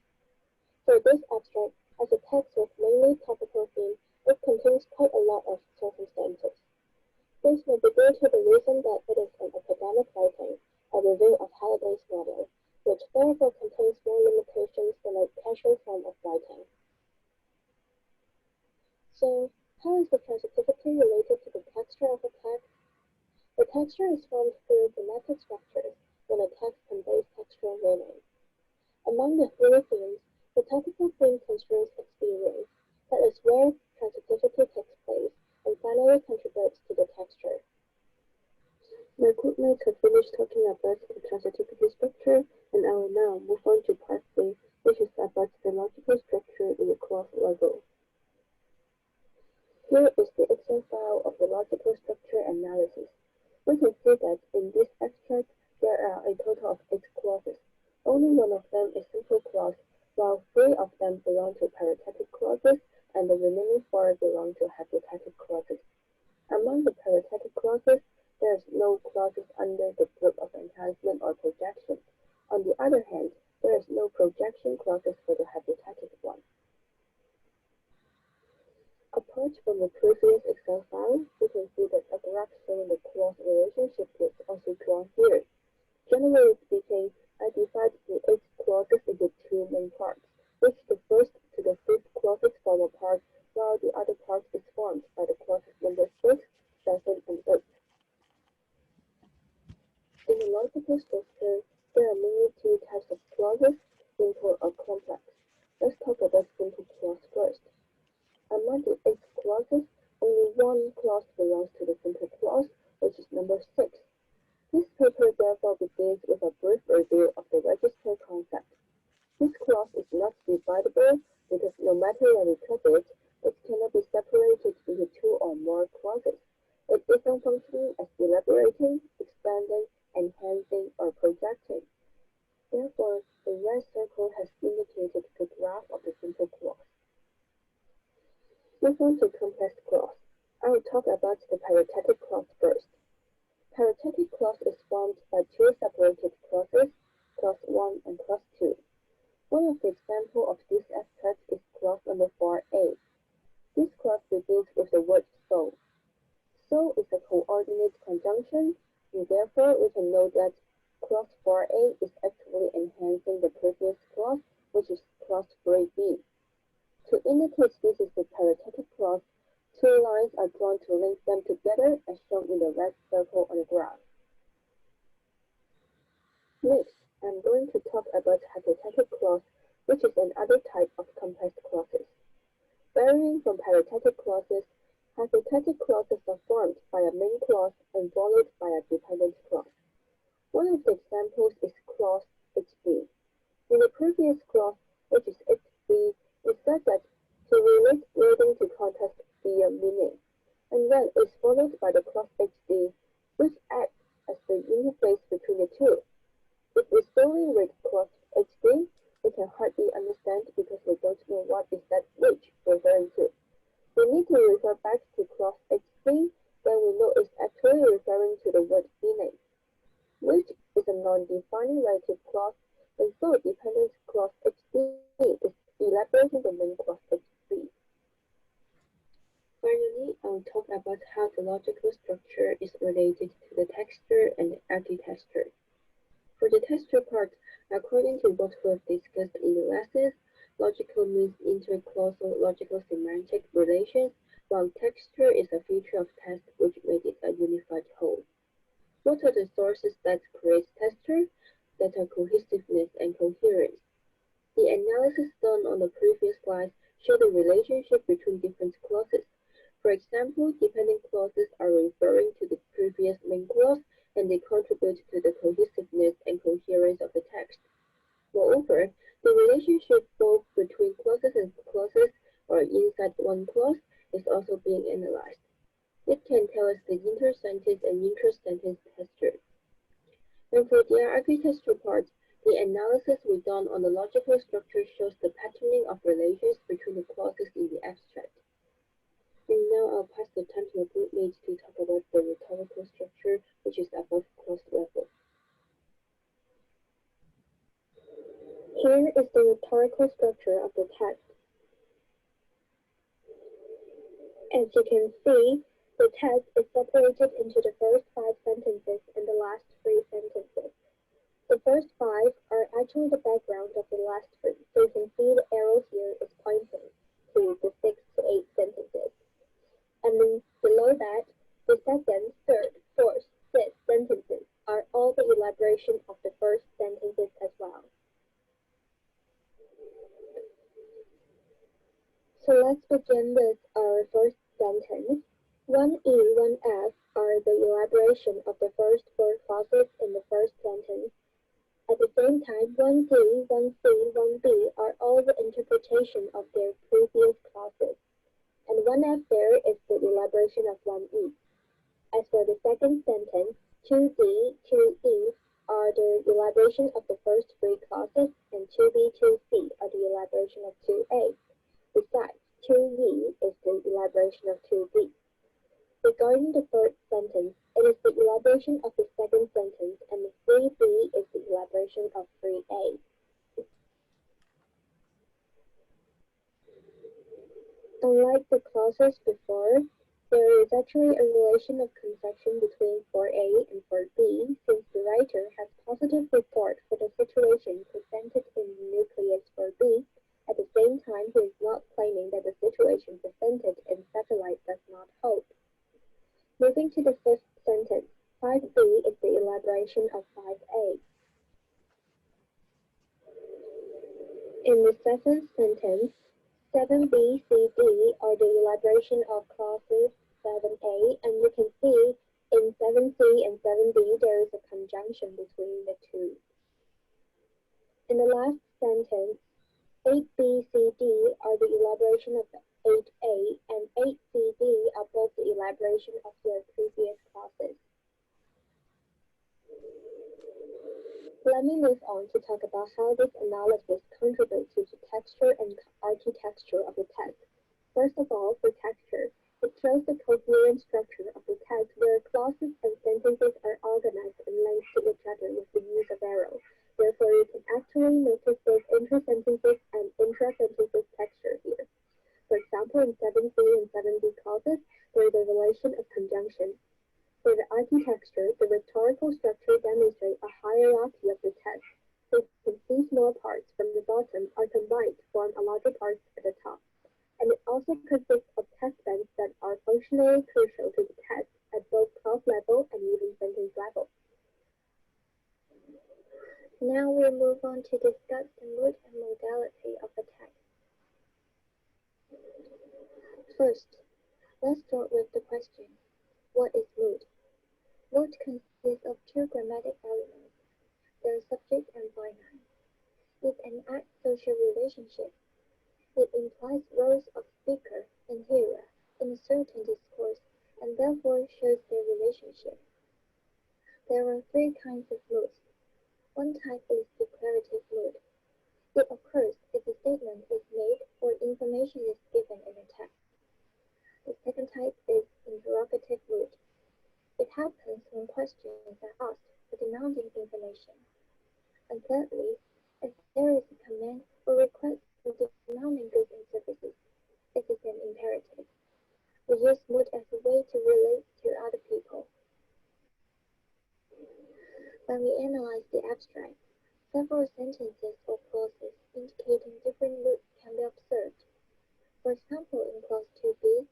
For this abstract, as a text with mainly topical theme, it contains quite a lot of circumstances. This may be due to the reason that it is an academic writing, a review of Halliday's model, which therefore contains more limitations than a casual form of writing. So, how is the transitivity related to the texture of a text? The texture is formed through thematic structures when a text conveys textual meaning. Among the three themes, the topical theme concerns experience, that is where transitivity takes place, and finally contributes to the texture. My groupmates have finished talking about the transitivity structure, and I will now move on to part 3, which is about the logical structure in the clause level. Here is the Excel file of the logical structure analysis. We can see that in this abstract, there are a total of 8 clauses. Only one of them is simple clause, while 3 of them belong to parenthetic clauses, and the remaining 4 belong to hypothetic clauses. Among the parenthetic clauses, there is no clauses under the group of enhancement or projection. On the other hand, there is no projection clauses for the hypothetic one. Apart from the previous Excel file, we can see that a graph showing the clause relationship is also drawn here. Generally speaking, I divide the 8 clauses into 2 main parts, which the first to the 5th clauses form a part, while the other part is formed by the clauses number 6, 7, and 8. In the logical structure, there are mainly 2 types of clauses, simple or complex. Let's talk about simple clause first. Among the 8 clauses, only one clause belongs to the simple clause, which is number 6. This paper therefore begins with a brief review of the register concept. This clause is not dividable because no matter when we cut it, it cannot be separated into 2 or more clauses. It isn't functioning as elaborating, expanding, enhancing, or projecting. Therefore, the red circle has indicated the graph of the simple clause. Move on to complex clause. I will talk about the parenthetic clause first. Parenthetic clause is formed by 2 separated clauses, clause 1 and clause 2. One of the examples of this abstract is clause number 4a. This clause begins with the word so. So is a coordinate conjunction, and therefore we can know that clause 4a is actually enhancing the previous clause, which is clause 3b. To indicate this is the parenthetic clause, 2 lines are drawn to link them together as shown in the red circle on the graph. Next, I'm going to talk about hypothetic clause, which is another type of complex clauses. Varying from parenthetic clauses, hypothetic clauses are formed by a main clause and followed by a dependent clause. One of the examples is clause HB. In the previous clause, which is HB, it said that to relate reading to context via meaning, and then it's followed by the clause HD, which acts as the interface between the two. If we solely read clause HD, we can hardly understand because we don't know what is that which referring to. We need to refer back to clause HD, then we know it's actually referring to the word meaning. Which is a non-defining relative clause, and so dependent clause HD is elaborating the main clause HB. Finally, I'll talk about how the logical structure is related to the texture and the architecture. For the texture part, according to what we've discussed in the lessons, logical means interclausal logical semantic relations, while texture is a feature of text which made it a unified whole. What are the sources that create texture? That are cohesiveness and coherence. The analysis done on the previous slides show the relationship between different clauses. For example, dependent clauses are referring to the previous main clause, and they contribute to the cohesiveness and coherence of the text. Moreover, the relationship both between clauses and clauses or inside one clause is also being analyzed. It can tell us the inter-sentence and intra-sentence texture. And for the architecture part, the analysis we done on the logical structure shows the patterning of relations between the clauses in the abstract. And now I'll pass the time to my group mates to talk about the rhetorical structure, which is above clause level. Here is the rhetorical structure of the text. As you can see, the text is separated into the first 5 sentences and the last 3 sentences. The first 5 are actually the background of the last 3, so you can see the arrow here is pointing to the 6 to 8 sentences. And then below that, the second, third, fourth, fifth sentences are all the elaboration of the first sentences as well. So let's begin with our first sentence. 1E, 1F are the elaboration of the first 4 clauses in the first sentence. At the same time, 1D, 1C, 1B are all the interpretation of their previous clauses. And 1F there is the elaboration of 1E. As for the second sentence, 2D, 2E are the elaboration of the first 3 clauses, and 2B, 2C are the elaboration of 2A. Besides, 2E is the elaboration of 2B. Regarding the third sentence, it is the elaboration of the second sentence, and the 3B is the elaboration of 3A. Unlike the clauses before, there is actually a relation of conception between 4A and 4B, since the writer has positive report for the situation presented in the nucleus 4B. At the same time, he is not claiming that the situation presented in satellite does not hold. Moving to the fifth sentence, 5B is the elaboration of 5A. In the seventh sentence, 7B, C, D are the elaboration of clauses 7A, and you can see in 7C and 7B there is a conjunction between the two. In the last sentence, 8B, C, D are the elaboration of 8A, and 8C, D are both the elaboration of their previous clauses. Let me move on to talk about how this analysis contributes to the texture and architecture of the text. First of all, for texture, it shows the coherent structure of the text where clauses and sentences are organized and linked to each other with the use of arrows. Therefore, you can actually notice those intra-sentences and intra-sentences texture here. For example, in 7C and 7B clauses, there is a relation of conjunction. For the architecture, the rhetorical structure demonstrates a hierarchy of the text. So you can see small parts from the bottom are combined to form a larger part at the top. And it also consists of text bands that are functionally crucial to the text at both clause level and even sentence level. Now we'll move on to discuss the mood and modality of the text. First, let's start with the question, what is mood? Mood consists of 2 grammatic elements, their subject and finite. It enacts social relationship. It implies roles of speaker and hearer in a certain discourse, and therefore shows their relationship. There are 3 kinds of moods. One type is declarative mood. It occurs if a statement is made or information is given in a text. The second type is interrogative mood. It happens when questions are asked for demanding information. And thirdly, if there is a command or request for demanding goods and services, it is an imperative. We use mood as a way to relate to other people. When we analyze the abstract, several sentences or clauses indicating different moods can be observed. For example, in clause 2b,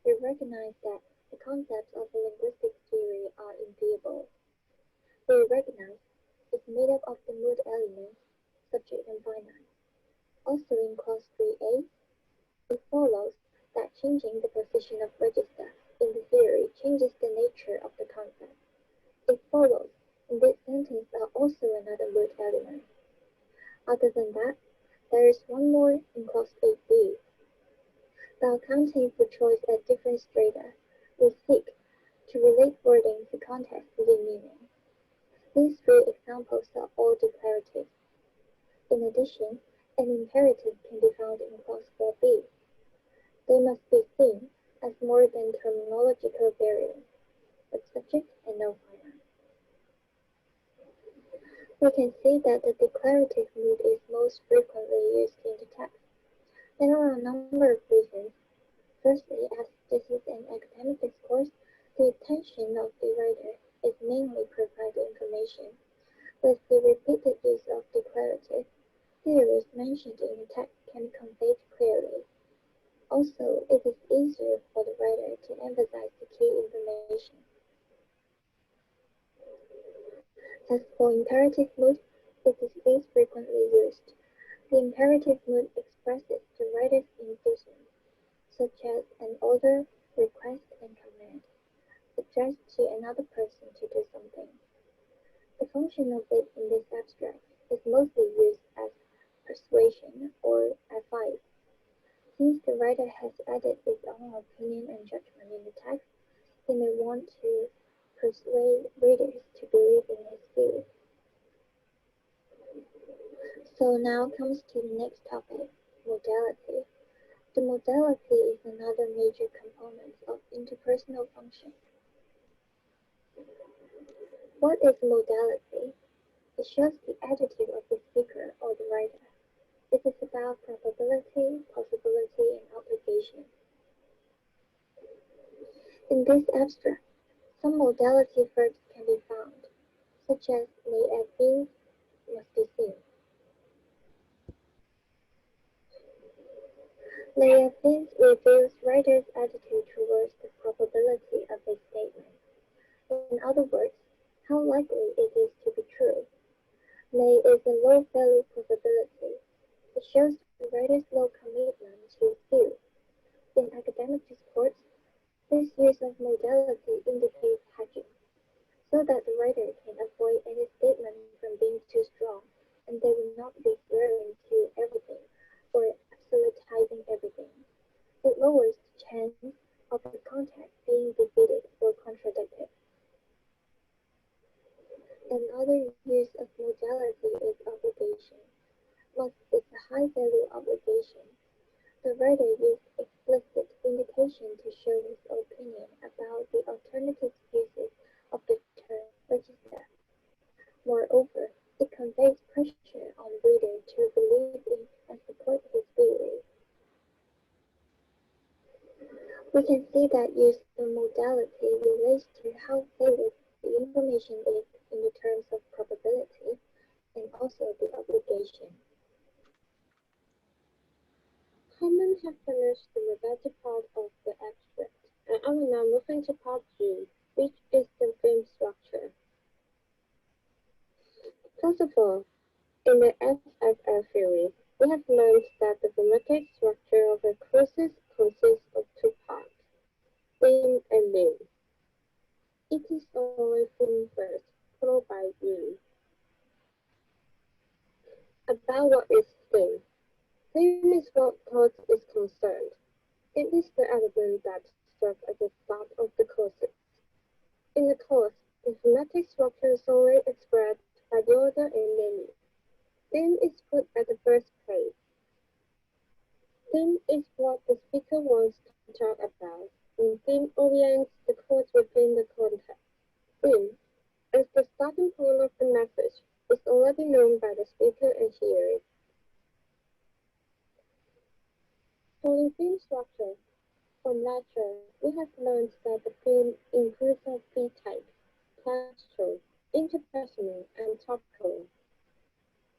we recognize that the concepts of a linguistic theory are inviolable. We recognize it's made up of the mood elements, subject and finite. Also in clause 3a, it follows that changing the position of register in the theory changes the nature of the concept. It follows in this sentence are also another mood element. Other than that, there is one more in clause 8b. By accounting for choice at different strata, we seek to relate wording to context within meaning. These three examples are all declarative. In addition, an imperative can be found in clause 4b. They must be seen as more than terminological variants, but subject and no finite. We can see that the declarative mood is most frequently used in the text. There are a number of reasons. Firstly, as this is an academic discourse, the intention of the writer is mainly provide information. With the repeated use of declarative, theories mentioned in the text can be conveyed clearly. Also, it is easier for the writer to emphasize the key information. As for imperative mood, it is least frequently used. The imperative mood expresses the writer's intentions, such as an order, request, and command, addressed to another person to do something. The function of it in this abstract is mostly used as persuasion or advice. Since the writer has added his own opinion and judgment in the text, he may want to persuade readers to believe in his view. So now comes to the next topic, modality. The modality is another major component of interpersonal function. What is modality? It shows the attitude of the speaker or the writer. It is about probability, possibility, and obligation. In this abstract, some modality verbs can be found, such as may have been, must be seen. May have been reveals writer's attitude towards the probability of a statement. In other words, how likely it is to be true. May is a low value probability. It shows the writer's low commitment to his view. In academic discourse, this use of modality indicates hedging, so that the writer can avoid any statement from being too strong, and they will not be swearing to everything or absolutizing everything. It lowers the chance of the context being defeated or contradicted. Another use of modality is obligation. Must is a high-value obligation. The writer used explicit indication to show his opinion about the alternative uses of the term register. Moreover, it conveys pressure on the reader to believe in and support his theory. We can see that use of modality relates to how valid the information is in the terms of probability and also the obligation. Hyman has finished the Rebecca part of the abstract, and I will now move into part G, which is the theme structure. First of all, in the SFL theory, we have learned that the thematic structure of a clause consists of two parts, theme and meaning. It is always theme first, followed by meaning. About what is theme? Theme is what thought is concerned. It is the element that serves as the start of the clauses. In the clause, the thematic structure is always expressed by the order and meaning. Theme is put at the first place. Theme is what the speaker wants to talk about, and theme orients the clause within the context. Theme, as the starting point of the message, is already known by the speaker and hearers. For the theme structure, from lecture, we have learned that the theme includes of three types: textual, interpersonal, and topical.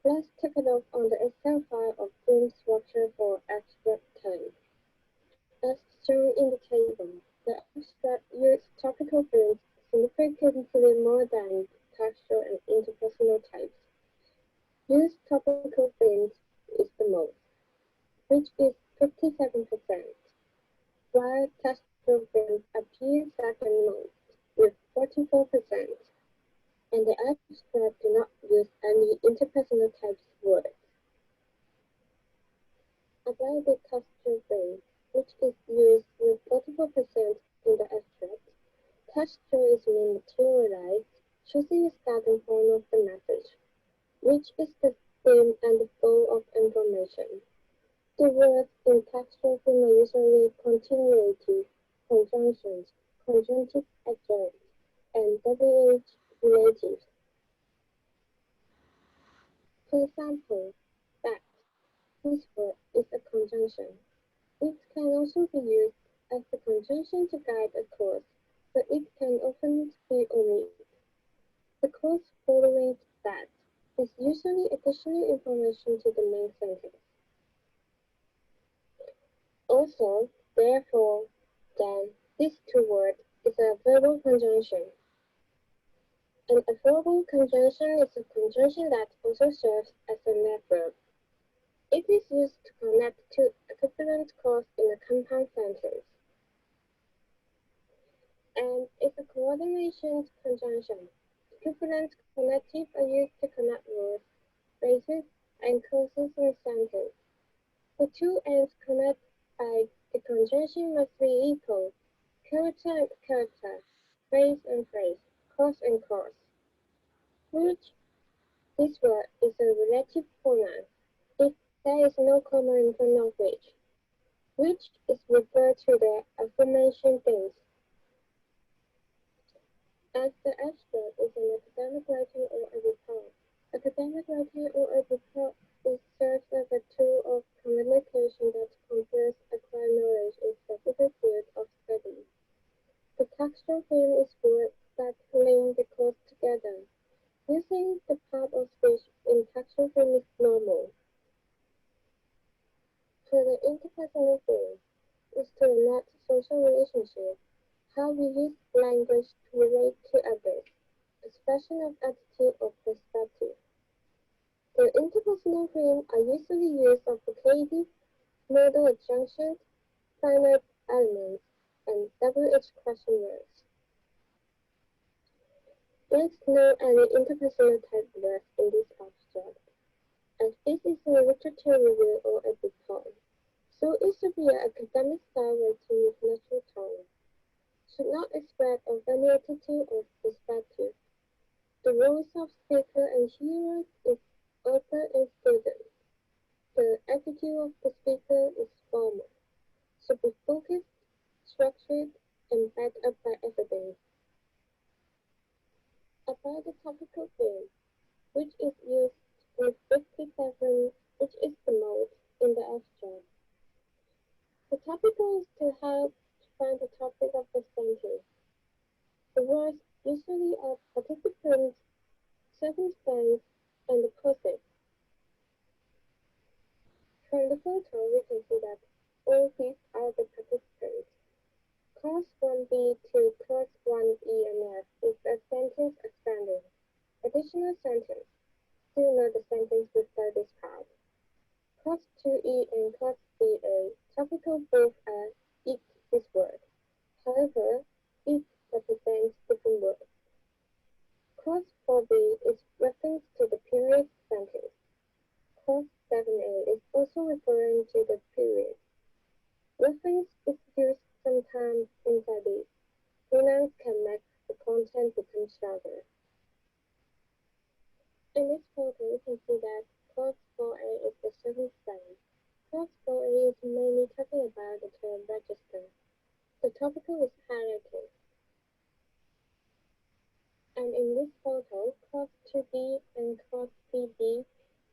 Let's take a look on the Excel file of theme structure for abstract 10. As shown in the table, the abstract used topical themes significantly more than textual and interpersonal types. Used topical themes is the most, which is 57%, while textual themes appear second most, with 44%, and the abstract do not use any interpersonal types words. About the textual themes, which is used with 44% in the abstract. Texture is being materialized, choosing the starting point of the message, which is the theme and the goal of information. The words in textual film are usually continuative, conjunctions, conjunctive adjuncts, and WH relatives. For example, that this word is a conjunction. It can also be used as a conjunction to guide a clause, but it can often be omitted. The clause following that is usually additional information to the main sentence. Also, therefore, then, these two words is a verbal conjunction. An verbal conjunction is a conjunction that also serves as an adverb. It is used to connect two equivalent clauses in a compound sentence. And it's a coordination conjunction. Equivalent connectives are used to connect words, phrases, and clauses in a sentence. The two ends connect by the conjunction must be equal. Character and character, phrase and phrase, clause and clause. Which, this word is a relative pronoun if there is no comma in front of which is referred to the aforementioned things. As the abstract is an academic writing or a report, academic writing or a report serves as a tool of communication that confers acquired knowledge in specific fields of study. The textual film is words that link the clause together. Using the part of speech in textual film is normal. For the interpersonal film is to enact social relationships, how we use language to relate to others, expression of attitude or perspective. The interpersonal film are usually used of vocative, modal adjunctions, finite elements, and double-edged question words. There is no any interpersonal type words in this abstract, as this is a literature review or a report. So it should be an academic style writing with natural tone. Should not express of any attitude or perspective. The roles of speaker and hearer is author and student. The attitude of the speaker is formal, should be focused, structured, and backed up by evidence. About the topical film, which is used with 57, which is the most in the abstract. The topical is to help to find the topic of the sentence. The words usually are participants, circumstance, and the process. From the photo, we can see that all these are the participants. Clause 1b to clause 1e and f is a sentence expanding. Additional sentence. Still not the sentence without this part. Clause 2e and clause 3a, topical both are it this word. However, it represents different words. Clause 4b is reference to the period sentence. Clause 7a is also referring to the period. Reference is used sometimes inside it. Pronouns can make the content become stronger. In this photo, you can see that clause 4a is the circumstance. Clause 4a is mainly talking about the term register. The topical is highlighted. And in this photo, clause 2b and clause 3b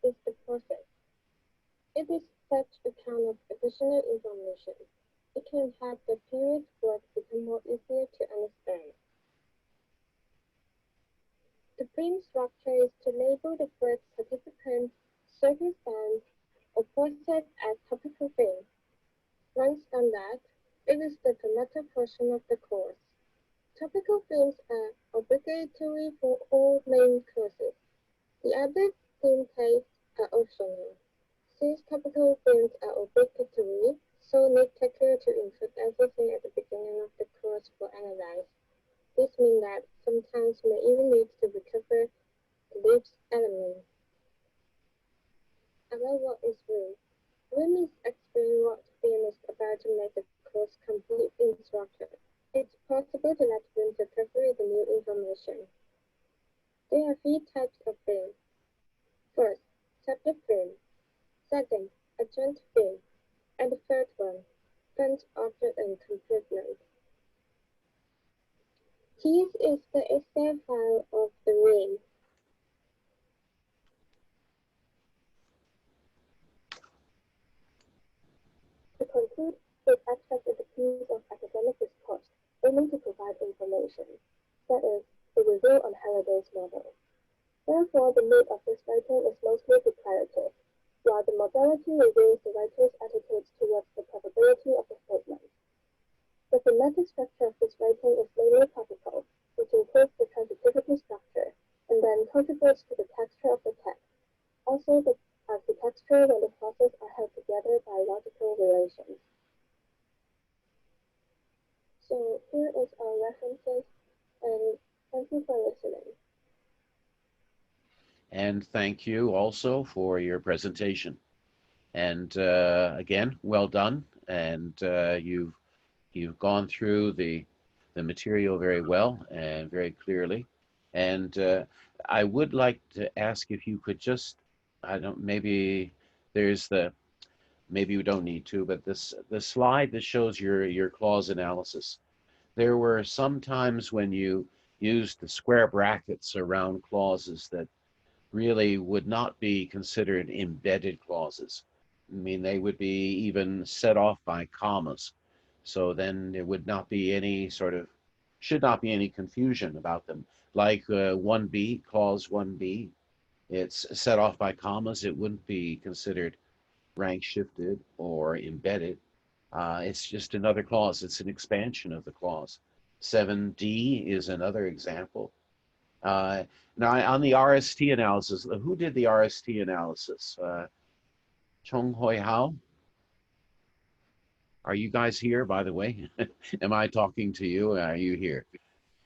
is the process. It is such a kind of additional information. It can help the period work become more easier to understand. The film structure is to label the first participant, circumstance, or process as topical film. Once done that, it is the latter portion of the course. Topical films are obligatory for all main courses. The other theme types are optional. Since topical films are obligatory, so need take care to include everything at the beginning of the course for analyze. This means that sometimes you may even need to recover the lips element. About what is room. Room is explain what film is about to make a There are three types of frame. First, subject frame. Second, adjunct frame. And the third one, front object and complement. This is the Excel file of the name. To conclude, this abstract is a piece of academic discourse aiming to provide information, that is, a review on Halliday's model. Therefore, the mood of this writing is mostly declarative, while the modality reveals the writer's attitudes towards the probability of the statement. The thematic structure of this writing is mainly topical, which includes the transitivity structure, and then contributes to the texture of the text. Also, the architecture when the clauses are held together by logical relations. So here is our references, and thank you for listening. And thank you also for your presentation. And again, well done. And you've gone through the material very well and very clearly. And I would like to ask if you could just, maybe we don't need to, but the slide that shows your clause analysis. There were some times when you used the square brackets around clauses that really would not be considered embedded clauses. I mean, they would be even set off by commas. So then there would not be any should not be any confusion about them. Like 1B, clause 1B, it's set off by commas. It wouldn't be considered rank shifted or embedded. It's just another clause. It's an expansion of the clause. 7D is another example. Now, on the RST analysis, who did the RST analysis? Chung Hoi Hao? Are you guys here, by the way? Am I talking to you? Are you here?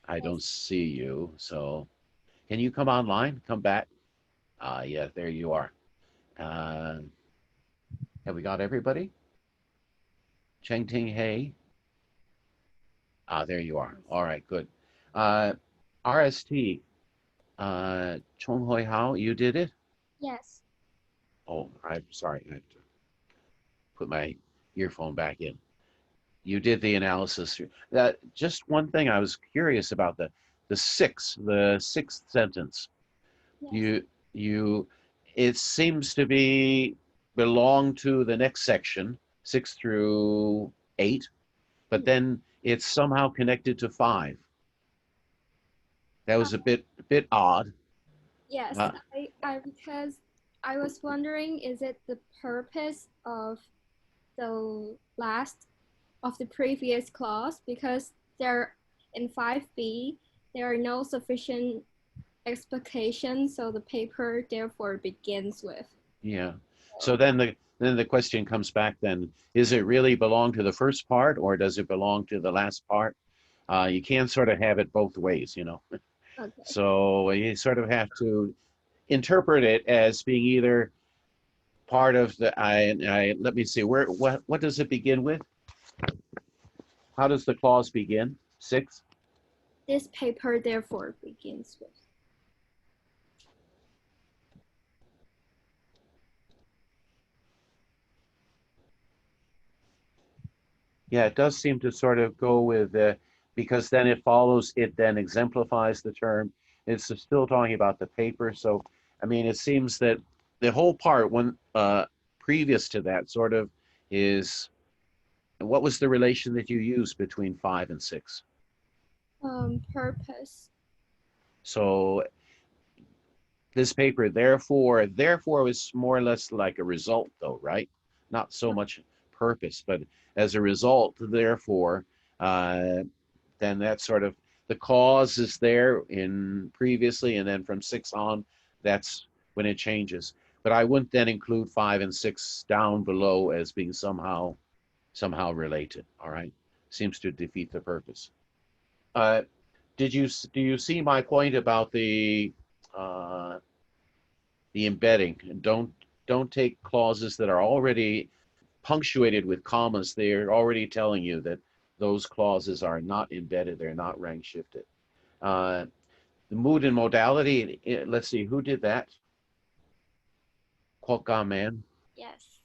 I don't see you, so can you come online? Come back. Yeah, there you are. Have we got everybody? Cheng Ting Hei? There you are. All right, good. RST, Chung Hoi Hao, you did it? Yes. Oh, I'm sorry. I have to put my earphone back in. You did the analysis. Just one thing I was curious about, the sixth sentence. Yes. It seems to belong to the next section, 6 through 8, but then it's somehow connected to 5. That was a bit odd. Yes, because I was wondering, is it the purpose of the last of the previous clause? Because there in 5B, there are no sufficient explications, so the paper therefore begins with. Yeah. So then the question comes back then, is it really belong to the first part or does it belong to the last part? You can't sort of have it both ways, you know. Okay. So you sort of have to interpret it as being either part of the, let me see, what does it begin with? How does the clause begin? 6? This paper therefore begins with. Yeah, it does seem to sort of go with, because then it follows, it then exemplifies the term. It's still talking about the paper. So, I mean, it seems that the whole part, previous to that, sort of is, what was the relation that you used between 5 and 6? Purpose. So this paper, therefore is more or less like a result, though, right? Not so much purpose, but as a result, therefore, then that's sort of, the cause is there in previously, and then from 6 on, that's when it changes. But I wouldn't then include 5 and 6 down below as being somehow related. All right, seems to defeat the purpose. Do you see my point about the embedding? And don't take clauses that are already punctuated with commas. They're already telling you that those clauses are not embedded. They're not rank shifted. the mood and modality, let's see, who did that? Kwok Man. Yes.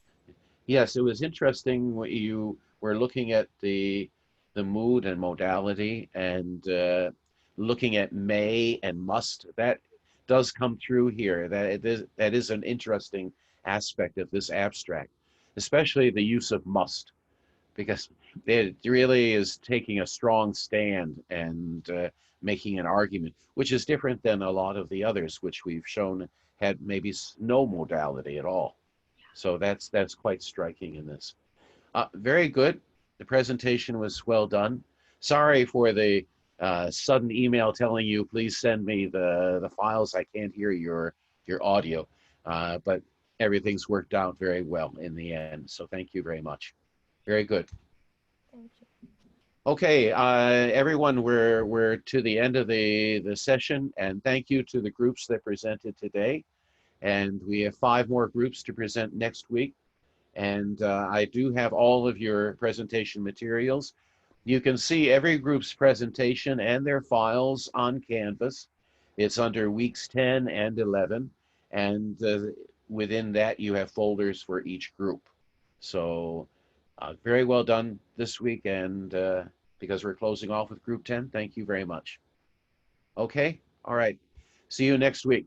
Yes, it was interesting what you were looking at the mood and modality and looking at may and must. That does come through here. That is an interesting aspect of this abstract, especially the use of must, because it really is taking a strong stand and making an argument, which is different than a lot of the others, which we've shown had maybe no modality at all. So that's quite striking in this. Very good. The presentation was well done. Sorry for the sudden email telling you, please send me the files. I can't hear your audio, but everything's worked out very well in the end. So thank you very much. Very good. Thank you. Okay, everyone, we're to the end of the session, and thank you to the groups that presented today. And we have 5 more groups to present next week. And I do have all of your presentation materials. You can see every group's presentation and their files on Canvas. It's under weeks 10 and 11. And within that, you have folders for each group. So very well done this week. And because we're closing off with group 10, thank you very much. Okay, all right. See you next week.